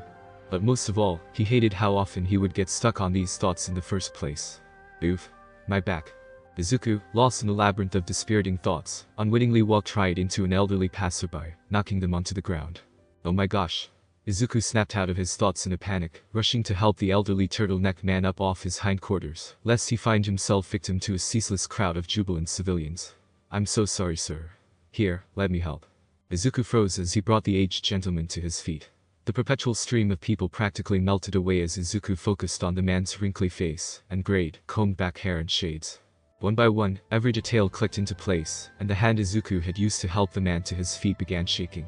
But most of all, he hated how often he would get stuck on these thoughts in the first place. Oof. My back. Izuku, lost in a labyrinth of dispiriting thoughts, unwittingly walked right into an elderly passerby, knocking them onto the ground. Oh my gosh. Izuku snapped out of his thoughts in a panic, rushing to help the elderly turtleneck man up off his hindquarters, lest he find himself victim to a ceaseless crowd of jubilant civilians. I'm so sorry, sir. Here, let me help. Izuku froze as he brought the aged gentleman to his feet. The perpetual stream of people practically melted away as Izuku focused on the man's wrinkly face, and grayed, combed-back hair and shades. One by one, every detail clicked into place, and the hand Izuku had used to help the man to his feet began shaking.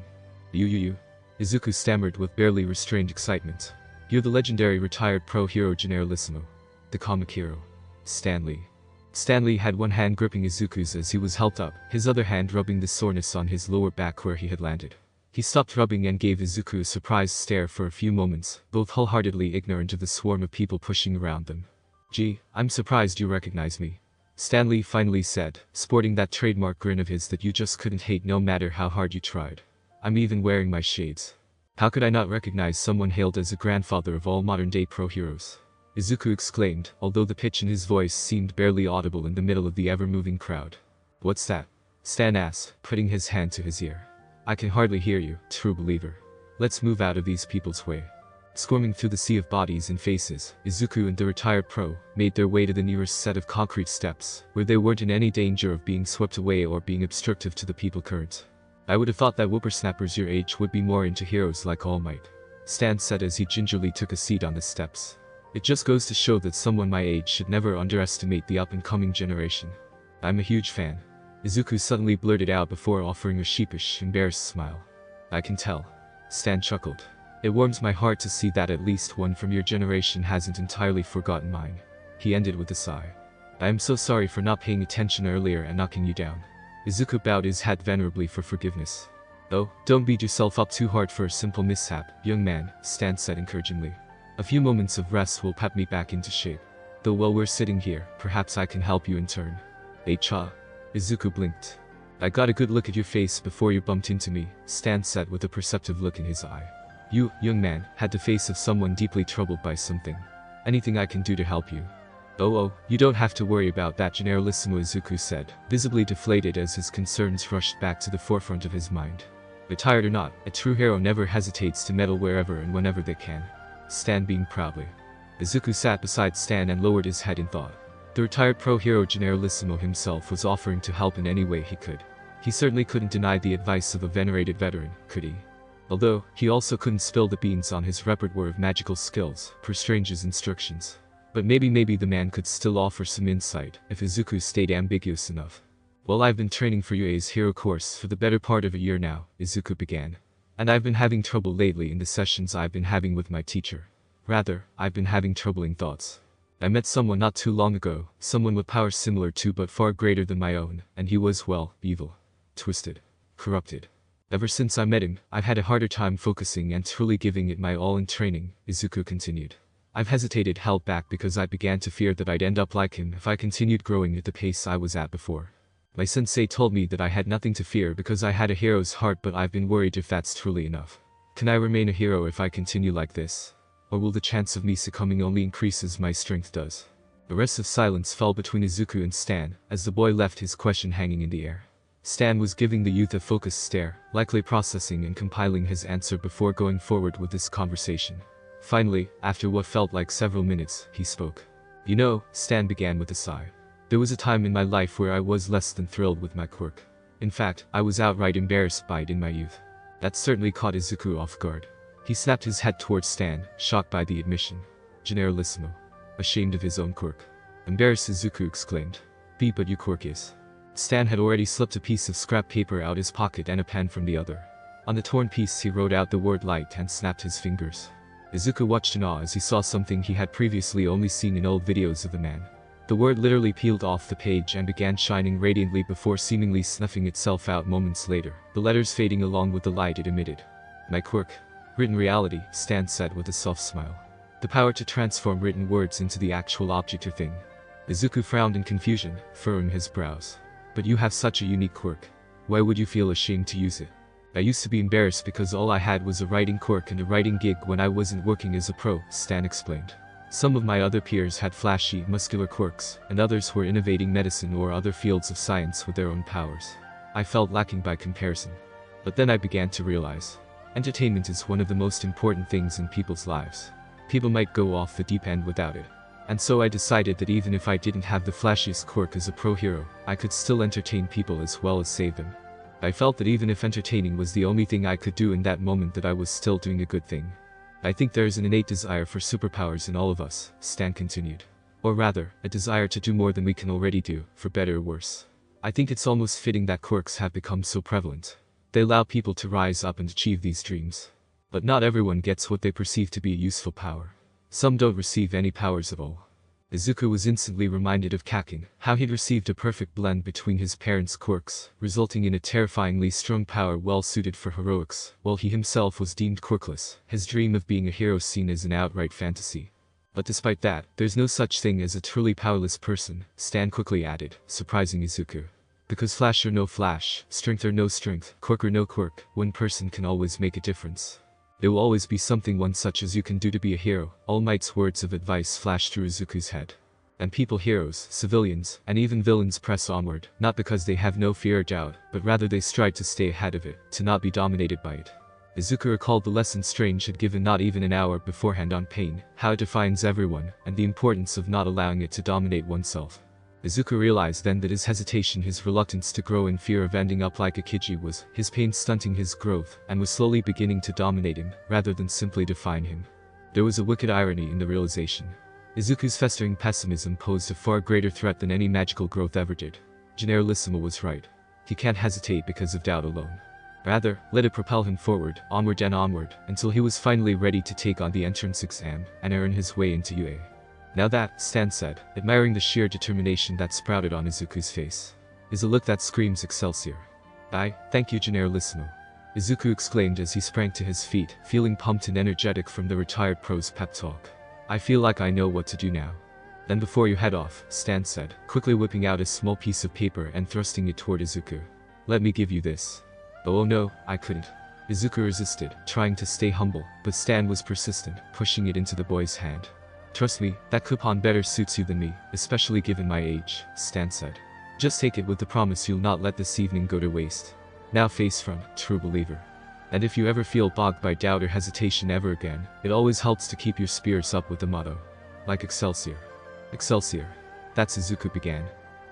You. Izuku stammered with barely restrained excitement. You're the legendary retired pro-hero Generalissimo. The comic hero. Stanley. Stanley had one hand gripping Izuku's as he was helped up, his other hand rubbing the soreness on his lower back where he had landed. He stopped rubbing and gave Izuku a surprised stare for a few moments, both wholeheartedly ignorant of the swarm of people pushing around them. Gee, I'm surprised you recognize me. Stanley finally said, sporting that trademark grin of his that you just couldn't hate no matter how hard you tried. I'm even wearing my shades. How could I not recognize someone hailed as a grandfather of all modern-day pro-heroes? Izuku exclaimed, although the pitch in his voice seemed barely audible in the middle of the ever-moving crowd. What's that? Stan asked, putting his hand to his ear. I can hardly hear you, true believer. Let's move out of these people's way. Squirming through the sea of bodies and faces, Izuku and the retired pro made their way to the nearest set of concrete steps, where they weren't in any danger of being swept away or being obstructive to the people current. I would have thought that whippersnappers your age would be more into heroes like All Might, Stan said as he gingerly took a seat on the steps. It just goes to show that someone my age should never underestimate the up-and-coming generation. I'm a huge fan. Izuku suddenly blurted out before offering a sheepish, embarrassed smile. I can tell. Stan chuckled. It warms my heart to see that at least one from your generation hasn't entirely forgotten mine. He ended with a sigh. I am so sorry for not paying attention earlier and knocking you down. Izuku bowed his head venerably for forgiveness. Oh, don't beat yourself up too hard for a simple mishap, young man, Stan said encouragingly. A few moments of rest will pep me back into shape. Though while we're sitting here, perhaps I can help you in turn. Cha. Izuku blinked. I got a good look at your face before you bumped into me, Stan said with a perceptive look in his eye. You, young man, had the face of someone deeply troubled by something. Anything I can do to help you? Oh, you don't have to worry about that, Generalissimo, Izuku said, visibly deflated as his concerns rushed back to the forefront of his mind. Retired or not, a true hero never hesitates to meddle wherever and whenever they can. Stan beamed proudly. Izuku sat beside Stan and lowered his head in thought. The retired pro-hero Generalissimo himself was offering to help in any way he could. He certainly couldn't deny the advice of a venerated veteran, could he? Although, he also couldn't spill the beans on his repertoire of magical skills, per Strange's instructions. But maybe the man could still offer some insight, if Izuku stayed ambiguous enough. Well, I've been training for UA's hero course for the better part of a year now, Izuku began. And I've been having trouble lately in the sessions I've been having with my teacher. Rather, I've been having troubling thoughts. I met someone not too long ago, someone with powers similar to but far greater than my own, and he was, well, evil. Twisted. Corrupted. Ever since I met him, I've had a harder time focusing and truly giving it my all in training, Izuku continued. I've held back because I began to fear that I'd end up like him if I continued growing at the pace I was at before. My sensei told me that I had nothing to fear because I had a hero's heart, but I've been worried if that's truly enough. Can I remain a hero if I continue like this? Or will the chance of me succumbing only increase as my strength does? The rest of silence fell between Izuku and Stan, as the boy left his question hanging in the air. Stan was giving the youth a focused stare, likely processing and compiling his answer before going forward with this conversation. Finally, after what felt like several minutes, he spoke. You know, Stan began with a sigh. There was a time in my life where I was less than thrilled with my quirk. In fact, I was outright embarrassed by it in my youth. That certainly caught Izuku off guard. He snapped his head towards Stan, shocked by the admission. Generalissimo. Ashamed of his own quirk. Embarrassed, Izuku exclaimed. But you quirk is. Stan had already slipped a piece of scrap paper out his pocket and a pen from the other. On the torn piece he wrote out the word light and snapped his fingers. Izuku watched in awe as he saw something he had previously only seen in old videos of the man. The word literally peeled off the page and began shining radiantly before seemingly snuffing itself out moments later, the letters fading along with the light it emitted. My quirk. Written reality, Stan said with a soft smile. The power to transform written words into the actual object or thing. Izuku frowned in confusion, furrowing his brows. But you have such a unique quirk. Why would you feel ashamed to use it? I used to be embarrassed because all I had was a writing quirk and a writing gig when I wasn't working as a pro, Stan explained. Some of my other peers had flashy, muscular quirks, and others were innovating medicine or other fields of science with their own powers. I felt lacking by comparison. But then I began to realize. Entertainment is one of the most important things in people's lives. People might go off the deep end without it. And so I decided that even if I didn't have the flashiest quirk as a pro hero, I could still entertain people as well as save them. I felt that even if entertaining was the only thing I could do in that moment, that I was still doing a good thing. I think there is an innate desire for superpowers in all of us, Stan continued. Or rather, a desire to do more than we can already do, for better or worse. I think it's almost fitting that quirks have become so prevalent. They allow people to rise up and achieve these dreams. But not everyone gets what they perceive to be a useful power. Some don't receive any powers at all. Izuku was instantly reminded of Kakin, how he'd received a perfect blend between his parents' quirks, resulting in a terrifyingly strong power well suited for heroics, while he himself was deemed quirkless, his dream of being a hero seen as an outright fantasy. But despite that, there's no such thing as a truly powerless person, Stan quickly added, surprising Izuku. Because flash or no flash, strength or no strength, quirk or no quirk, one person can always make a difference. There will always be something one such as you can do to be a hero. All Might's words of advice flashed through Izuku's head. And people, heroes, civilians, and even villains press onward, not because they have no fear or doubt, but rather they strive to stay ahead of it, to not be dominated by it. Izuku recalled the lesson Strange had given not even an hour beforehand on pain, how it defines everyone, and the importance of not allowing it to dominate oneself. Izuku realized then that his hesitation, his reluctance to grow in fear of ending up like a Kiji was his pain stunting his growth and was slowly beginning to dominate him, rather than simply define him. There was a wicked irony in the realization. Izuku's festering pessimism posed a far greater threat than any magical growth ever did. Generalissimo was right. He can't hesitate because of doubt alone. Rather, let it propel him forward, onward and onward, until he was finally ready to take on the entrance exam and earn his way into UA. Now that, Stan said, admiring the sheer determination that sprouted on Izuku's face, is a look that screams Excelsior. Thank you, Generalissimo. Izuku exclaimed as he sprang to his feet, feeling pumped and energetic from the retired pro's pep talk. I feel like I know what to do now. Then before you head off, Stan said, quickly whipping out a small piece of paper and thrusting it toward Izuku. Let me give you this. Oh no, I couldn't. Izuku resisted, trying to stay humble, but Stan was persistent, pushing it into the boy's hand. Trust me, that coupon better suits you than me, especially given my age, Stan said. Just take it with the promise you'll not let this evening go to waste. Now face front, true believer. And if you ever feel bogged by doubt or hesitation ever again, it always helps to keep your spirits up with the motto. Like Excelsior. Excelsior. That's Izuku began.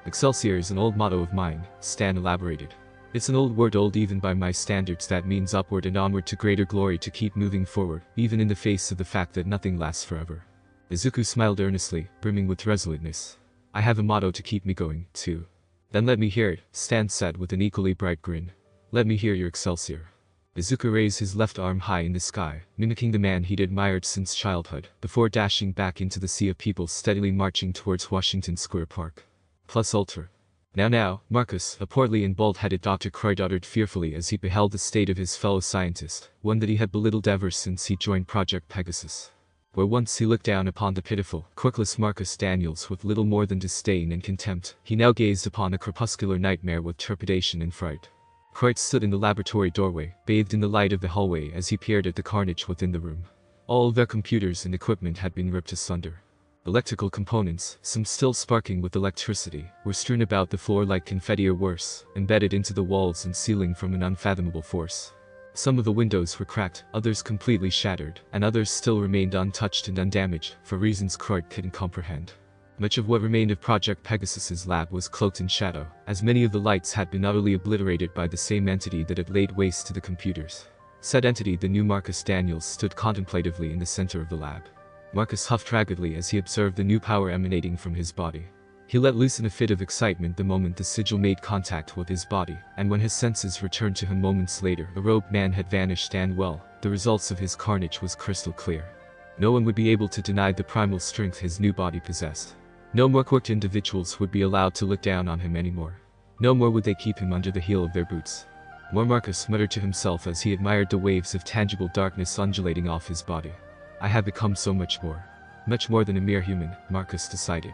Excelsior is an old motto of mine, Stan elaborated. It's an old word, old even by my standards, that means upward and onward to greater glory, to keep moving forward, even in the face of the fact that nothing lasts forever. Izuku smiled earnestly, brimming with resoluteness. I have a motto to keep me going, too. Then let me hear it, Stan said with an equally bright grin. Let me hear your Excelsior. Izuku raised his left arm high in the sky, mimicking the man he'd admired since childhood, before dashing back into the sea of people steadily marching towards Washington Square Park. Plus ultra. Now, Marcus, a portly and bald-headed Dr. Croyd uttered fearfully as he beheld the state of his fellow scientist, one that he had belittled ever since he joined Project Pegasus. where once he looked down upon the pitiful, quirkless Marcus Daniels with little more than disdain and contempt, he now gazed upon a crepuscular nightmare with trepidation and fright. Quirks stood in the laboratory doorway, bathed in the light of the hallway as he peered at the carnage within the room. All of their computers and equipment had been ripped asunder. Electrical components, some still sparking with electricity, were strewn about the floor like confetti or worse, embedded into the walls and ceiling from an unfathomable force. Some of the windows were cracked, others completely shattered, and others still remained untouched and undamaged, for reasons Croyd couldn't comprehend. Much of what remained of Project Pegasus's lab was cloaked in shadow, as many of the lights had been utterly obliterated by the same entity that had laid waste to the computers. Said entity, the new Marcus Daniels, stood contemplatively in the center of the lab. Marcus huffed raggedly as he observed the new power emanating from his body. He let loose in a fit of excitement the moment the sigil made contact with his body, and when his senses returned to him moments later, the robed man had vanished and well, the results of his carnage was crystal clear. No one would be able to deny the primal strength his new body possessed. No more quirked individuals would be allowed to look down on him anymore. No more would they keep him under the heel of their boots. More, Marcus muttered to himself as he admired the waves of tangible darkness undulating off his body. I have become so much more. Much more than a mere human, Marcus decided.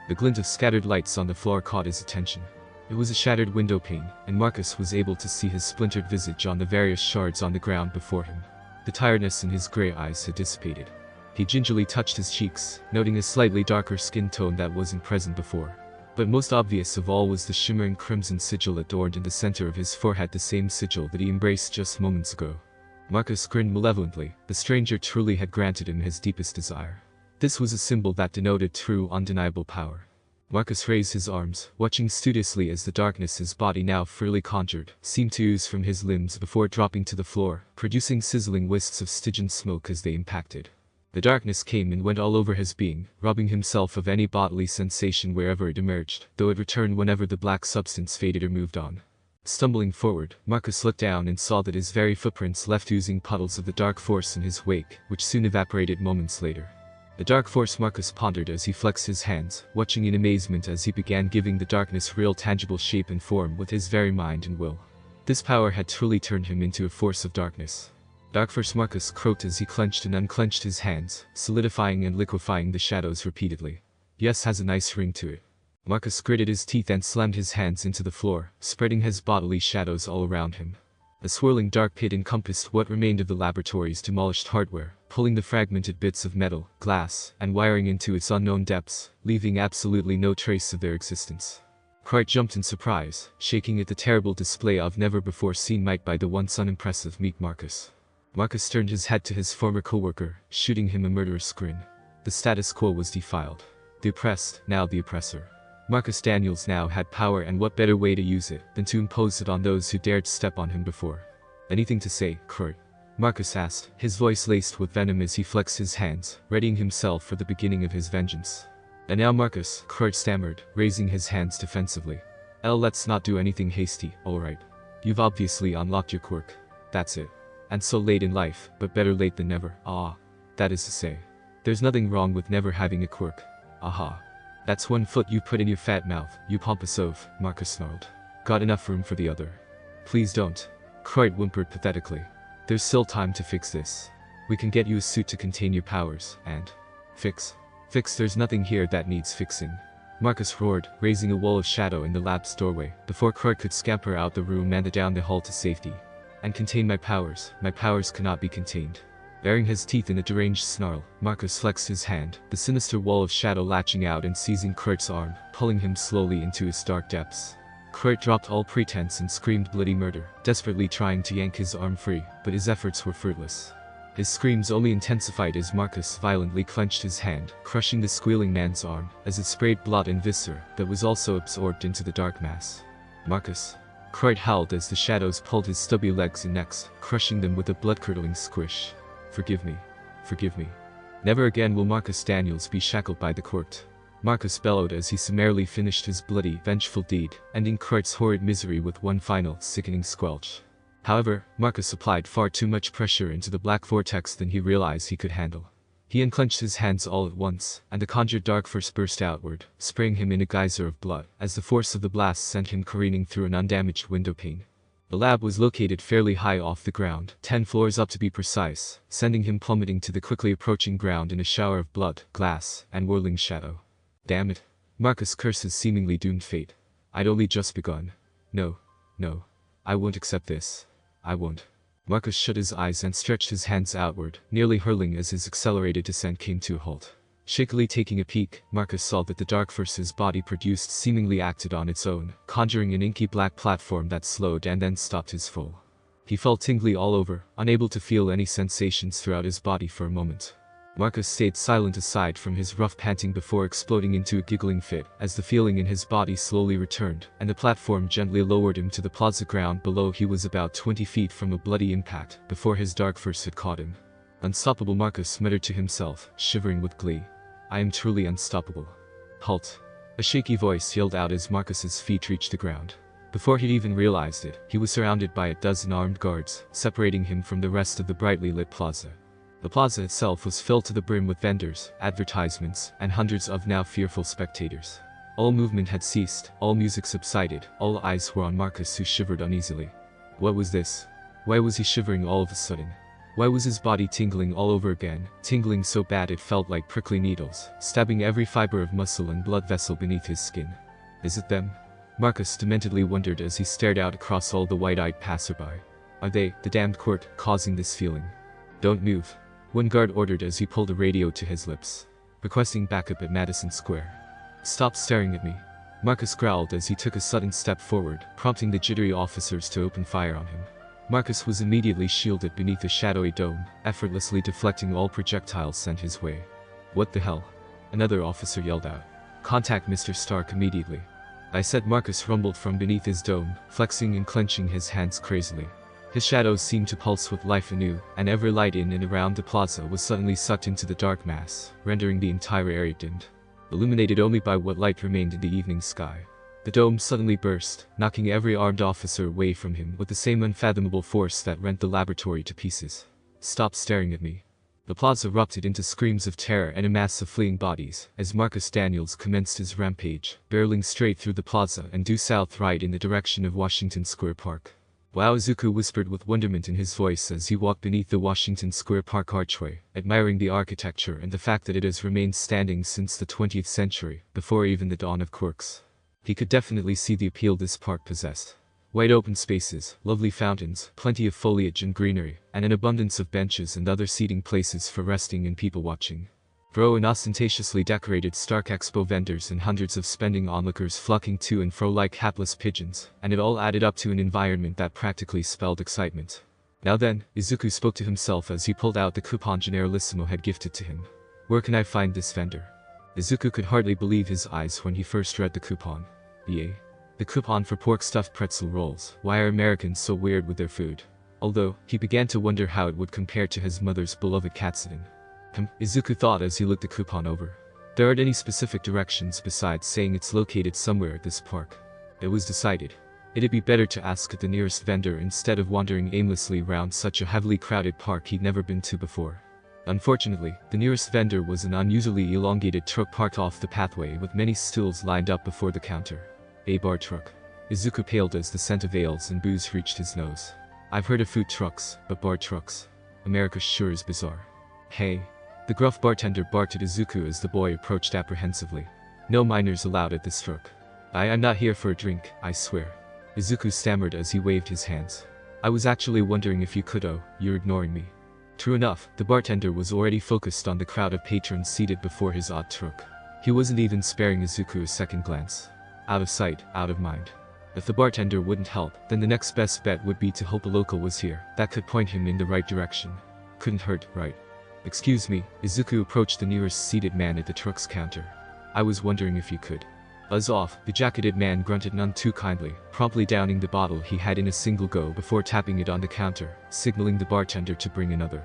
The glint of scattered lights on the floor caught his attention. It was a shattered window pane, and Marcus was able to see his splintered visage on the various shards on the ground before him. The tiredness in his gray eyes had dissipated. He gingerly touched his cheeks, noting a slightly darker skin tone that wasn't present before. But most obvious of all was the shimmering crimson sigil adorned in the center of his forehead, the same sigil that he embraced just moments ago. Marcus grinned malevolently. The stranger truly had granted him his deepest desire. This was a symbol that denoted true, undeniable power. Marcus raised his arms, watching studiously as the darkness his body now freely conjured seemed to ooze from his limbs before dropping to the floor, producing sizzling wisps of Stygian smoke as they impacted. The darkness came and went all over his being, robbing himself of any bodily sensation wherever it emerged, though it returned whenever the black substance faded or moved on. Stumbling forward, Marcus looked down and saw that his very footprints left oozing puddles of the dark force in his wake, which soon evaporated moments later. The dark force, Marcus pondered as he flexed his hands, watching in amazement as he began giving the darkness real tangible shape and form with his very mind and will. This power had truly turned him into a force of darkness. Dark Force, Marcus croaked as he clenched and unclenched his hands, solidifying and liquefying the shadows repeatedly. Yes, has a nice ring to it. Marcus gritted his teeth and slammed his hands into the floor, spreading his bodily shadows all around him. A swirling dark pit encompassed what remained of the laboratory's demolished hardware, pulling the fragmented bits of metal, glass, and wiring into its unknown depths, leaving absolutely no trace of their existence. Cricht jumped in surprise, shaking at the terrible display of never-before-seen might by the once unimpressive meek Marcus. Marcus turned his head to his former co-worker, shooting him a murderous grin. The status quo was defiled. The oppressed, now the oppressor. Marcus Daniels now had power, and what better way to use it than to impose it on those who dared step on him before. Anything to say, Kurt? Marcus asked, his voice laced with venom as he flexed his hands, readying himself for the beginning of his vengeance. And now, Marcus, Kurt stammered, raising his hands defensively. Let's not do anything hasty, alright. You've obviously unlocked your quirk. That's it. And so late in life, but better late than never. That is to say. There's nothing wrong with never having a quirk. Aha. That's one foot you put in your fat mouth, you pompous oaf, Marcus snarled. Got enough room for the other. Please don't. Croyd whimpered pathetically. There's still time to fix this. We can get you a suit to contain your powers, and... Fix? There's nothing here that needs fixing. Marcus roared, raising a wall of shadow in the lab's doorway, before Croyd could scamper out the room and down the hall to safety. And contain my powers cannot be contained. Baring his teeth in a deranged snarl, Marcus flexed his hand, the sinister wall of shadow latching out and seizing Kurt's arm, pulling him slowly into its dark depths. Kurt dropped all pretense and screamed bloody murder, desperately trying to yank his arm free, but his efforts were fruitless. His screams only intensified as Marcus violently clenched his hand, crushing the squealing man's arm, as it sprayed blood and viscera that was also absorbed into the dark mass. Marcus. Kurt howled as the shadows pulled his stubby legs and necks, crushing them with a blood-curdling squish. Forgive me. Forgive me. Never again will Marcus Daniels be shackled by the court. Marcus bellowed as he summarily finished his bloody, vengeful deed, ending Kurt's horrid misery with one final, sickening squelch. However, Marcus applied far too much pressure into the black vortex than he realized he could handle. He unclenched his hands all at once, and the conjured dark force burst outward, spraying him in a geyser of blood, as the force of the blast sent him careening through an undamaged window pane. The lab was located fairly high off the ground, 10 floors up to be precise, sending him plummeting to the quickly approaching ground in a shower of blood, glass, and whirling shadow. Damn it. Marcus cursed his seemingly doomed fate. I'd only just begun. No. No. I won't accept this. I won't. Marcus shut his eyes and stretched his hands outward, nearly hurling as his accelerated descent came to a halt. Shakily taking a peek, Marcus saw that the dark force his body produced seemingly acted on its own, conjuring an inky black platform that slowed and then stopped his fall. He felt tingly all over, unable to feel any sensations throughout his body for a moment. Marcus stayed silent aside from his rough panting before exploding into a giggling fit as the feeling in his body slowly returned, and the platform gently lowered him to the plaza ground below. He was about 20 feet from a bloody impact before his dark force had caught him. Unstoppable, Marcus muttered to himself, shivering with glee. I am truly unstoppable. Halt. A shaky voice yelled out as Marcus's feet reached the ground. Before he'd even realized it, he was surrounded by a dozen armed guards, separating him from the rest of the brightly lit plaza. The plaza itself was filled to the brim with vendors, advertisements, and hundreds of now fearful spectators. All movement had ceased, all music subsided, all eyes were on Marcus, who shivered uneasily. What was this? Why was he shivering all of a sudden? Why was his body tingling all over again, tingling so bad it felt like prickly needles, stabbing every fiber of muscle and blood vessel beneath his skin? Is it them? Marcus dementedly wondered as he stared out across all the wide-eyed passerby. Are they, the damned court, causing this feeling? Don't move. One guard ordered as he pulled a radio to his lips, requesting backup at Madison Square. Stop staring at me. Marcus growled as he took a sudden step forward, prompting the jittery officers to open fire on him. Marcus was immediately shielded beneath a shadowy dome, effortlessly deflecting all projectiles sent his way. What the hell? Another officer yelled out. Contact Mr. Stark immediately. I said. Marcus rumbled from beneath his dome, flexing and clenching his hands crazily. His shadows seemed to pulse with life anew, and every light in and around the plaza was suddenly sucked into the dark mass, rendering the entire area dimmed, illuminated only by what light remained in the evening sky. The dome suddenly burst, knocking every armed officer away from him with the same unfathomable force that rent the laboratory to pieces. Stop staring at me. The plaza erupted into screams of terror and a mass of fleeing bodies, as Marcus Daniels commenced his rampage, barreling straight through the plaza and due south right in the direction of Washington Square Park. Wow, Izuku whispered with wonderment in his voice as he walked beneath the Washington Square Park archway, admiring the architecture and the fact that it has remained standing since the 20th century, before even the dawn of Quirks. He could definitely see the appeal this park possessed. Wide open spaces, lovely fountains, plenty of foliage and greenery, and an abundance of benches and other seating places for resting and people watching. And ostentatiously decorated Stark Expo vendors and hundreds of spending onlookers flocking to and fro like hapless pigeons, and it all added up to an environment that practically spelled excitement. Now then, Izuku spoke to himself as he pulled out the coupon Generalissimo had gifted to him. Where can I find this vendor? Izuku could hardly believe his eyes when he first read the coupon. The coupon for pork stuffed pretzel rolls. Why are Americans so weird with their food? Although, he began to wonder how it would compare to his mother's beloved katsudon. Izuku thought as he looked the coupon over. There aren't any specific directions besides saying it's located somewhere at this park. It was decided. It'd be better to ask at the nearest vendor instead of wandering aimlessly around such a heavily crowded park he'd never been to before. Unfortunately, the nearest vendor was an unusually elongated truck parked off the pathway with many stools lined up before the counter. A bar truck. Izuku paled as the scent of ales and booze reached his nose. I've heard of food trucks, but bar trucks? America sure is bizarre. Hey. The gruff bartender barked at Izuku as the boy approached apprehensively. No minors allowed at this truck. I'm not here for a drink, I swear. Izuku stammered as he waved his hands. I was actually wondering if you could. Oh, you're ignoring me. True enough, the bartender was already focused on the crowd of patrons seated before his odd truck. He wasn't even sparing Izuku a second glance. Out of sight, out of mind. If the bartender wouldn't help, then the next best bet would be to hope a local was here that could point him in the right direction. Couldn't hurt, right? Excuse me, Izuku approached the nearest seated man at the truck's counter. I was wondering if you could. Buzz off, the jacketed man grunted none too kindly, promptly downing the bottle he had in a single go before tapping it on the counter, signaling the bartender to bring another.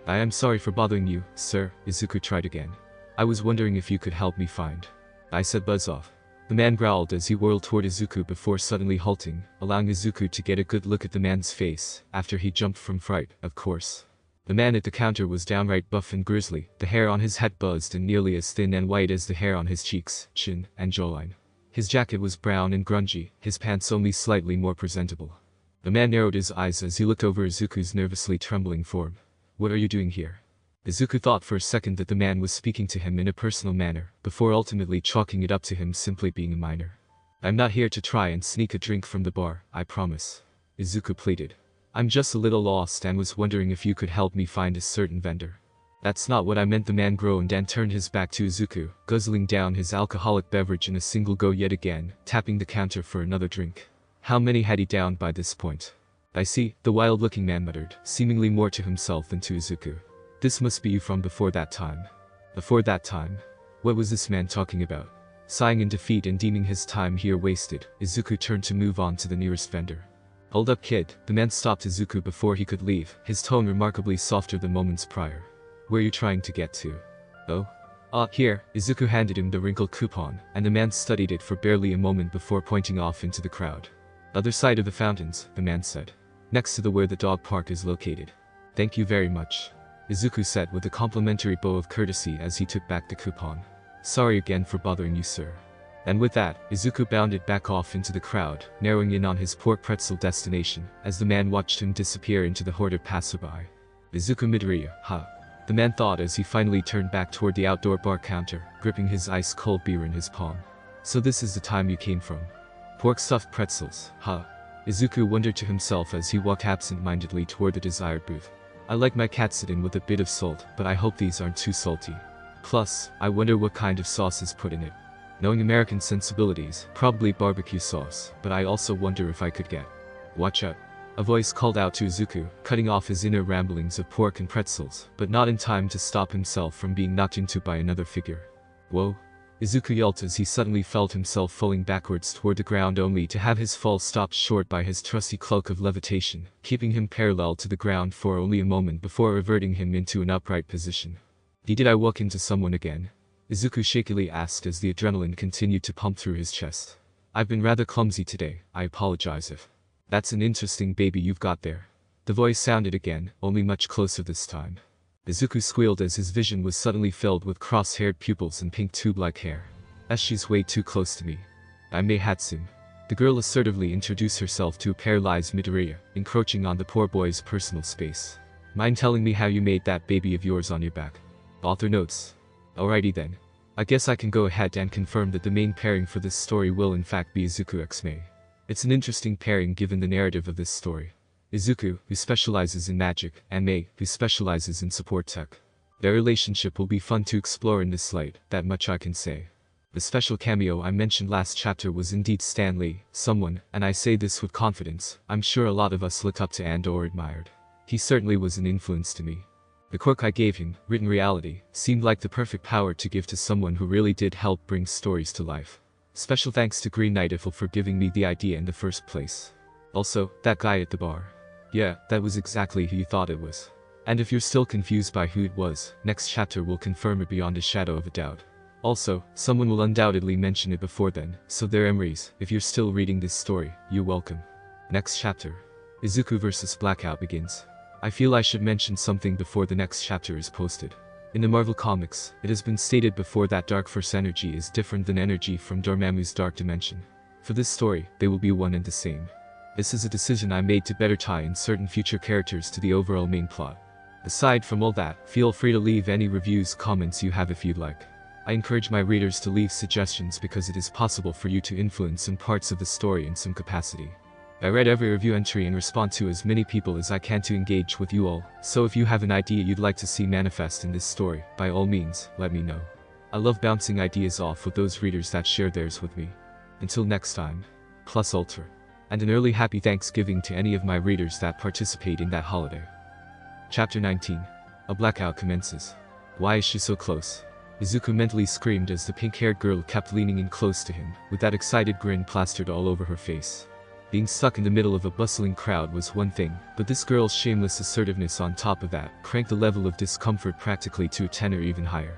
I am sorry for bothering you, sir, Izuku tried again. I was wondering if you could help me find. I said buzz off. The man growled as he whirled toward Izuku before suddenly halting, allowing Izuku to get a good look at the man's face, after he jumped from fright, of course. The man at the counter was downright buff and grizzly, the hair on his head buzzed and nearly as thin and white as the hair on his cheeks, chin, and jawline. His jacket was brown and grungy, his pants only slightly more presentable. The man narrowed his eyes as he looked over Izuku's nervously trembling form. What are you doing here? Izuku thought for a second that the man was speaking to him in a personal manner, before ultimately chalking it up to him simply being a minor. I'm not here to try and sneak a drink from the bar, I promise. Izuku pleaded. I'm just a little lost and was wondering if you could help me find a certain vendor. That's not what I meant, the man groaned and turned his back to Izuku, guzzling down his alcoholic beverage in a single go yet again, tapping the counter for another drink. How many had he downed by this point? I see, the wild-looking man muttered, seemingly more to himself than to Izuku. This must be you from before that time. Before that time? What was this man talking about? Sighing in defeat and deeming his time here wasted, Izuku turned to move on to the nearest vendor. Hold up, kid, the man stopped Izuku before he could leave, his tone remarkably softer than moments prior. Where are you trying to get to? Oh? Here, Izuku handed him the wrinkled coupon, and the man studied it for barely a moment before pointing off into the crowd. Other side of the fountains, the man said. Next to the where the dog park is located. Thank you very much. Izuku said with a complimentary bow of courtesy as he took back the coupon. Sorry again for bothering you, sir. And with that, Izuku bounded back off into the crowd, narrowing in on his pork pretzel destination, as the man watched him disappear into the horde of passerby. Izuku Midoriya, ha. The man thought as he finally turned back toward the outdoor bar counter, gripping his ice-cold beer in his palm. So this is the time you came from. Pork-stuffed pretzels, ha. Izuku wondered to himself as he walked absent-mindedly toward the desired booth. I like my katsudan with a bit of salt, but I hope these aren't too salty. Plus, I wonder what kind of sauce is put in it. Knowing American sensibilities, probably barbecue sauce, but I also wonder if I could get. Watch out. A voice called out to Izuku, cutting off his inner ramblings of pork and pretzels, but not in time to stop himself from being knocked into by another figure. Whoa. Izuku yelped as he suddenly felt himself falling backwards toward the ground only to have his fall stopped short by his trusty cloak of levitation, keeping him parallel to the ground for only a moment before reverting him into an upright position. Did I walk into someone again? Izuku shakily asked as the adrenaline continued to pump through his chest. I've been rather clumsy today, I apologize if. That's an interesting baby you've got there. The voice sounded again, only much closer this time. Izuku squealed as his vision was suddenly filled with cross-haired pupils and pink tube-like hair. She's way too close to me. I'm Mei Hatsune. The girl assertively introduced herself to a paralyzed Midoriya, encroaching on the poor boy's personal space. Mind telling me how you made that baby of yours on your back? Author notes. Alrighty then. I guess I can go ahead and confirm that the main pairing for this story will in fact be Izuku x Mei. It's an interesting pairing given the narrative of this story. Izuku, who specializes in magic, and Mei, who specializes in support tech. Their relationship will be fun to explore in this light, that much I can say. The special cameo I mentioned last chapter was indeed Stan Lee, someone, and I say this with confidence, I'm sure a lot of us looked up to and/or admired. He certainly was an influence to me. The quirk I gave him, written reality, seemed like the perfect power to give to someone who really did help bring stories to life. Special thanks to Green Knight Ifil for giving me the idea in the first place. Also, that guy at the bar. Yeah, that was exactly who you thought it was. And if you're still confused by who it was, next chapter will confirm it beyond a shadow of a doubt. Also, someone will undoubtedly mention it before then, so there Emery's, if you're still reading this story, you're welcome. Next chapter. Izuku vs Blackout begins. I feel I should mention something before the next chapter is posted. In the Marvel Comics, it has been stated before that Dark Force energy is different than energy from Dormammu's Dark Dimension. For this story, they will be one and the same. This is a decision I made to better tie in certain future characters to the overall main plot. Aside from all that, feel free to leave any reviews, comments you have if you'd like. I encourage my readers to leave suggestions because it is possible for you to influence some parts of the story in some capacity. I read every review entry and respond to as many people as I can to engage with you all, so if you have an idea you'd like to see manifest in this story, by all means, let me know. I love bouncing ideas off with those readers that share theirs with me. Until next time, plus ultra. And an early happy Thanksgiving to any of my readers that participate in that holiday. Chapter 19. A blackout commences. Why is she so close? Izuku mentally screamed as the pink-haired girl kept leaning in close to him, with that excited grin plastered all over her face. Being stuck in the middle of a bustling crowd was one thing, but this girl's shameless assertiveness on top of that cranked the level of discomfort practically to a 10 or even higher.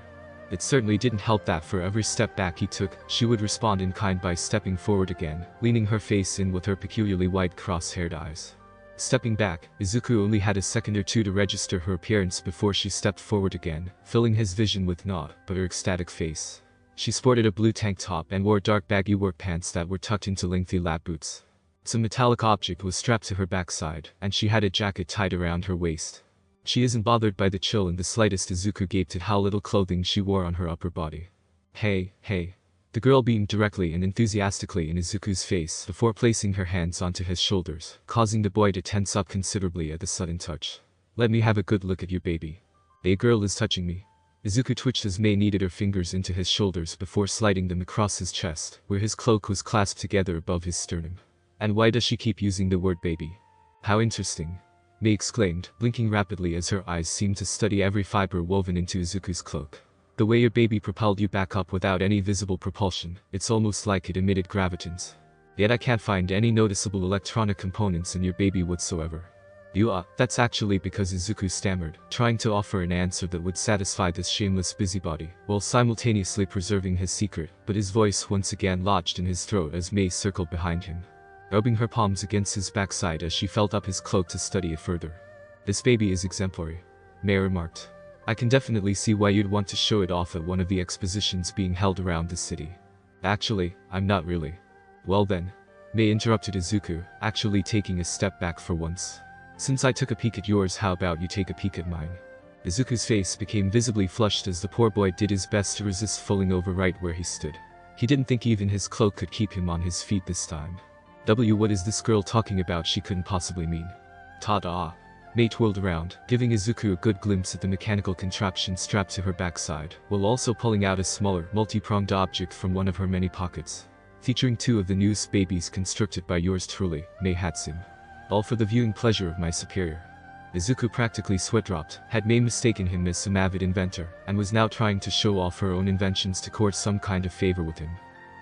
It certainly didn't help that for every step back he took, she would respond in kind by stepping forward again, leaning her face in with her peculiarly wide cross-haired eyes. Stepping back, Izuku only had a second or two to register her appearance before she stepped forward again, filling his vision with not but her ecstatic face. She sported a blue tank top and wore dark baggy work pants that were tucked into lengthy lap boots. Some metallic object was strapped to her backside, and she had a jacket tied around her waist. She isn't bothered by the chill in the slightest. Izuku gaped at how little clothing she wore on her upper body. Hey, hey. The girl beamed directly and enthusiastically in Izuku's face before placing her hands onto his shoulders, causing the boy to tense up considerably at the sudden touch. Let me have a good look at your baby. A girl is touching me. Izuku twitched as Mei kneaded her fingers into his shoulders before sliding them across his chest, where his cloak was clasped together above his sternum. And why does she keep using the word baby? How interesting. Mei exclaimed, blinking rapidly as her eyes seemed to study every fiber woven into Izuku's cloak. The way your baby propelled you back up without any visible propulsion, it's almost like it emitted gravitons. Yet I can't find any noticeable electronic components in your baby whatsoever. That's actually because Izuku stammered, trying to offer an answer that would satisfy this shameless busybody, while simultaneously preserving his secret, but his voice once again lodged in his throat as Mei circled behind him, rubbing her palms against his backside as she felt up his cloak to study it further. This baby is exemplary, Mei remarked. I can definitely see why you'd want to show it off at one of the expositions being held around the city. Actually, I'm not really. Well then. Mei interrupted Izuku, actually taking a step back for once. Since I took a peek at yours, how about you take a peek at mine? Izuku's face became visibly flushed as the poor boy did his best to resist falling over right where he stood. He didn't think even his cloak could keep him on his feet this time. What is this girl talking about? She couldn't possibly mean. Ta-da. Mei twirled around, giving Izuku a good glimpse at the mechanical contraption strapped to her backside, while also pulling out a smaller, multi-pronged object from one of her many pockets. Featuring 2 of the newest babies constructed by yours truly, Mei Hatsun. All for the viewing pleasure of my superior. Izuku practically sweat-dropped, had Mei mistaken him as some avid inventor, and was now trying to show off her own inventions to court some kind of favor with him.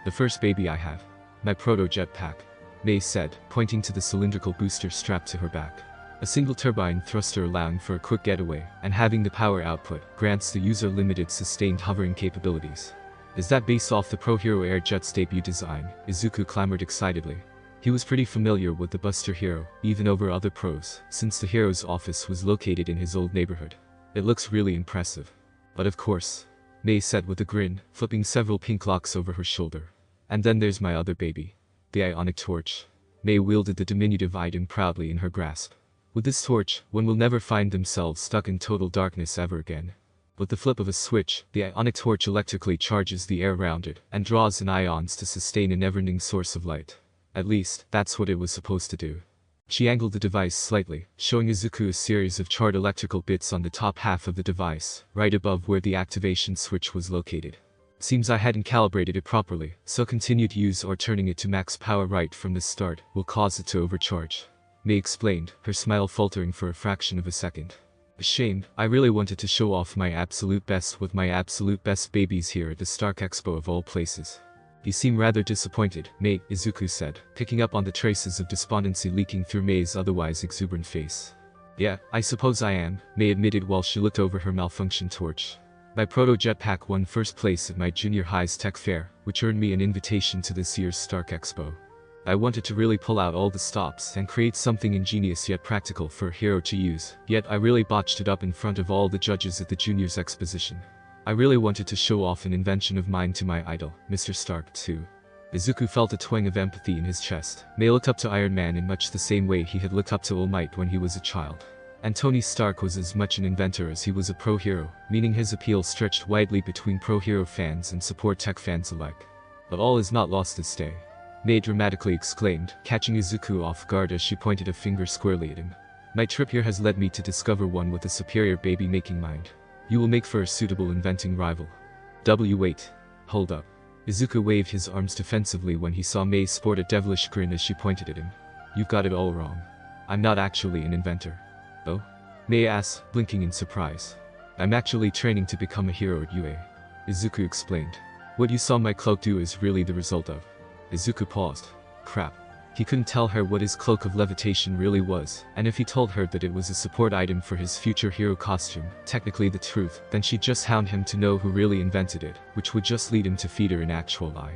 The first baby I have. My proto-jetpack. Mei said, pointing to the cylindrical booster strapped to her back. A single turbine thruster allowing for a quick getaway, and having the power output, grants the user limited sustained hovering capabilities. Is that based off the Pro Hero Air Jet's debut design? Izuku clamored excitedly. He was pretty familiar with the Buster Hero, even over other pros, since the hero's office was located in his old neighborhood. It looks really impressive. But of course, Mei said with a grin, flipping several pink locks over her shoulder. And then there's my other baby. The ionic torch. Mei wielded the diminutive item proudly in her grasp. With this torch, one will never find themselves stuck in total darkness ever again. With the flip of a switch, the ionic torch electrically charges the air around it, and draws in ions to sustain a never-ending source of light. At least, that's what it was supposed to do. She angled the device slightly, showing Izuku a series of charred electrical bits on the top half of the device, right above where the activation switch was located. Seems I hadn't calibrated it properly, so continued use or turning it to max power right from the start will cause it to overcharge. Mei explained, her smile faltering for a fraction of a second. A shame, I really wanted to show off my absolute best with my absolute best babies here at the Stark Expo of all places. You seem rather disappointed, Mei, Izuku said, picking up on the traces of despondency leaking through Mei's otherwise exuberant face. Yeah, I suppose I am, Mei admitted while she looked over her malfunctioned torch. My proto-jetpack won first place at my junior high's tech fair, which earned me an invitation to this year's Stark Expo. I wanted to really pull out all the stops and create something ingenious yet practical for a hero to use, yet I really botched it up in front of all the judges at the juniors exposition. I really wanted to show off an invention of mine to my idol, Mr. Stark, too. Izuku felt a twang of empathy in his chest. Mei looked up to Iron Man in much the same way he had looked up to All Might when he was a child. And Tony Stark was as much an inventor as he was a pro-hero, meaning his appeal stretched widely between pro-hero fans and support tech fans alike. But all is not lost this day. Mei dramatically exclaimed, catching Izuku off guard as she pointed a finger squarely at him. My trip here has led me to discover one with a superior baby-making mind. You will make for a suitable inventing rival. Wait. Hold up. Izuku waved his arms defensively when he saw Mei sport a devilish grin as she pointed at him. You've got it all wrong. I'm not actually an inventor. Oh? Mei asked, blinking in surprise. I'm actually training to become a hero at UA. Izuku explained. What you saw my cloak do is really the result of. Izuku paused. Crap. He couldn't tell her what his cloak of levitation really was, and if he told her that it was a support item for his future hero costume, technically the truth, then she'd just hound him to know who really invented it, which would just lead him to feed her an actual lie.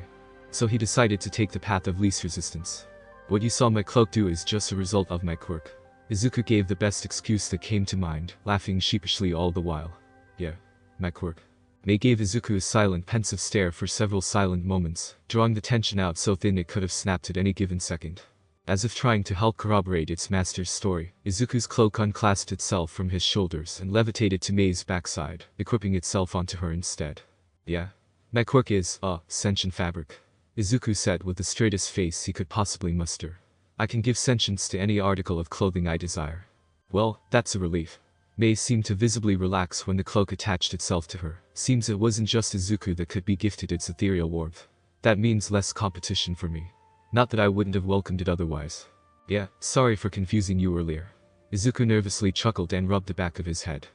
So he decided to take the path of least resistance. What you saw my cloak do is just a result of my quirk. Izuku gave the best excuse that came to mind, laughing sheepishly all the while. Yeah, my quirk. Mei gave Izuku a silent, pensive stare for several silent moments, drawing the tension out so thin it could have snapped at any given second. As if trying to help corroborate its master's story, Izuku's cloak unclasped itself from his shoulders and levitated to Mei's backside, equipping itself onto her instead. Yeah. My quirk is, sentient fabric. Izuku said with the straightest face he could possibly muster. I can give sentience to any article of clothing I desire. Well, that's a relief. Mei seemed to visibly relax when the cloak attached itself to her. Seems it wasn't just Izuku that could be gifted its ethereal warmth. That means less competition for me. Not that I wouldn't have welcomed it otherwise. Yeah, sorry for confusing you earlier. Izuku nervously chuckled and rubbed the back of his head.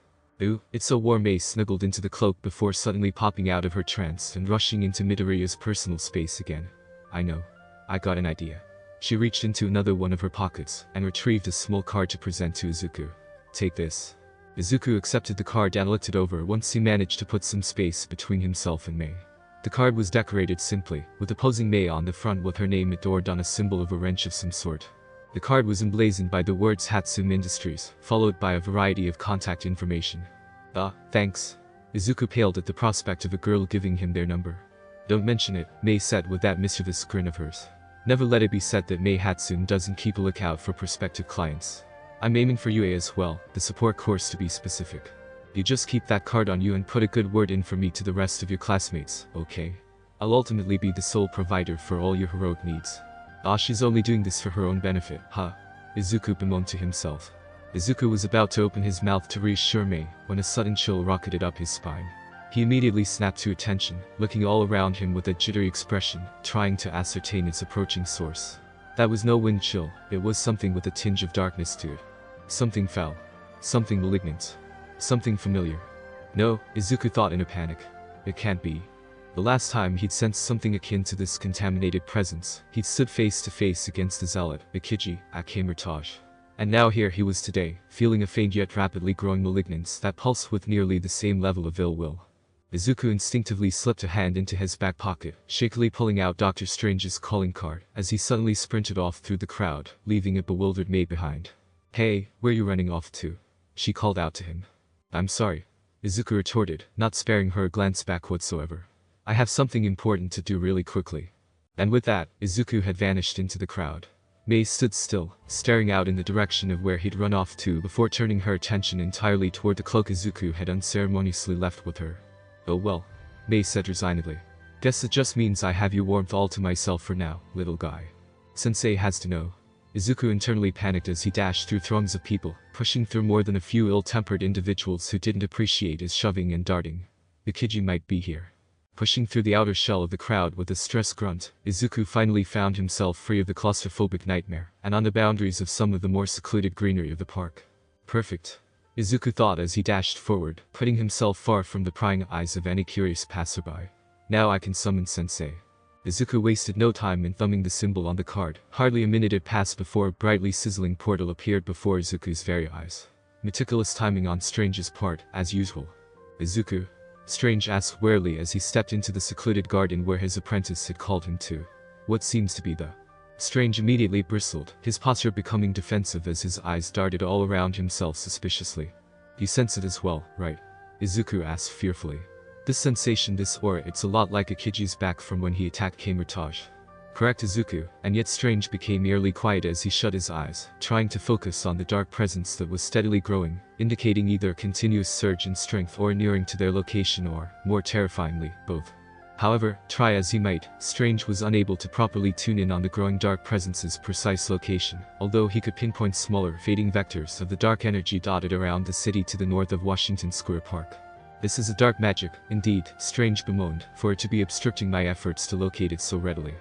Ooh, it's so warm. Mei snuggled into the cloak before suddenly popping out of her trance and rushing into Midoriya's personal space again. I know. I got an idea. She reached into another one of her pockets and retrieved a small card to present to Izuku. Take this. Izuku accepted the card and looked it over once he managed to put some space between himself and Mei. The card was decorated simply, with opposing Mei on the front with her name adorned on a symbol of a wrench of some sort. The card was emblazoned by the words Hatsum Industries, followed by a variety of contact information. Thanks. Izuku paled at the prospect of a girl giving him their number. Don't mention it, Mei said with that mischievous grin of hers. Never let it be said that Mei Hatsum doesn't keep a lookout for prospective clients. I'm aiming for UA as well, the support course to be specific. You just keep that card on you and put a good word in for me to the rest of your classmates, okay? I'll ultimately be the sole provider for all your heroic needs. She's only doing this for her own benefit, huh? Izuku bemoaned to himself. Izuku was about to open his mouth to reassure Mei, when a sudden chill rocketed up his spine. He immediately snapped to attention, looking all around him with a jittery expression, trying to ascertain its approaching source. That was no wind chill, it was something with a tinge of darkness to it. Something foul. Something malignant. Something familiar. No, Izuku thought in a panic. It can't be. The last time he'd sensed something akin to this contaminated presence, he'd stood face to face against the zealot, Ikiji, at Kamar-Taj. And now here he was today, feeling a faint yet rapidly growing malignance that pulsed with nearly the same level of ill will. Izuku instinctively slipped a hand into his back pocket, shakily pulling out Dr. Strange's calling card, as he suddenly sprinted off through the crowd, leaving a bewildered Mei behind. Hey, where you running off to? She called out to him. I'm sorry. Izuku retorted, not sparing her a glance back whatsoever. I have something important to do really quickly. And with that, Izuku had vanished into the crowd. Mei stood still, staring out in the direction of where he'd run off to before turning her attention entirely toward the cloak Izuku had unceremoniously left with her. Oh well, Mei said resignedly. Guess it just means I have your warmth all to myself for now, little guy. Sensei has to know. Izuku internally panicked as he dashed through throngs of people, pushing through more than a few ill-tempered individuals who didn't appreciate his shoving and darting. Ikiji might be here. Pushing through the outer shell of the crowd with a stressed grunt, Izuku finally found himself free of the claustrophobic nightmare, and on the boundaries of some of the more secluded greenery of the park. Perfect. Izuku thought as he dashed forward, putting himself far from the prying eyes of any curious passerby. Now I can summon Sensei. Izuku wasted no time in thumbing the symbol on the card. Hardly a minute had passed before a brightly sizzling portal appeared before Izuku's very eyes. Meticulous timing on Strange's part, as usual. Izuku? Strange asked warily as he stepped into the secluded garden where his apprentice had called him to. What seems to be the... Strange immediately bristled, his posture becoming defensive as his eyes darted all around himself suspiciously. You sense it as well, right? Izuku asked fearfully. This sensation, this aura, it's a lot like Ikiji's back from when he attacked Kamar-Taj. Correct, Izuku, and yet Strange became eerily quiet as he shut his eyes, trying to focus on the dark presence that was steadily growing, indicating either a continuous surge in strength or nearing to their location or, more terrifyingly, both. However, try as he might, Strange was unable to properly tune in on the growing dark presence's precise location, although he could pinpoint smaller, fading vectors of the dark energy dotted around the city to the north of Washington Square Park. This is a dark magic, indeed, Strange bemoaned, for it to be obstructing my efforts to locate it so readily.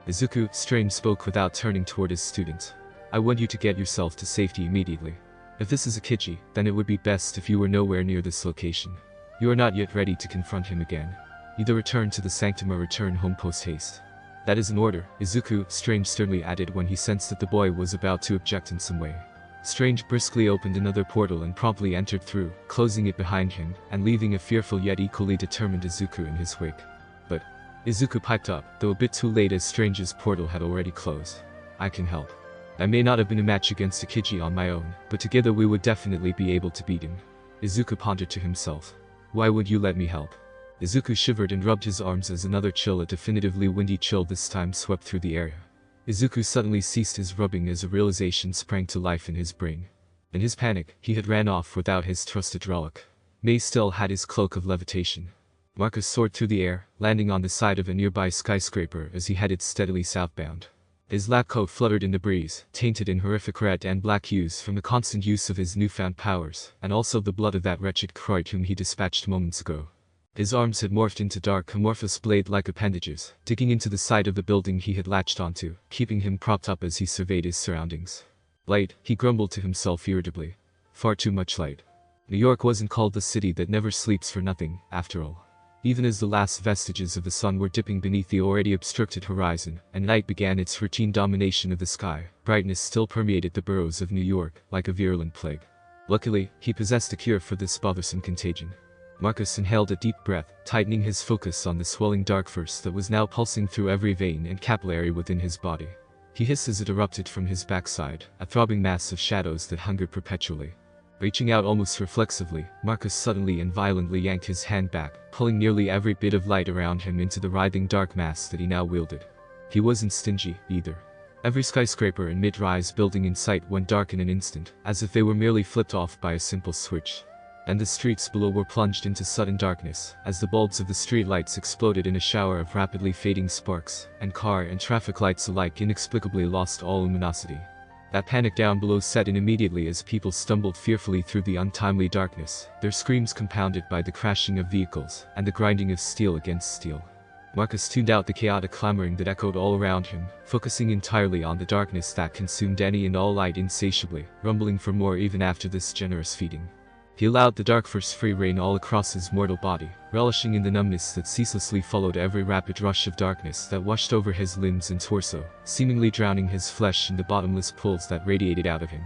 Izuku, Strange spoke without turning toward his student. I want you to get yourself to safety immediately. If this is Ikiji, then it would be best if you were nowhere near this location. You are not yet ready to confront him again. Either return to the sanctum or return home post-haste. That is an order, Izuku, Strange sternly added when he sensed that the boy was about to object in some way. Strange briskly opened another portal and promptly entered through, closing it behind him, and leaving a fearful yet equally determined Izuku in his wake. But Izuku piped up, though a bit too late as Strange's portal had already closed. I can help. I may not have been a match against Ikiji on my own, but together we would definitely be able to beat him. Izuku pondered to himself. Why would you let me help? Izuku shivered and rubbed his arms as another chill, a definitively windy chill this time, swept through the area. Izuku suddenly ceased his rubbing as a realization sprang to life in his brain. In his panic, he had ran off without his trusted relic. May still had his cloak of levitation. Marcus soared through the air, landing on the side of a nearby skyscraper as he headed steadily southbound. His lab coat fluttered in the breeze, tainted in horrific red and black hues from the constant use of his newfound powers, and also the blood of that wretched Croyd whom he dispatched moments ago. His arms had morphed into dark, amorphous blade-like appendages, digging into the side of the building he had latched onto, keeping him propped up as he surveyed his surroundings. Light, he grumbled to himself irritably. Far too much light. New York wasn't called the city that never sleeps for nothing, after all. Even as the last vestiges of the sun were dipping beneath the already obstructed horizon, and night began its routine domination of the sky, brightness still permeated the boroughs of New York, like a virulent plague. Luckily, he possessed a cure for this bothersome contagion. Marcus inhaled a deep breath, tightening his focus on the swelling dark force that was now pulsing through every vein and capillary within his body. He hissed as it erupted from his backside, a throbbing mass of shadows that hungered perpetually. Reaching out almost reflexively, Marcus suddenly and violently yanked his hand back, pulling nearly every bit of light around him into the writhing dark mass that he now wielded. He wasn't stingy, either. Every skyscraper and mid-rise building in sight went dark in an instant, as if they were merely flipped off by a simple switch. And the streets below were plunged into sudden darkness, as the bulbs of the streetlights exploded in a shower of rapidly fading sparks, and car and traffic lights alike inexplicably lost all luminosity. That panic down below set in immediately as people stumbled fearfully through the untimely darkness, their screams compounded by the crashing of vehicles and the grinding of steel against steel. Marcus tuned out the chaotic clamoring that echoed all around him, focusing entirely on the darkness that consumed any and all light insatiably, rumbling for more even after this generous feeding. He allowed the dark force free rein all across his mortal body, relishing in the numbness that ceaselessly followed every rapid rush of darkness that washed over his limbs and torso, seemingly drowning his flesh in the bottomless pools that radiated out of him.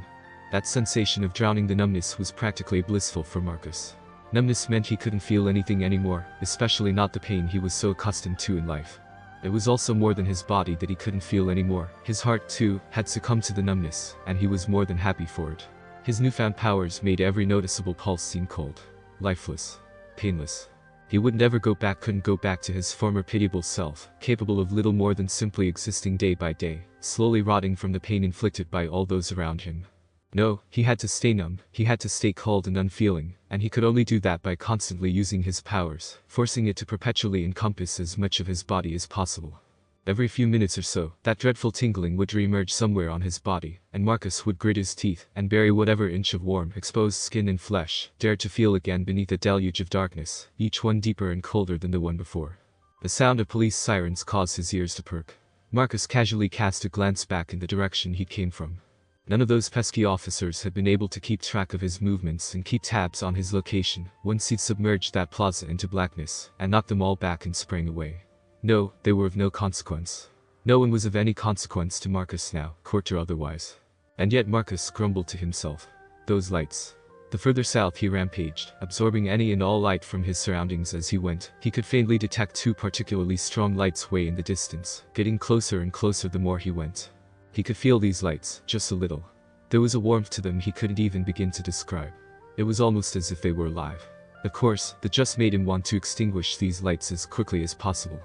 That sensation of drowning the numbness was practically blissful for Marcus. Numbness meant he couldn't feel anything anymore, especially not the pain he was so accustomed to in life. It was also more than his body that he couldn't feel anymore. His heart, too, had succumbed to the numbness, and he was more than happy for it. His newfound powers made every noticeable pulse seem cold, lifeless, painless. He couldn't go back to his former pitiable self, capable of little more than simply existing day by day, slowly rotting from the pain inflicted by all those around him. No, he had to stay numb, he had to stay cold and unfeeling, and he could only do that by constantly using his powers, forcing it to perpetually encompass as much of his body as possible. Every few minutes or so, that dreadful tingling would re-emerge somewhere on his body, and Marcus would grit his teeth and bury whatever inch of warm, exposed skin and flesh dared to feel again beneath a deluge of darkness, each one deeper and colder than the one before. The sound of police sirens caused his ears to perk. Marcus casually cast a glance back in the direction he came from. None of those pesky officers had been able to keep track of his movements and keep tabs on his location once he'd submerged that plaza into blackness and knocked them all back and sprang away. No, they were of no consequence. No one was of any consequence to Marcus now, court or otherwise. And yet Marcus grumbled to himself. Those lights. The further south he rampaged, absorbing any and all light from his surroundings as he went. He could faintly detect two particularly strong lights way in the distance, getting closer and closer the more he went. He could feel these lights, just a little. There was a warmth to them he couldn't even begin to describe. It was almost as if they were alive. Of course, that just made him want to extinguish these lights as quickly as possible.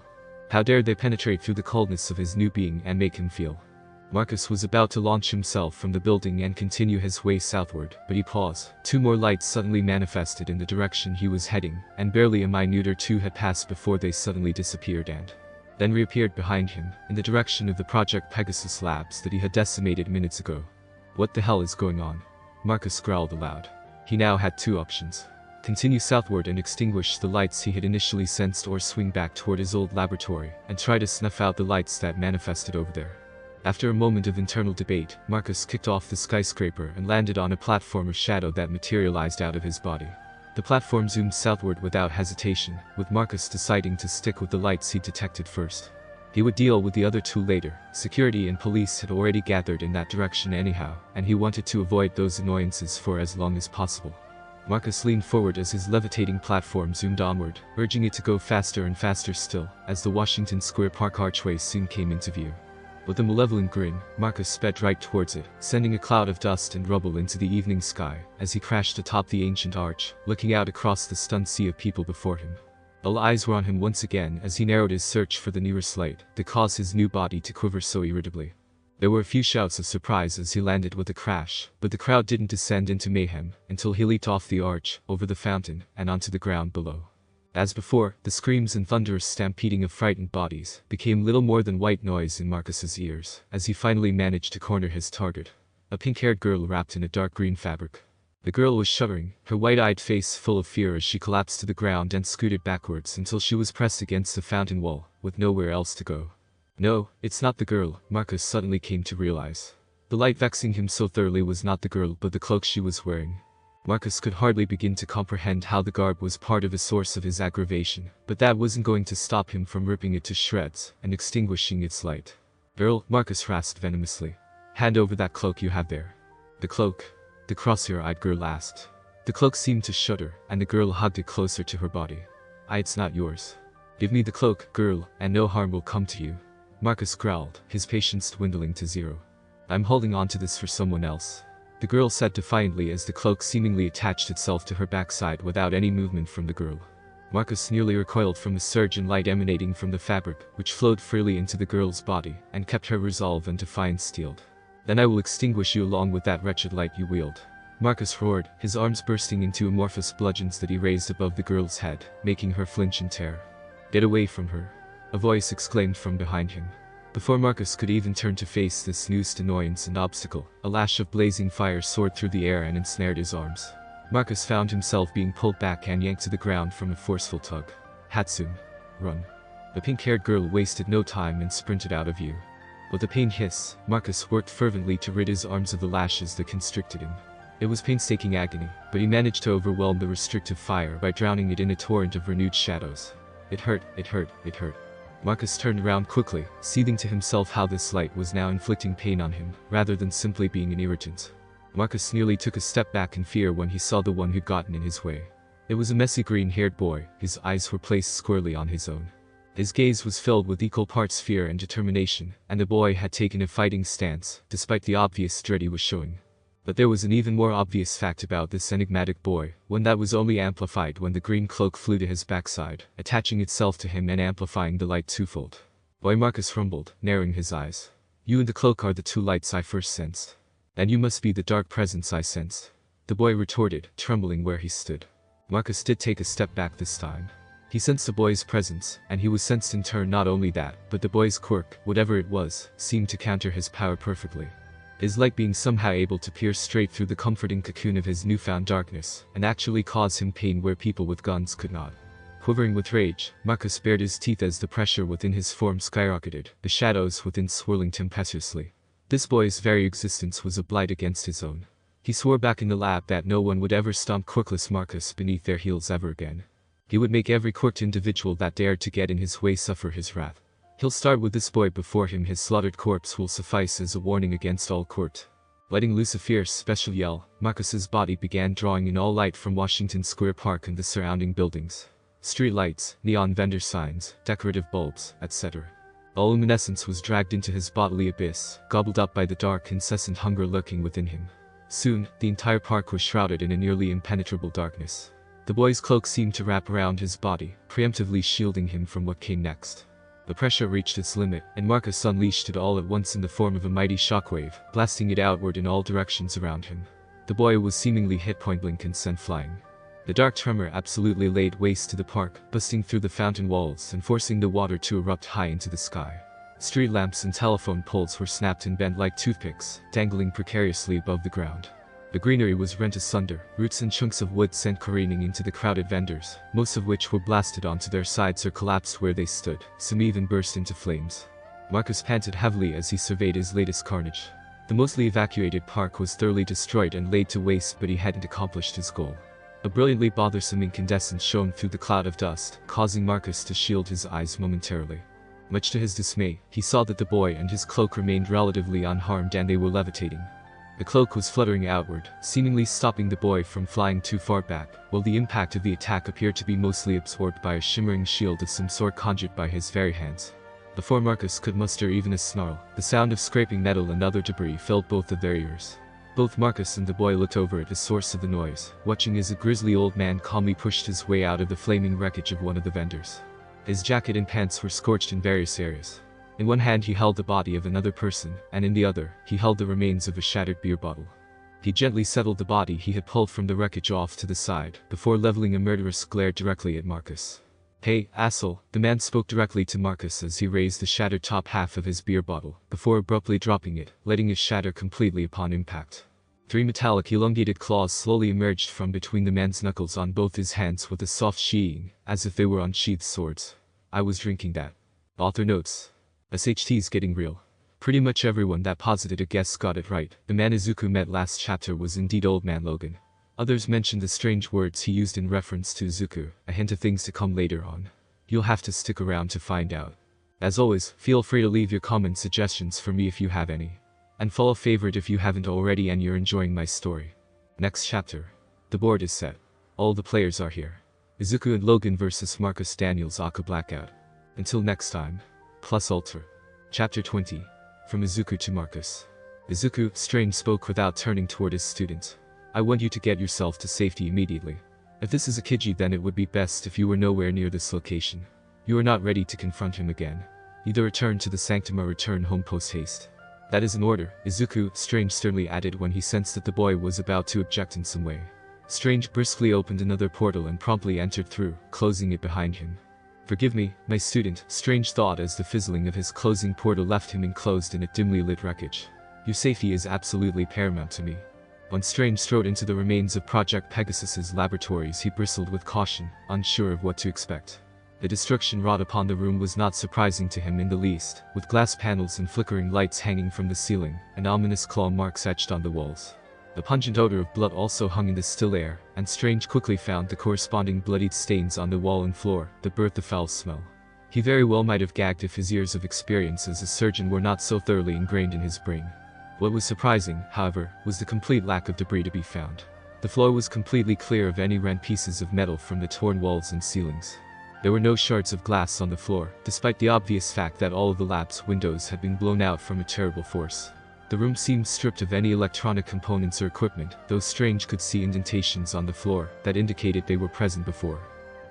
How dared they penetrate through the coldness of his new being and make him feel? Marcus was about to launch himself from the building and continue his way southward, but he paused. Two more lights suddenly manifested in the direction he was heading, and barely a minute or two had passed before they suddenly disappeared and then reappeared behind him, in the direction of the Project Pegasus labs that he had decimated minutes ago. What the hell is going on? Marcus growled aloud. He now had two options. Continue southward and extinguish the lights he had initially sensed, or swing back toward his old laboratory and try to snuff out the lights that manifested over there. After a moment of internal debate, Marcus kicked off the skyscraper and landed on a platform of shadow that materialized out of his body. The platform zoomed southward without hesitation, with Marcus deciding to stick with the lights he detected first. He would deal with the other two later. Security and police had already gathered in that direction anyhow, and he wanted to avoid those annoyances for as long as possible. Marcus leaned forward as his levitating platform zoomed onward, urging it to go faster and faster still, as the Washington Square Park archway soon came into view. With a malevolent grin, Marcus sped right towards it, sending a cloud of dust and rubble into the evening sky as he crashed atop the ancient arch, looking out across the stunned sea of people before him. All eyes were on him once again as he narrowed his search for the nearest light that caused his new body to quiver so irritably. There were a few shouts of surprise as he landed with a crash, but the crowd didn't descend into mayhem until he leaped off the arch, over the fountain, and onto the ground below. As before, the screams and thunderous stampeding of frightened bodies became little more than white noise in Marcus's ears as he finally managed to corner his target. A pink-haired girl wrapped in a dark green fabric. The girl was shuddering, her white-eyed face full of fear as she collapsed to the ground and scooted backwards until she was pressed against the fountain wall, with nowhere else to go. No, it's not the girl, Marcus suddenly came to realize. The light vexing him so thoroughly was not the girl but the cloak she was wearing. Marcus could hardly begin to comprehend how the garb was part of a source of his aggravation, but that wasn't going to stop him from ripping it to shreds and extinguishing its light. Girl, Marcus rasped venomously. Hand over that cloak you have there. The cloak? The cross-eyed girl asked. The cloak seemed to shudder, and the girl hugged it closer to her body. It's not yours. Give me the cloak, girl, and no harm will come to you. Marcus growled, his patience dwindling to zero. I'm holding on to this for someone else. The girl said defiantly as the cloak seemingly attached itself to her backside without any movement from the girl. Marcus nearly recoiled from the surge in light emanating from the fabric, which flowed freely into the girl's body and kept her resolve and defiance steeled. Then I will extinguish you along with that wretched light you wield. Marcus roared, his arms bursting into amorphous bludgeons that he raised above the girl's head, making her flinch in terror. Get away from her! A voice exclaimed from behind him. Before Marcus could even turn to face this newest annoyance and obstacle, a lash of blazing fire soared through the air and ensnared his arms. Marcus found himself being pulled back and yanked to the ground from a forceful tug. Hatsune. Run. The pink-haired girl wasted no time and sprinted out of view. With a pained hiss, Marcus worked fervently to rid his arms of the lashes that constricted him. It was painstaking agony, but he managed to overwhelm the restrictive fire by drowning it in a torrent of renewed shadows. It hurt, it hurt, it hurt. Marcus turned around quickly, seething to himself how this light was now inflicting pain on him, rather than simply being an irritant. Marcus nearly took a step back in fear when he saw the one who'd gotten in his way. It was a messy green-haired boy, his eyes were placed squarely on his own. His gaze was filled with equal parts fear and determination, and the boy had taken a fighting stance, despite the obvious dread he was showing. But there was an even more obvious fact about this enigmatic boy, one that was only amplified when the green cloak flew to his backside, attaching itself to him and amplifying the light twofold. Boy, Marcus rumbled, narrowing his eyes. You and the cloak are the two lights I first sensed. And you must be the dark presence I sensed. The boy retorted, trembling where he stood. Marcus did take a step back this time. He sensed the boy's presence, and he was sensed in turn not only that, but the boy's quirk, whatever it was, seemed to counter his power perfectly. His light being somehow able to pierce straight through the comforting cocoon of his newfound darkness, and actually cause him pain where people with guns could not. Quivering with rage, Marcus bared his teeth as the pressure within his form skyrocketed, the shadows within swirling tempestuously. This boy's very existence was a blight against his own. He swore back in the lab that no one would ever stomp quirkless Marcus beneath their heels ever again. He would make every quirked individual that dared to get in his way suffer his wrath. He'll start with this boy before him. His slaughtered corpse will suffice as a warning against all quirked. Letting loose a fierce special yell, Marcus's body began drawing in all light from Washington Square Park and the surrounding buildings. Street lights, neon vendor signs, decorative bulbs, etc. All luminescence was dragged into his bodily abyss, gobbled up by the dark, incessant hunger lurking within him. Soon, the entire park was shrouded in a nearly impenetrable darkness. The boy's cloak seemed to wrap around his body, preemptively shielding him from what came next. The pressure reached its limit, and Marcus unleashed it all at once in the form of a mighty shockwave, blasting it outward in all directions around him. The boy was seemingly hit point-blank and sent flying. The dark tremor absolutely laid waste to the park, busting through the fountain walls and forcing the water to erupt high into the sky. Street lamps and telephone poles were snapped and bent like toothpicks, dangling precariously above the ground. The greenery was rent asunder, roots and chunks of wood sent careening into the crowded vendors, most of which were blasted onto their sides or collapsed where they stood, some even burst into flames. Marcus panted heavily as he surveyed his latest carnage. The mostly evacuated park was thoroughly destroyed and laid to waste, but he hadn't accomplished his goal. A brilliantly bothersome incandescence shone through the cloud of dust, causing Marcus to shield his eyes momentarily. Much to his dismay, he saw that the boy and his cloak remained relatively unharmed and they were levitating. The cloak was fluttering outward, seemingly stopping the boy from flying too far back, while the impact of the attack appeared to be mostly absorbed by a shimmering shield of some sort conjured by his very hands. Before Marcus could muster even a snarl, the sound of scraping metal and other debris filled both of their ears. Both Marcus and the boy looked over at the source of the noise, watching as a grisly old man calmly pushed his way out of the flaming wreckage of one of the vendors. His jacket and pants were scorched in various areas. In one hand he held the body of another person, and in the other, he held the remains of a shattered beer bottle. He gently settled the body he had pulled from the wreckage off to the side, before leveling a murderous glare directly at Marcus. "Hey, asshole," the man spoke directly to Marcus as he raised the shattered top half of his beer bottle, before abruptly dropping it, letting it shatter completely upon impact. 3 metallic elongated claws slowly emerged from between the man's knuckles on both his hands with a soft sheathing, as if they were unsheathed swords. "I was drinking that." Author notes. SHT's getting real. Pretty much everyone that posited a guess got it right. The man Izuku met last chapter was indeed Old Man Logan. Others mentioned the strange words he used in reference to Izuku, a hint of things to come later on. You'll have to stick around to find out. As always, feel free to leave your comment suggestions for me if you have any. And follow favorite if you haven't already and you're enjoying my story. Next chapter. The board is set. All the players are here. Izuku and Logan vs Marcus Daniels Aka Blackout. Until next time. Plus Ultra. Chapter 20. From Izuku to Marcus. Izuku, Strange spoke without turning toward his student. "I want you to get yourself to safety immediately. If this is a Kiji, then it would be best if you were nowhere near this location. You are not ready to confront him again. Either return to the sanctum or return home post-haste." "That is an order," Izuku, Strange sternly added when he sensed that the boy was about to object in some way. Strange briskly opened another portal and promptly entered through, closing it behind him. "Forgive me, my student," Strange thought as the fizzling of his closing portal left him enclosed in a dimly lit wreckage. "Your safety is absolutely paramount to me." When Strange strode into the remains of Project Pegasus's laboratories, he bristled with caution, unsure of what to expect. The destruction wrought upon the room was not surprising to him in the least, with glass panels and flickering lights hanging from the ceiling, and ominous claw marks etched on the walls. The pungent odor of blood also hung in the still air, and Strange quickly found the corresponding bloodied stains on the wall and floor that birthed the foul smell. He very well might have gagged if his years of experience as a surgeon were not so thoroughly ingrained in his brain. What was surprising, however, was the complete lack of debris to be found. The floor was completely clear of any rent pieces of metal from the torn walls and ceilings. There were no shards of glass on the floor, despite the obvious fact that all of the lab's windows had been blown out from a terrible force. The room seemed stripped of any electronic components or equipment, though Strange could see indentations on the floor that indicated they were present before.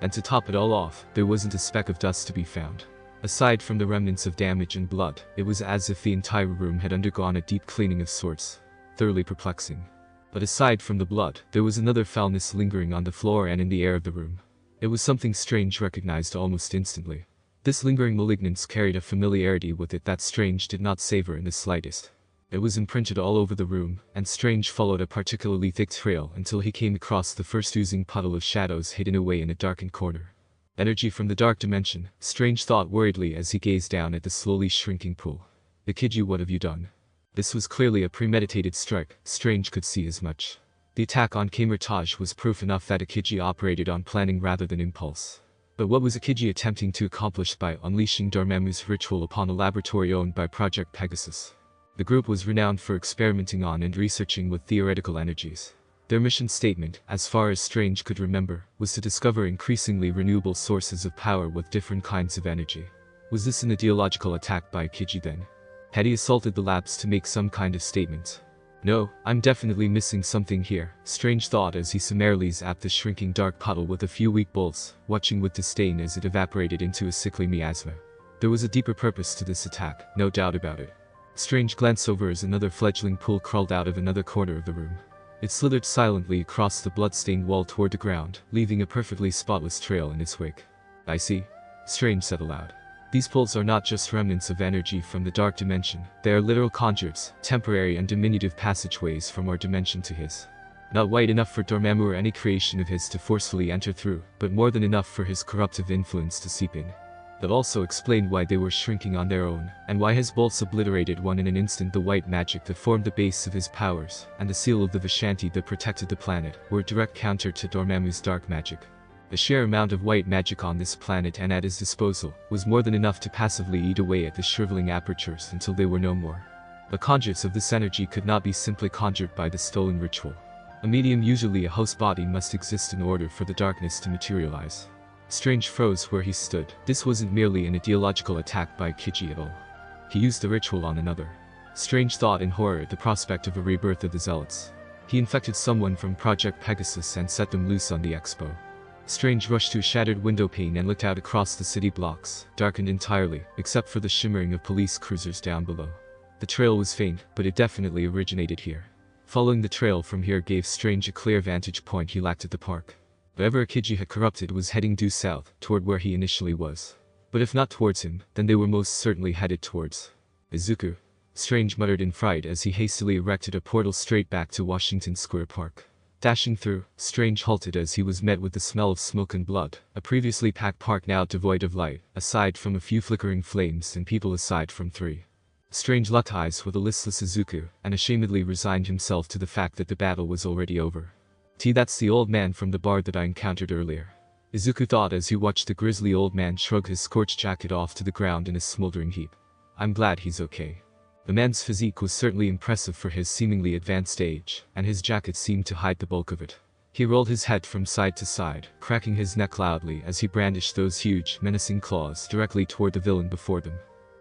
And to top it all off, there wasn't a speck of dust to be found. Aside from the remnants of damage and blood, it was as if the entire room had undergone a deep cleaning of sorts. Thoroughly perplexing. But aside from the blood, there was another foulness lingering on the floor and in the air of the room. It was something Strange recognized almost instantly. This lingering malignance carried a familiarity with it that Strange did not savor in the slightest. It was imprinted all over the room, and Strange followed a particularly thick trail until he came across the first oozing puddle of shadows hidden away in a darkened corner. Energy from the dark dimension, Strange thought worriedly as he gazed down at the slowly shrinking pool. "Ikiji, what have you done?" This was clearly a premeditated strike, Strange could see as much. The attack on Kamar-Taj was proof enough that Ikiji operated on planning rather than impulse. But what was Ikiji attempting to accomplish by unleashing Dormammu's ritual upon a laboratory owned by Project Pegasus? The group was renowned for experimenting on and researching with theoretical energies. Their mission statement, as far as Strange could remember, was to discover increasingly renewable sources of power with different kinds of energy. Was this an ideological attack by Ikiji then? Had he assaulted the labs to make some kind of statement? "No, I'm definitely missing something here," Strange thought as he summarily zapped the shrinking dark puddle with a few weak bolts, watching with disdain as it evaporated into a sickly miasma. There was a deeper purpose to this attack, no doubt about it. Strange glanced over as another fledgling pool crawled out of another corner of the room. It slithered silently across the blood-stained wall toward the ground, leaving a perfectly spotless trail in its wake. "I see," Strange said aloud. "These pools are not just remnants of energy from the dark dimension, they are literal conduits, temporary and diminutive passageways from our dimension to his. Not wide enough for Dormammu or any creation of his to forcefully enter through, but more than enough for his corruptive influence to seep in." That also explained why they were shrinking on their own, and why his bolts obliterated one in an instant. The white magic that formed the base of his powers, and the seal of the Vishanti that protected the planet, were a direct counter to Dormammu's dark magic. The sheer amount of white magic on this planet and at his disposal was more than enough to passively eat away at the shriveling apertures until they were no more. The conduits of this energy could not be simply conjured by the stolen ritual. A medium, usually a host body, must exist in order for the darkness to materialize. Strange froze where he stood. This wasn't merely an ideological attack by Ikiji at all. He used the ritual on another. Strange thought in horror at the prospect of a rebirth of the Zealots. He infected someone from Project Pegasus and set them loose on the Expo. Strange rushed to a shattered window pane and looked out across the city blocks, darkened entirely, except for the shimmering of police cruisers down below. The trail was faint, but it definitely originated here. Following the trail from here gave Strange a clear vantage point he lacked at the park. Whatever Akiji had corrupted was heading due south, toward where he initially was. But if not towards him, then they were most certainly headed towards Izuku. Strange muttered in fright as he hastily erected a portal straight back to Washington Square Park. Dashing through, Strange halted as he was met with the smell of smoke and blood, a previously packed park now devoid of light, aside from a few flickering flames and people aside from 3. Strange locked eyes with a listless Izuku, and ashamedly resigned himself to the fact that the battle was already over. That's the old man from the bar that I encountered earlier. Izuku thought as he watched the grisly old man shrug his scorched jacket off to the ground in a smoldering heap. I'm glad he's okay. The man's physique was certainly impressive for his seemingly advanced age, and his jacket seemed to hide the bulk of it. He rolled his head from side to side, cracking his neck loudly as he brandished those huge, menacing claws directly toward the villain before them.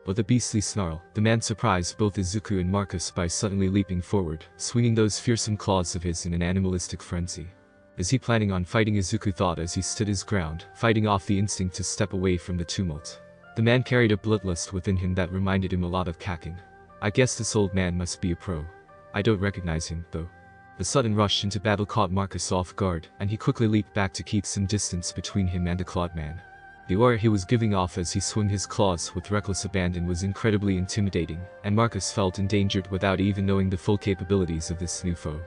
With a beastly snarl, the man surprised both Izuku and Marcus by suddenly leaping forward, swinging those fearsome claws of his in an animalistic frenzy. Is he planning on fighting? Izuku thought as he stood his ground, fighting off the instinct to step away from the tumult. The man carried a bloodlust within him that reminded him a lot of Kakin. I guess this old man must be a pro. I don't recognize him, though. The sudden rush into battle caught Marcus off guard, and he quickly leaped back to keep some distance between him and the clawed man. The aura he was giving off as he swung his claws with reckless abandon was incredibly intimidating, and Marcus felt endangered without even knowing the full capabilities of this new foe.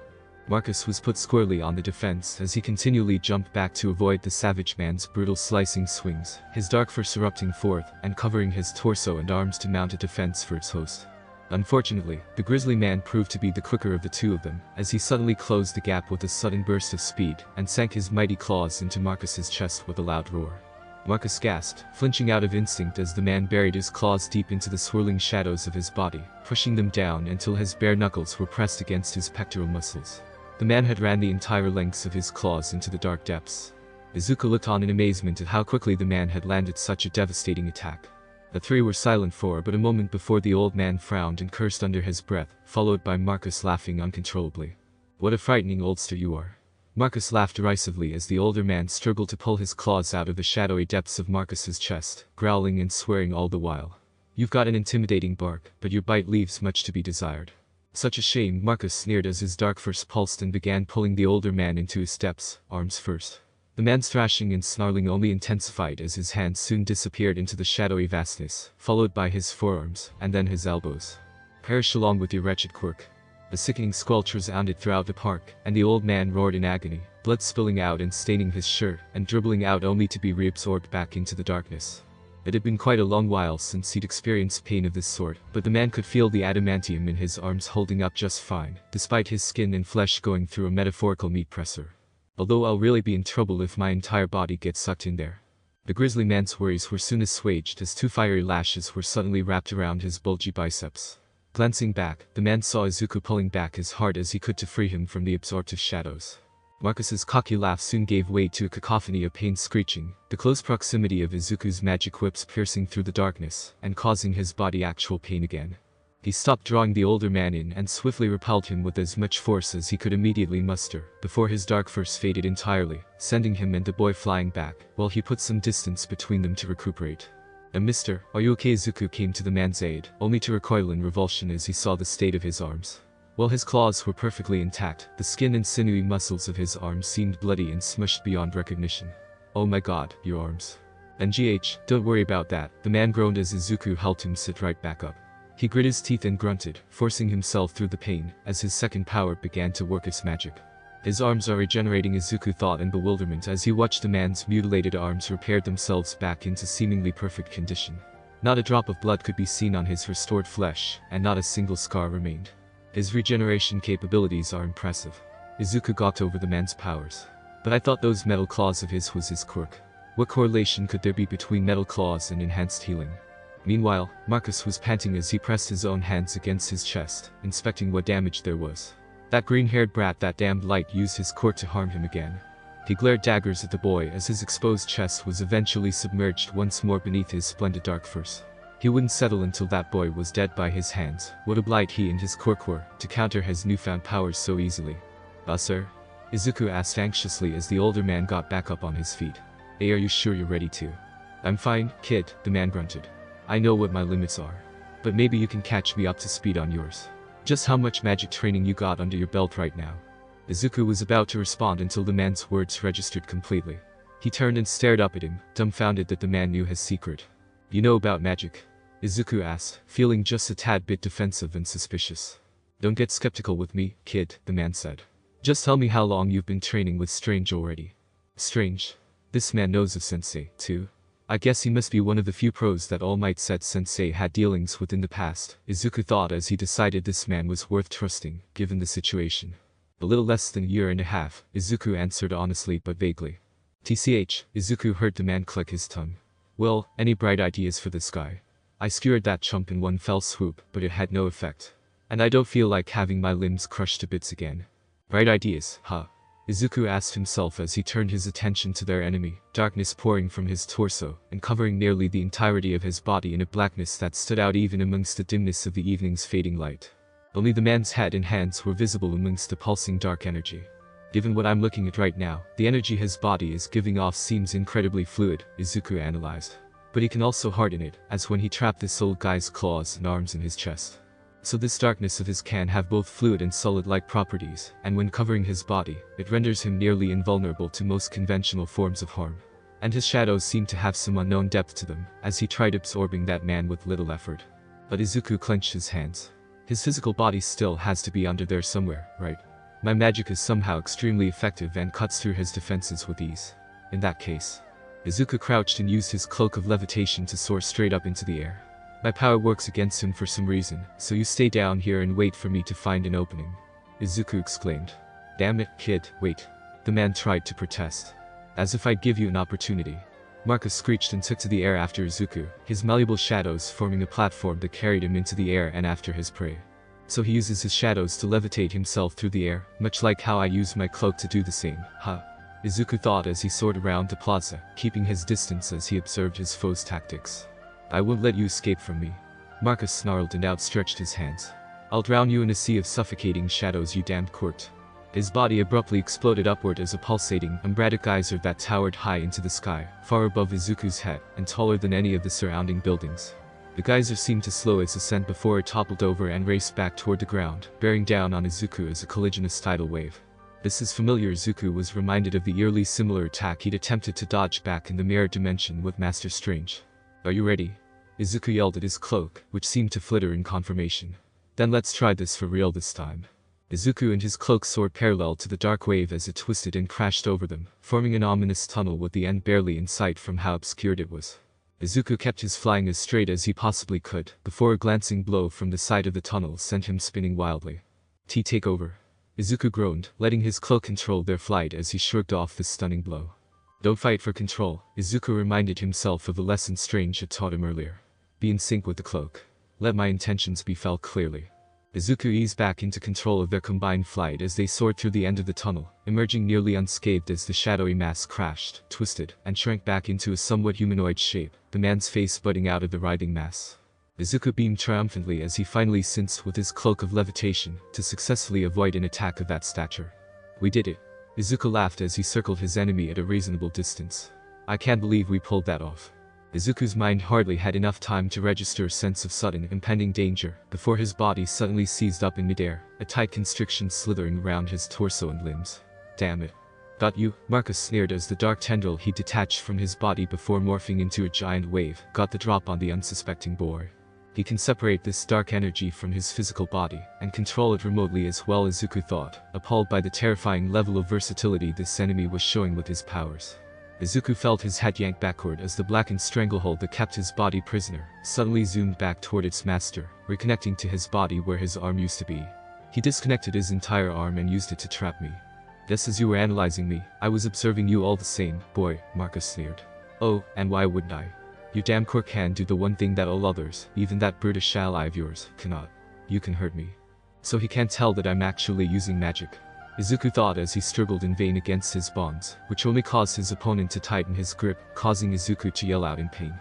Marcus was put squarely on the defense as he continually jumped back to avoid the savage man's brutal slicing swings, his dark force erupting forth and covering his torso and arms to mount a defense for its host. Unfortunately, the grisly man proved to be the quicker of the two of them, as he suddenly closed the gap with a sudden burst of speed and sank his mighty claws into Marcus's chest with a loud roar. Marcus gasped, flinching out of instinct as the man buried his claws deep into the swirling shadows of his body, pushing them down until his bare knuckles were pressed against his pectoral muscles. The man had ran the entire lengths of his claws into the dark depths. Izuku looked on in amazement at how quickly the man had landed such a devastating attack. The 3 were silent for but a moment before the old man frowned and cursed under his breath, followed by Marcus laughing uncontrollably. What a frightening oldster you are. Marcus laughed derisively as the older man struggled to pull his claws out of the shadowy depths of Marcus's chest, growling and swearing all the while. You've got an intimidating bark, but your bite leaves much to be desired. Such a shame, Marcus sneered as his dark force pulsed and began pulling the older man into his steps, arms first. The man's thrashing and snarling only intensified as his hands soon disappeared into the shadowy vastness, followed by his forearms, and then his elbows. Perish along with your wretched quirk. A sickening squelch resounded throughout the park, and the old man roared in agony, blood spilling out and staining his shirt, and dribbling out only to be reabsorbed back into the darkness. It had been quite a long while since he'd experienced pain of this sort, but the man could feel the adamantium in his arms holding up just fine, despite his skin and flesh going through a metaphorical meat presser. Although I'll really be in trouble if my entire body gets sucked in there. The grisly man's worries were soon assuaged as 2 fiery lashes were suddenly wrapped around his bulgy biceps. Glancing back, the man saw Izuku pulling back as hard as he could to free him from the absorptive shadows. Marcus's cocky laugh soon gave way to a cacophony of pain screeching, the close proximity of Izuku's magic whips piercing through the darkness and causing his body actual pain again. He stopped drawing the older man in and swiftly repelled him with as much force as he could immediately muster, before his dark force faded entirely, sending him and the boy flying back, while he put some distance between them to recuperate. Mister, are you okay? Izuku came to the man's aid, only to recoil in revulsion as he saw the state of his arms. While his claws were perfectly intact, the skin and sinewy muscles of his arms seemed bloody and smushed beyond recognition. Oh my god, your arms. Don't worry about that, the man groaned as Izuku helped him sit right back up. He grit his teeth and grunted, forcing himself through the pain, as his second power began to work its magic. His arms are regenerating, Izuku thought in bewilderment as he watched the man's mutilated arms repair themselves back into seemingly perfect condition. Not a drop of blood could be seen on his restored flesh, and not a single scar remained. His regeneration capabilities are impressive. Izuku gawked over the man's powers. But I thought those metal claws of his was his quirk. What correlation could there be between metal claws and enhanced healing? Meanwhile, Marcus was panting as he pressed his own hands against his chest, inspecting what damage there was. That green-haired brat, that damned light, used his quirk to harm him again. He glared daggers at the boy as his exposed chest was eventually submerged once more beneath his splendid dark force. He wouldn't settle until that boy was dead by his hands. What a blight he and his quirk were, to counter his newfound powers so easily. Sir? Izuku asked anxiously as the older man got back up on his feet. Hey, are you sure you're ready to? I'm fine, kid, the man grunted. I know what my limits are. But maybe you can catch me up to speed on yours. Just how much magic training you got under your belt right now? Izuku was about to respond until the man's words registered completely. He turned and stared up at him, dumbfounded that the man knew his secret. You know about magic? Izuku asked, feeling just a tad bit defensive and suspicious. Don't get skeptical with me, kid, the man said. Just tell me how long you've been training with Strange already. Strange? This man knows of Sensei, too. I guess he must be one of the few pros that All Might said Sensei had dealings with in the past, Izuku thought as he decided this man was worth trusting, given the situation. A little less than a year and a half, Izuku answered honestly but vaguely. TCH, Izuku heard the man click his tongue. Well, any bright ideas for this guy? I skewered that chump in one fell swoop, but it had no effect. And I don't feel like having my limbs crushed to bits again. Bright ideas, huh? Izuku asked himself as he turned his attention to their enemy, darkness pouring from his torso, and covering nearly the entirety of his body in a blackness that stood out even amongst the dimness of the evening's fading light. Only the man's head and hands were visible amongst the pulsing dark energy. Given what I'm looking at right now, the energy his body is giving off seems incredibly fluid, Izuku analyzed. But he can also harden it, as when he trapped this old guy's claws and arms in his chest. So this darkness of his can have both fluid and solid-like properties, and when covering his body, it renders him nearly invulnerable to most conventional forms of harm. And his shadows seem to have some unknown depth to them, as he tried absorbing that man with little effort. But Izuku clenched his hands. His physical body still has to be under there somewhere, right? My magic is somehow extremely effective and cuts through his defenses with ease. In that case, Izuku crouched and used his cloak of levitation to soar straight up into the air. My power works against him for some reason, so you stay down here and wait for me to find an opening. Izuku exclaimed. Damn it, kid, wait. The man tried to protest. As if I'd give you an opportunity. Marcus screeched and took to the air after Izuku, his malleable shadows forming a platform that carried him into the air and after his prey. So he uses his shadows to levitate himself through the air, much like how I use my cloak to do the same, huh? Izuku thought as he soared around the plaza, keeping his distance as he observed his foe's tactics. I won't let you escape from me. Marcus snarled and outstretched his hands. I'll drown you in a sea of suffocating shadows, you damned Quirk. His body abruptly exploded upward as a pulsating, umbratic geyser that towered high into the sky, far above Izuku's head, and taller than any of the surrounding buildings. The geyser seemed to slow its ascent before it toppled over and raced back toward the ground, bearing down on Izuku as a colliginous tidal wave. This is familiar. Izuku was reminded of the eerily similar attack he'd attempted to dodge back in the mirror dimension with Master Strange. Are you ready? Izuku yelled at his cloak, which seemed to flitter in confirmation. Then let's try this for real this time. Izuku and his cloak soared parallel to the dark wave as it twisted and crashed over them, forming an ominous tunnel with the end barely in sight from how obscured it was. Izuku kept his flying as straight as he possibly could, before a glancing blow from the side of the tunnel sent him spinning wildly. Take over. Izuku groaned, letting his cloak control their flight as he shrugged off this stunning blow. Don't fight for control, Izuku reminded himself of the lesson Strange had taught him earlier. Be in sync with the cloak. Let my intentions be felt clearly. Izuku eased back into control of their combined flight as they soared through the end of the tunnel, emerging nearly unscathed as the shadowy mass crashed, twisted, and shrank back into a somewhat humanoid shape, the man's face budding out of the writhing mass. Izuku beamed triumphantly as he finally cinched with his cloak of levitation to successfully avoid an attack of that stature. We did it. Izuku laughed as he circled his enemy at a reasonable distance. I can't believe we pulled that off. Izuku's mind hardly had enough time to register a sense of sudden impending danger before his body suddenly seized up in midair, a tight constriction slithering around his torso and limbs. Damn it. Got you, Marcus sneered as the dark tendril he detached from his body before morphing into a giant wave got the drop on the unsuspecting boy. He can separate this dark energy from his physical body and control it remotely as well, Izuku thought, appalled by the terrifying level of versatility this enemy was showing with his powers. Izuku felt his head yank backward as the blackened stranglehold that kept his body prisoner suddenly zoomed back toward its master, reconnecting to his body where his arm used to be. He disconnected his entire arm and used it to trap me. Just as you were analyzing me, I was observing you all the same, boy, Marcus sneered. Oh, and why wouldn't I? Your damn quirk can do the one thing that all others, even that brutish ally of yours, cannot. You can hurt me. So he can't tell that I'm actually using magic. Izuku thought as he struggled in vain against his bonds, which only caused his opponent to tighten his grip, causing Izuku to yell out in pain.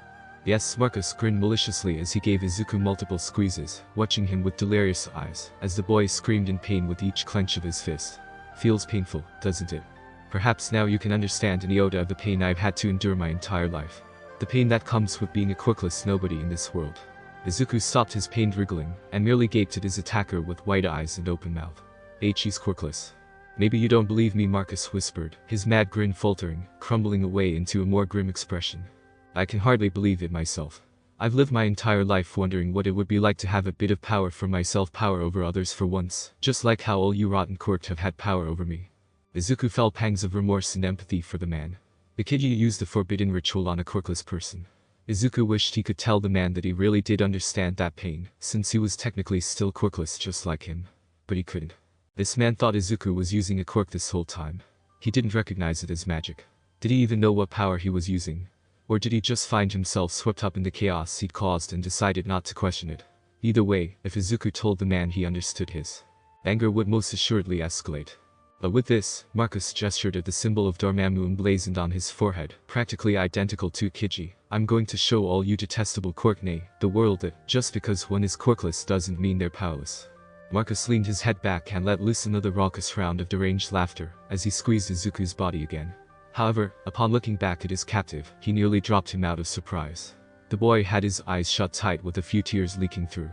Yes, Marcus grinned maliciously as he gave Izuku multiple squeezes, watching him with delirious eyes, as the boy screamed in pain with each clench of his fist. Feels painful, doesn't it? Perhaps now you can understand an iota of the pain I've had to endure my entire life. The pain that comes with being a quirkless nobody in this world. Izuku stopped his pained wriggling, and merely gaped at his attacker with wide eyes and open mouth. He's quirkless. Maybe you don't believe me, Marcus whispered, his mad grin faltering, crumbling away into a more grim expression. I can hardly believe it myself. I've lived my entire life wondering what it would be like to have a bit of power for myself, power over others for once, just like how all you rotten quirks have had power over me. Izuku felt pangs of remorse and empathy for the man. The kid used the forbidden ritual on a quirkless person. Izuku wished he could tell the man that he really did understand that pain, since he was technically still quirkless just like him. But he couldn't. This man thought Izuku was using a quirk this whole time. He didn't recognize it as magic. Did he even know what power he was using? Or did he just find himself swept up in the chaos he'd caused and decided not to question it? Either way, if Izuku told the man he understood, his anger would most assuredly escalate. But with this, Marcus gestured at the symbol of Dormammu emblazoned on his forehead, practically identical to Kiji. I'm going to show all you detestable quirk, nay, the world, that just because one is quirkless doesn't mean they're powerless. Marcus leaned his head back and let loose another raucous round of deranged laughter as he squeezed Izuku's body again. However, upon looking back at his captive, he nearly dropped him out of surprise. The boy had his eyes shut tight with a few tears leaking through.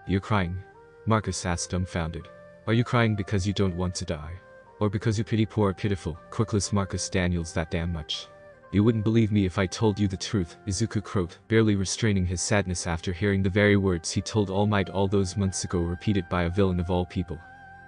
You're crying? Marcus asked, dumbfounded. Are you crying because you don't want to die? Or because you pity poor pitiful, quirkless Marcus Daniels that damn much? You wouldn't believe me if I told you the truth, Izuku croaked, barely restraining his sadness after hearing the very words he told All Might all those months ago repeated by a villain of all people.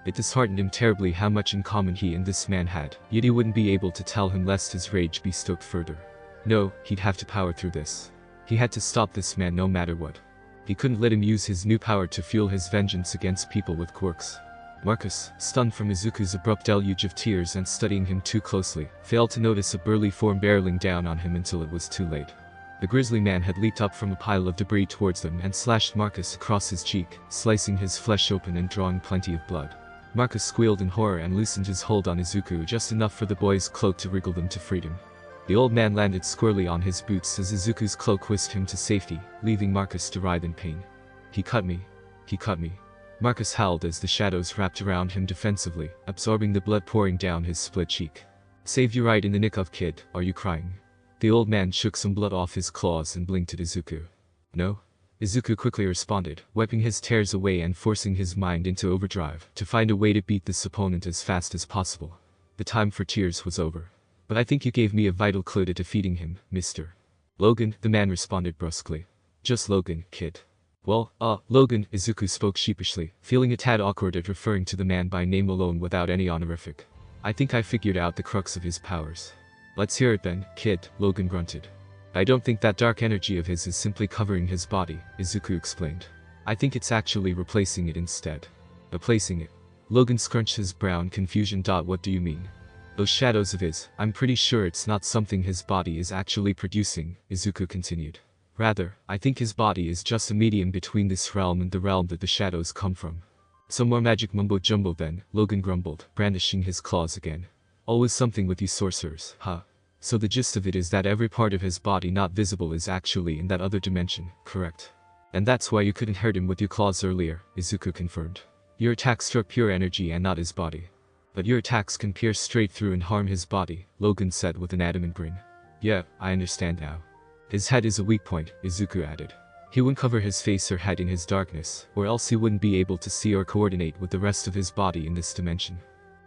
It disheartened him terribly how much in common he and this man had, yet he wouldn't be able to tell him lest his rage be stoked further. No, he'd have to power through this. He had to stop this man no matter what. He couldn't let him use his new power to fuel his vengeance against people with quirks. Marcus, stunned from Izuku's abrupt deluge of tears and studying him too closely, failed to notice a burly form barreling down on him until it was too late. The grisly man had leaped up from a pile of debris towards them and slashed Marcus across his cheek, slicing his flesh open and drawing plenty of blood. Marcus squealed in horror and loosened his hold on Izuku just enough for the boy's cloak to wriggle them to freedom. The old man landed squarely on his boots as Izuku's cloak whisked him to safety, leaving Marcus to writhe in pain. He cut me. He cut me. Marcus howled as the shadows wrapped around him defensively, absorbing the blood pouring down his split cheek. Saved you right in the nick of, kid, are you crying? The old man shook some blood off his claws and blinked at Izuku. No? Izuku quickly responded, wiping his tears away and forcing his mind into overdrive to find a way to beat this opponent as fast as possible. The time for tears was over. But I think you gave me a vital clue to defeating him, Mr. Logan, the man responded brusquely. Just Logan, kid. Well, Logan, Izuku spoke sheepishly, feeling a tad awkward at referring to the man by name alone without any honorific. I think I figured out the crux of his powers. Let's hear it then, kid, Logan grunted. I don't think that dark energy of his is simply covering his body, Izuku explained. I think it's actually replacing it instead. Replacing it? Logan scrunched his brow in confusion. What do you mean? Those shadows of his, I'm pretty sure it's not something his body is actually producing, Izuku continued. Rather, I think his body is just a medium between this realm and the realm that the shadows come from. Some more magic mumbo-jumbo then, Logan grumbled, brandishing his claws again. Always something with you sorcerers, huh? So the gist of it is that every part of his body not visible is actually in that other dimension, correct? And that's why you couldn't hurt him with your claws earlier, Izuku confirmed. Your attacks struck pure energy and not his body. But your attacks can pierce straight through and harm his body, Logan said with an adamant grin. Yeah, I understand now. His head is a weak point, Izuku added. He wouldn't cover his face or head in his darkness, or else he wouldn't be able to see or coordinate with the rest of his body in this dimension.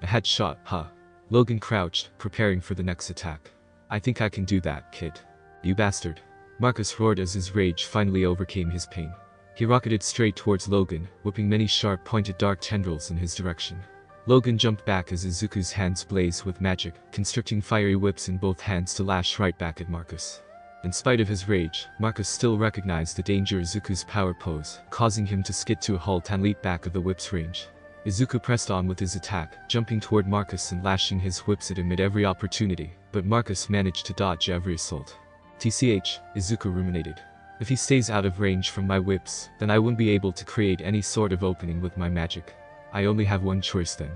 A headshot, huh? Logan crouched, preparing for the next attack. I think I can do that, kid. You bastard. Marcus roared as his rage finally overcame his pain. He rocketed straight towards Logan, whipping many sharp pointed dark tendrils in his direction. Logan jumped back as Izuku's hands blazed with magic, constricting fiery whips in both hands to lash right back at Marcus. In spite of his rage, Marcus still recognized the danger Izuku's power posed, causing him to skid to a halt and leap back of the whip's range. Izuku pressed on with his attack, jumping toward Marcus and lashing his whips at him at every opportunity, but Marcus managed to dodge every assault. TCH, Izuku ruminated. If he stays out of range from my whips, then I won't be able to create any sort of opening with my magic. I only have one choice then.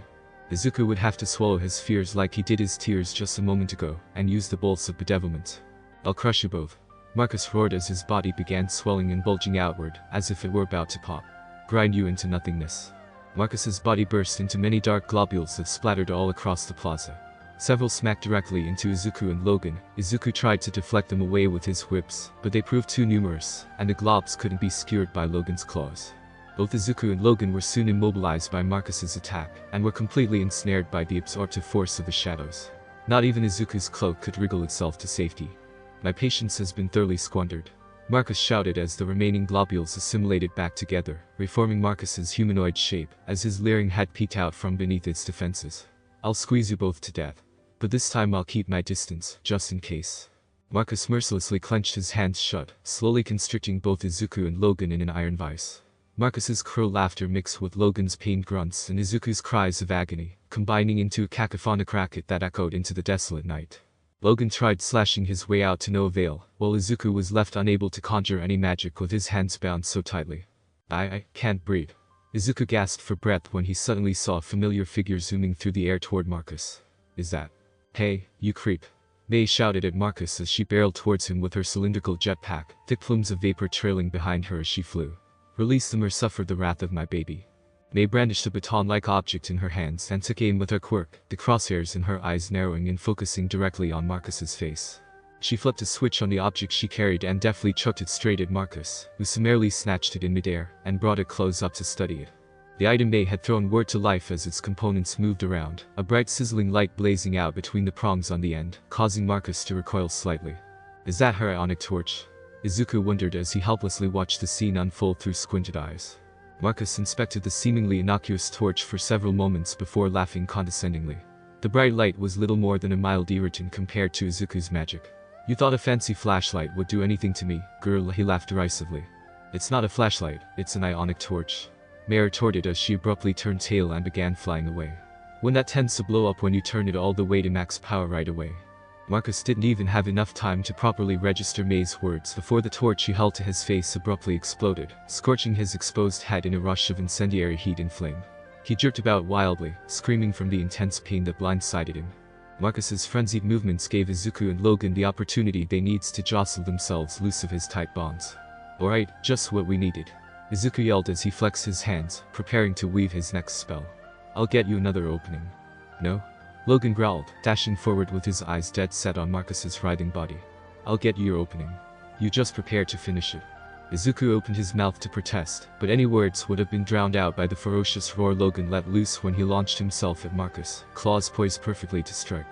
Izuku would have to swallow his fears like he did his tears just a moment ago, and use the bolts of bedevilment. I'll crush you both. Marcus roared as his body began swelling and bulging outward, as if it were about to pop. Grind you into nothingness. Marcus's body burst into many dark globules that splattered all across the plaza. Several smacked directly into Izuku and Logan. Izuku tried to deflect them away with his whips, but they proved too numerous, and the globs couldn't be skewered by Logan's claws. Both Izuku and Logan were soon immobilized by Marcus's attack, and were completely ensnared by the absorptive force of the shadows. Not even Izuku's cloak could wriggle itself to safety. My patience has been thoroughly squandered. Marcus shouted as the remaining globules assimilated back together, reforming Marcus's humanoid shape as his leering head peeked out from beneath its defenses. I'll squeeze you both to death. But this time I'll keep my distance, just in case. Marcus mercilessly clenched his hands shut, slowly constricting both Izuku and Logan in an iron vice. Marcus's cruel laughter mixed with Logan's pained grunts and Izuku's cries of agony, combining into a cacophonic racket that echoed into the desolate night. Logan tried slashing his way out to no avail, while Izuku was left unable to conjure any magic with his hands bound so tightly. I can't breathe. Izuku gasped for breath when he suddenly saw a familiar figure zooming through the air toward Marcus. Is that? Hey, you creep. Mei shouted at Marcus as she barreled towards him with her cylindrical jetpack, thick plumes of vapor trailing behind her as she flew. Release them or suffer the wrath of my baby. Mei brandished a baton-like object in her hands and took aim with her quirk, the crosshairs in her eyes narrowing and focusing directly on Marcus's face. She flipped a switch on the object she carried and deftly chucked it straight at Marcus, who summarily snatched it in midair and brought it close up to study it. The item Mei had thrown were to life as its components moved around, a bright sizzling light blazing out between the prongs on the end, causing Marcus to recoil slightly. Is that her ionic torch? Izuku wondered as he helplessly watched the scene unfold through squinted eyes. Marcus inspected the seemingly innocuous torch for several moments before laughing condescendingly. The bright light was little more than a mild irritant compared to Izuku's magic. You thought a fancy flashlight would do anything to me, girl, he laughed derisively. It's not a flashlight, it's an ionic torch. Mei retorted as she abruptly turned tail and began flying away. When that tends to blow up when you turn it all the way to max power right away. Marcus didn't even have enough time to properly register Mei's words before the torch he held to his face abruptly exploded, scorching his exposed head in a rush of incendiary heat and flame. He jerked about wildly, screaming from the intense pain that blindsided him. Marcus's frenzied movements gave Izuku and Logan the opportunity they needed to jostle themselves loose of his tight bonds. Alright, just what we needed. Izuku yelled as he flexed his hands, preparing to weave his next spell. I'll get you another opening. No? Logan growled, dashing forward with his eyes dead set on Marcus's writhing body. I'll get you your opening. You just prepare to finish it. Izuku opened his mouth to protest, but any words would have been drowned out by the ferocious roar Logan let loose when he launched himself at Marcus, claws poised perfectly to strike.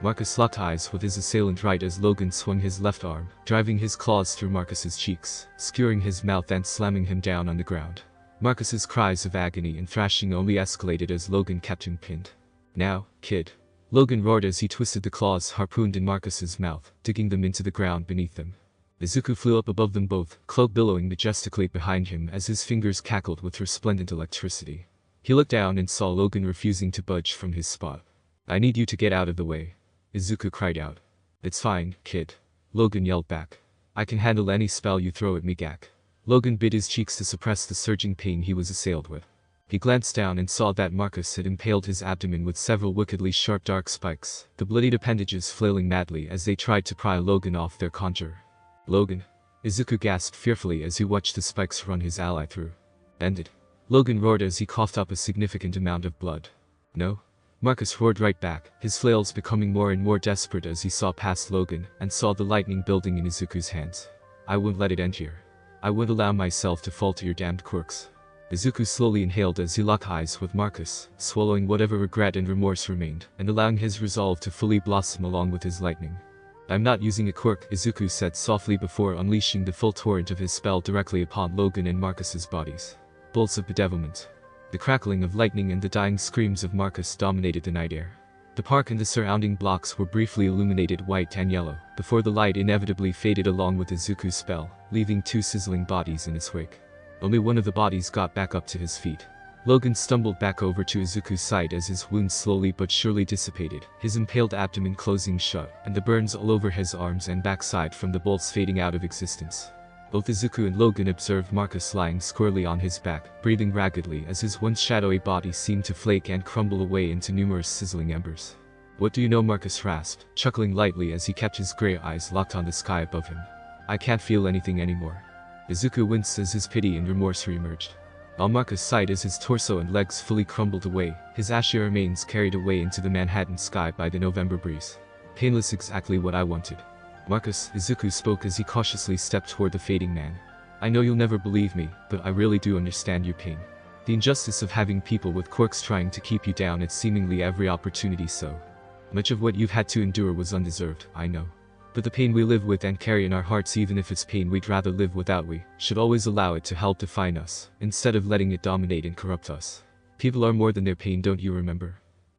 Marcus locked eyes with his assailant right as Logan swung his left arm, driving his claws through Marcus's cheeks, skewering his mouth and slamming him down on the ground. Marcus's cries of agony and thrashing only escalated as Logan kept him pinned. Now, kid. Logan roared as he twisted the claws harpooned in Marcus's mouth, digging them into the ground beneath them. Izuku flew up above them both, cloak billowing majestically behind him as his fingers cackled with resplendent electricity. He looked down and saw Logan refusing to budge from his spot. I need you to get out of the way. Izuku cried out. It's fine, kid. Logan yelled back. I can handle any spell you throw at me, Gak. Logan bit his cheeks to suppress the surging pain he was assailed with. He glanced down and saw that Marcus had impaled his abdomen with several wickedly sharp dark spikes, the bloodied appendages flailing madly as they tried to pry Logan off their conjure. Logan. Izuku gasped fearfully as he watched the spikes run his ally through. End it. Logan roared as he coughed up a significant amount of blood. No? Marcus roared right back, his flails becoming more and more desperate as he saw past Logan and saw the lightning building in Izuku's hands. I won't let it end here. I won't allow myself to fall to your damned quirks. Izuku slowly inhaled as he locked eyes with Marcus, swallowing whatever regret and remorse remained, and allowing his resolve to fully blossom along with his lightning. I'm not using a quirk, Izuku said softly before unleashing the full torrent of his spell directly upon Logan and Marcus's bodies. Bolts of bedevilment. The crackling of lightning and the dying screams of Marcus dominated the night air. The park and the surrounding blocks were briefly illuminated white and yellow, before the light inevitably faded along with Izuku's spell, leaving two sizzling bodies in its wake. Only one of the bodies got back up to his feet. Logan stumbled back over to Izuku's side as his wounds slowly but surely dissipated, his impaled abdomen closing shut, and the burns all over his arms and backside from the bolts fading out of existence. Both Izuku and Logan observed Marcus lying squarely on his back, breathing raggedly as his once shadowy body seemed to flake and crumble away into numerous sizzling embers. What do you know, Marcus rasped, chuckling lightly as he kept his gray eyes locked on the sky above him. I can't feel anything anymore. Izuku winced as his pity and remorse reemerged. All Marcus sighed as his torso and legs fully crumbled away, his ashy remains carried away into the Manhattan sky by the November breeze. Painless, exactly what I wanted. Marcus, Izuku spoke as he cautiously stepped toward the fading man. I know you'll never believe me, but I really do understand your pain. The injustice of having people with quirks trying to keep you down at seemingly every opportunity. So much of what you've had to endure was undeserved, I know. But the pain we live with and carry in our hearts, even if it's pain we'd rather live without, we should always allow it to help define us, instead of letting it dominate and corrupt us. People are more than their pain, don't you remember?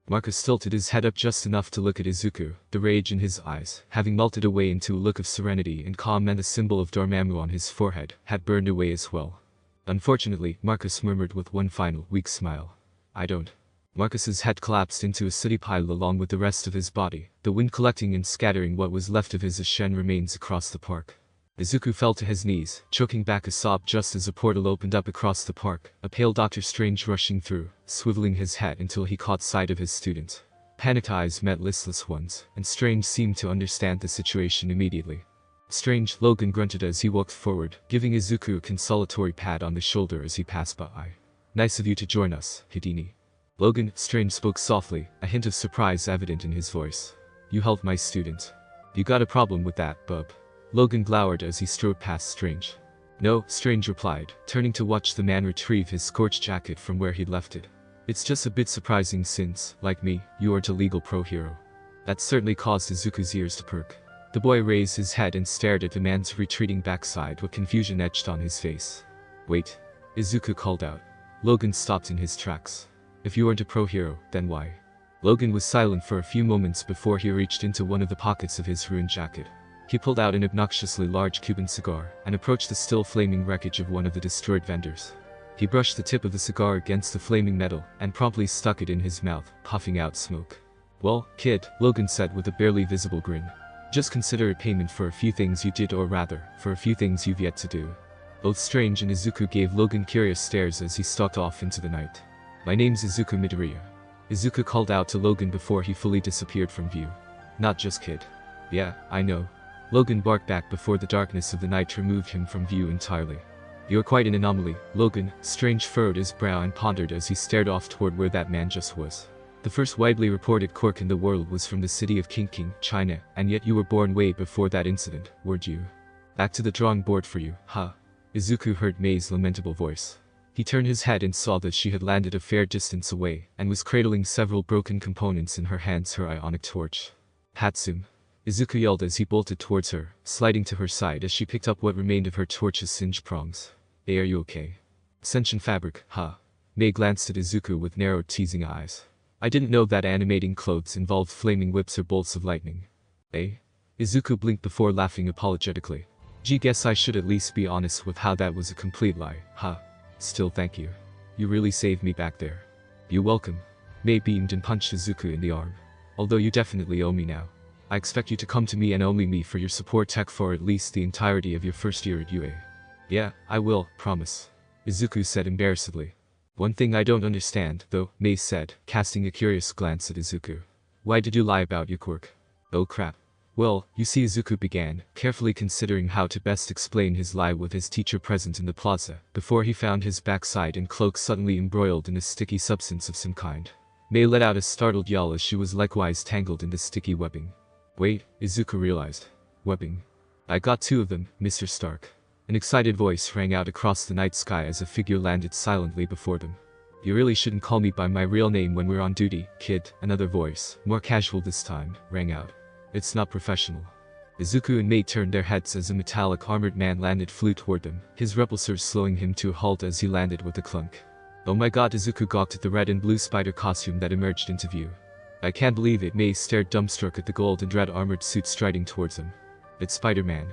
Marcus tilted his head up just enough to look at Izuku, the rage in his eyes, having melted away into a look of serenity and calm, and the symbol of Dormammu on his forehead had burned away as well. Unfortunately, Marcus murmured with one final, weak smile. I don't. Marcus's head collapsed into a sooty pile along with the rest of his body, the wind collecting and scattering what was left of his ashen remains across the park. Izuku fell to his knees, choking back a sob just as a portal opened up across the park, a pale Dr. Strange rushing through, swiveling his head until he caught sight of his student. Panicked eyes met listless ones, and Strange seemed to understand the situation immediately. Strange, Logan grunted as he walked forward, giving Izuku a consolatory pat on the shoulder as he passed by. Nice of you to join us, Hidini. Logan, Strange spoke softly, a hint of surprise evident in his voice. You helped my student. You got a problem with that, bub? Logan glowered as he strode past Strange. No, Strange replied, turning to watch the man retrieve his scorched jacket from where he'd left it. It's just a bit surprising since, like me, you aren't a legal pro-hero. That certainly caused Izuku's ears to perk. The boy raised his head and stared at the man's retreating backside with confusion etched on his face. Wait. Izuku called out. Logan stopped in his tracks. If you aren't a pro-hero, then why? Logan was silent for a few moments before he reached into one of the pockets of his ruined jacket. He pulled out an obnoxiously large Cuban cigar and approached the still flaming wreckage of one of the destroyed vendors. He brushed the tip of the cigar against the flaming metal and promptly stuck it in his mouth, puffing out smoke. Well, kid, Logan said with a barely visible grin. Just consider it payment for a few things you did, or rather, for a few things you've yet to do. Both Strange and Izuku gave Logan curious stares as he stalked off into the night. My name's Izuku Midoriya. Izuku called out to Logan before he fully disappeared from view. Not just kid. Yeah, I know. Logan barked back before the darkness of the night removed him from view entirely. You're quite an anomaly, Logan. Strange furrowed his brow and pondered as he stared off toward where that man just was. The first widely reported quirk in the world was from the city of King, China, and yet you were born way before that incident, weren't you? Back to the drawing board for you, huh? Izuku heard Mei's lamentable voice. He turned his head and saw that she had landed a fair distance away, and was cradling several broken components in her hands, her ionic torch. Hatsum. Izuku yelled as he bolted towards her, sliding to her side as she picked up what remained of her torch's singed prongs. Hey, are you okay? Sentient fabric, huh? Mei glanced at Izuku with narrowed, teasing eyes. I didn't know that animating clothes involved flaming whips or bolts of lightning. Eh? Izuku blinked before laughing apologetically. Gee, guess I should at least be honest with how that was a complete lie, huh? Still, thank you. You really saved me back there. You're welcome. Mei beamed and punched Izuku in the arm. Although you definitely owe me now. I expect you to come to me and only me for your support tech for at least the entirety of your first year at UA. Yeah, I will, promise. Izuku said embarrassedly. One thing I don't understand, though, Mei said, casting a curious glance at Izuku. Why did you lie about your quirk? Oh crap. Well, you see, Izuku began, carefully considering how to best explain his lie with his teacher present in the plaza, before he found his backside and cloak suddenly embroiled in a sticky substance of some kind. Mei let out a startled yell as she was likewise tangled in the sticky webbing. Wait, Izuku realized. Webbing. I got two of them, Mr. Stark. An excited voice rang out across the night sky as a figure landed silently before them. You really shouldn't call me by my real name when we're on duty, kid, another voice, more casual this time, rang out. It's not professional. Izuku and Mei turned their heads as a metallic armored man flew toward them, his repulsors slowing him to a halt as he landed with a clunk. Oh my god, Izuku gawked at the red and blue spider costume that emerged into view. I can't believe it, Mei stared dumbstruck at the gold and red armored suit striding towards him. It's Spider-Man.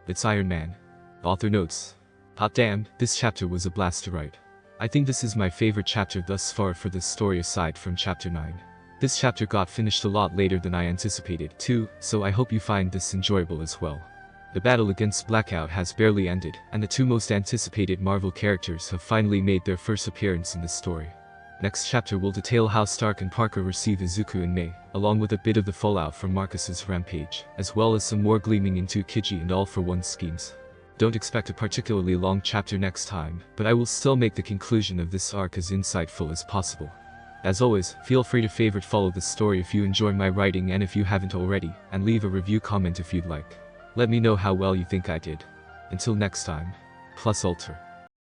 It's Iron Man. Author notes. Hot damn, this chapter was a blast to write. I think this is my favorite chapter thus far for this story aside from chapter 9. This chapter got finished a lot later than I anticipated too, so I hope you find this enjoyable as well. The battle against Blackout has barely ended, and the two most anticipated Marvel characters have finally made their first appearance in this story. Next chapter will detail how Stark and Parker receive Izuku and Mei, along with a bit of the fallout from Marcus's rampage, as well as some more gleaming into Kiji and All for One schemes. Don't expect a particularly long chapter next time, but I will still make the conclusion of this arc as insightful as possible. As always, feel free to follow this story if you enjoy my writing and if you haven't already, and leave a review comment if you'd like. Let me know how well you think I did. Until next time, +Ultra.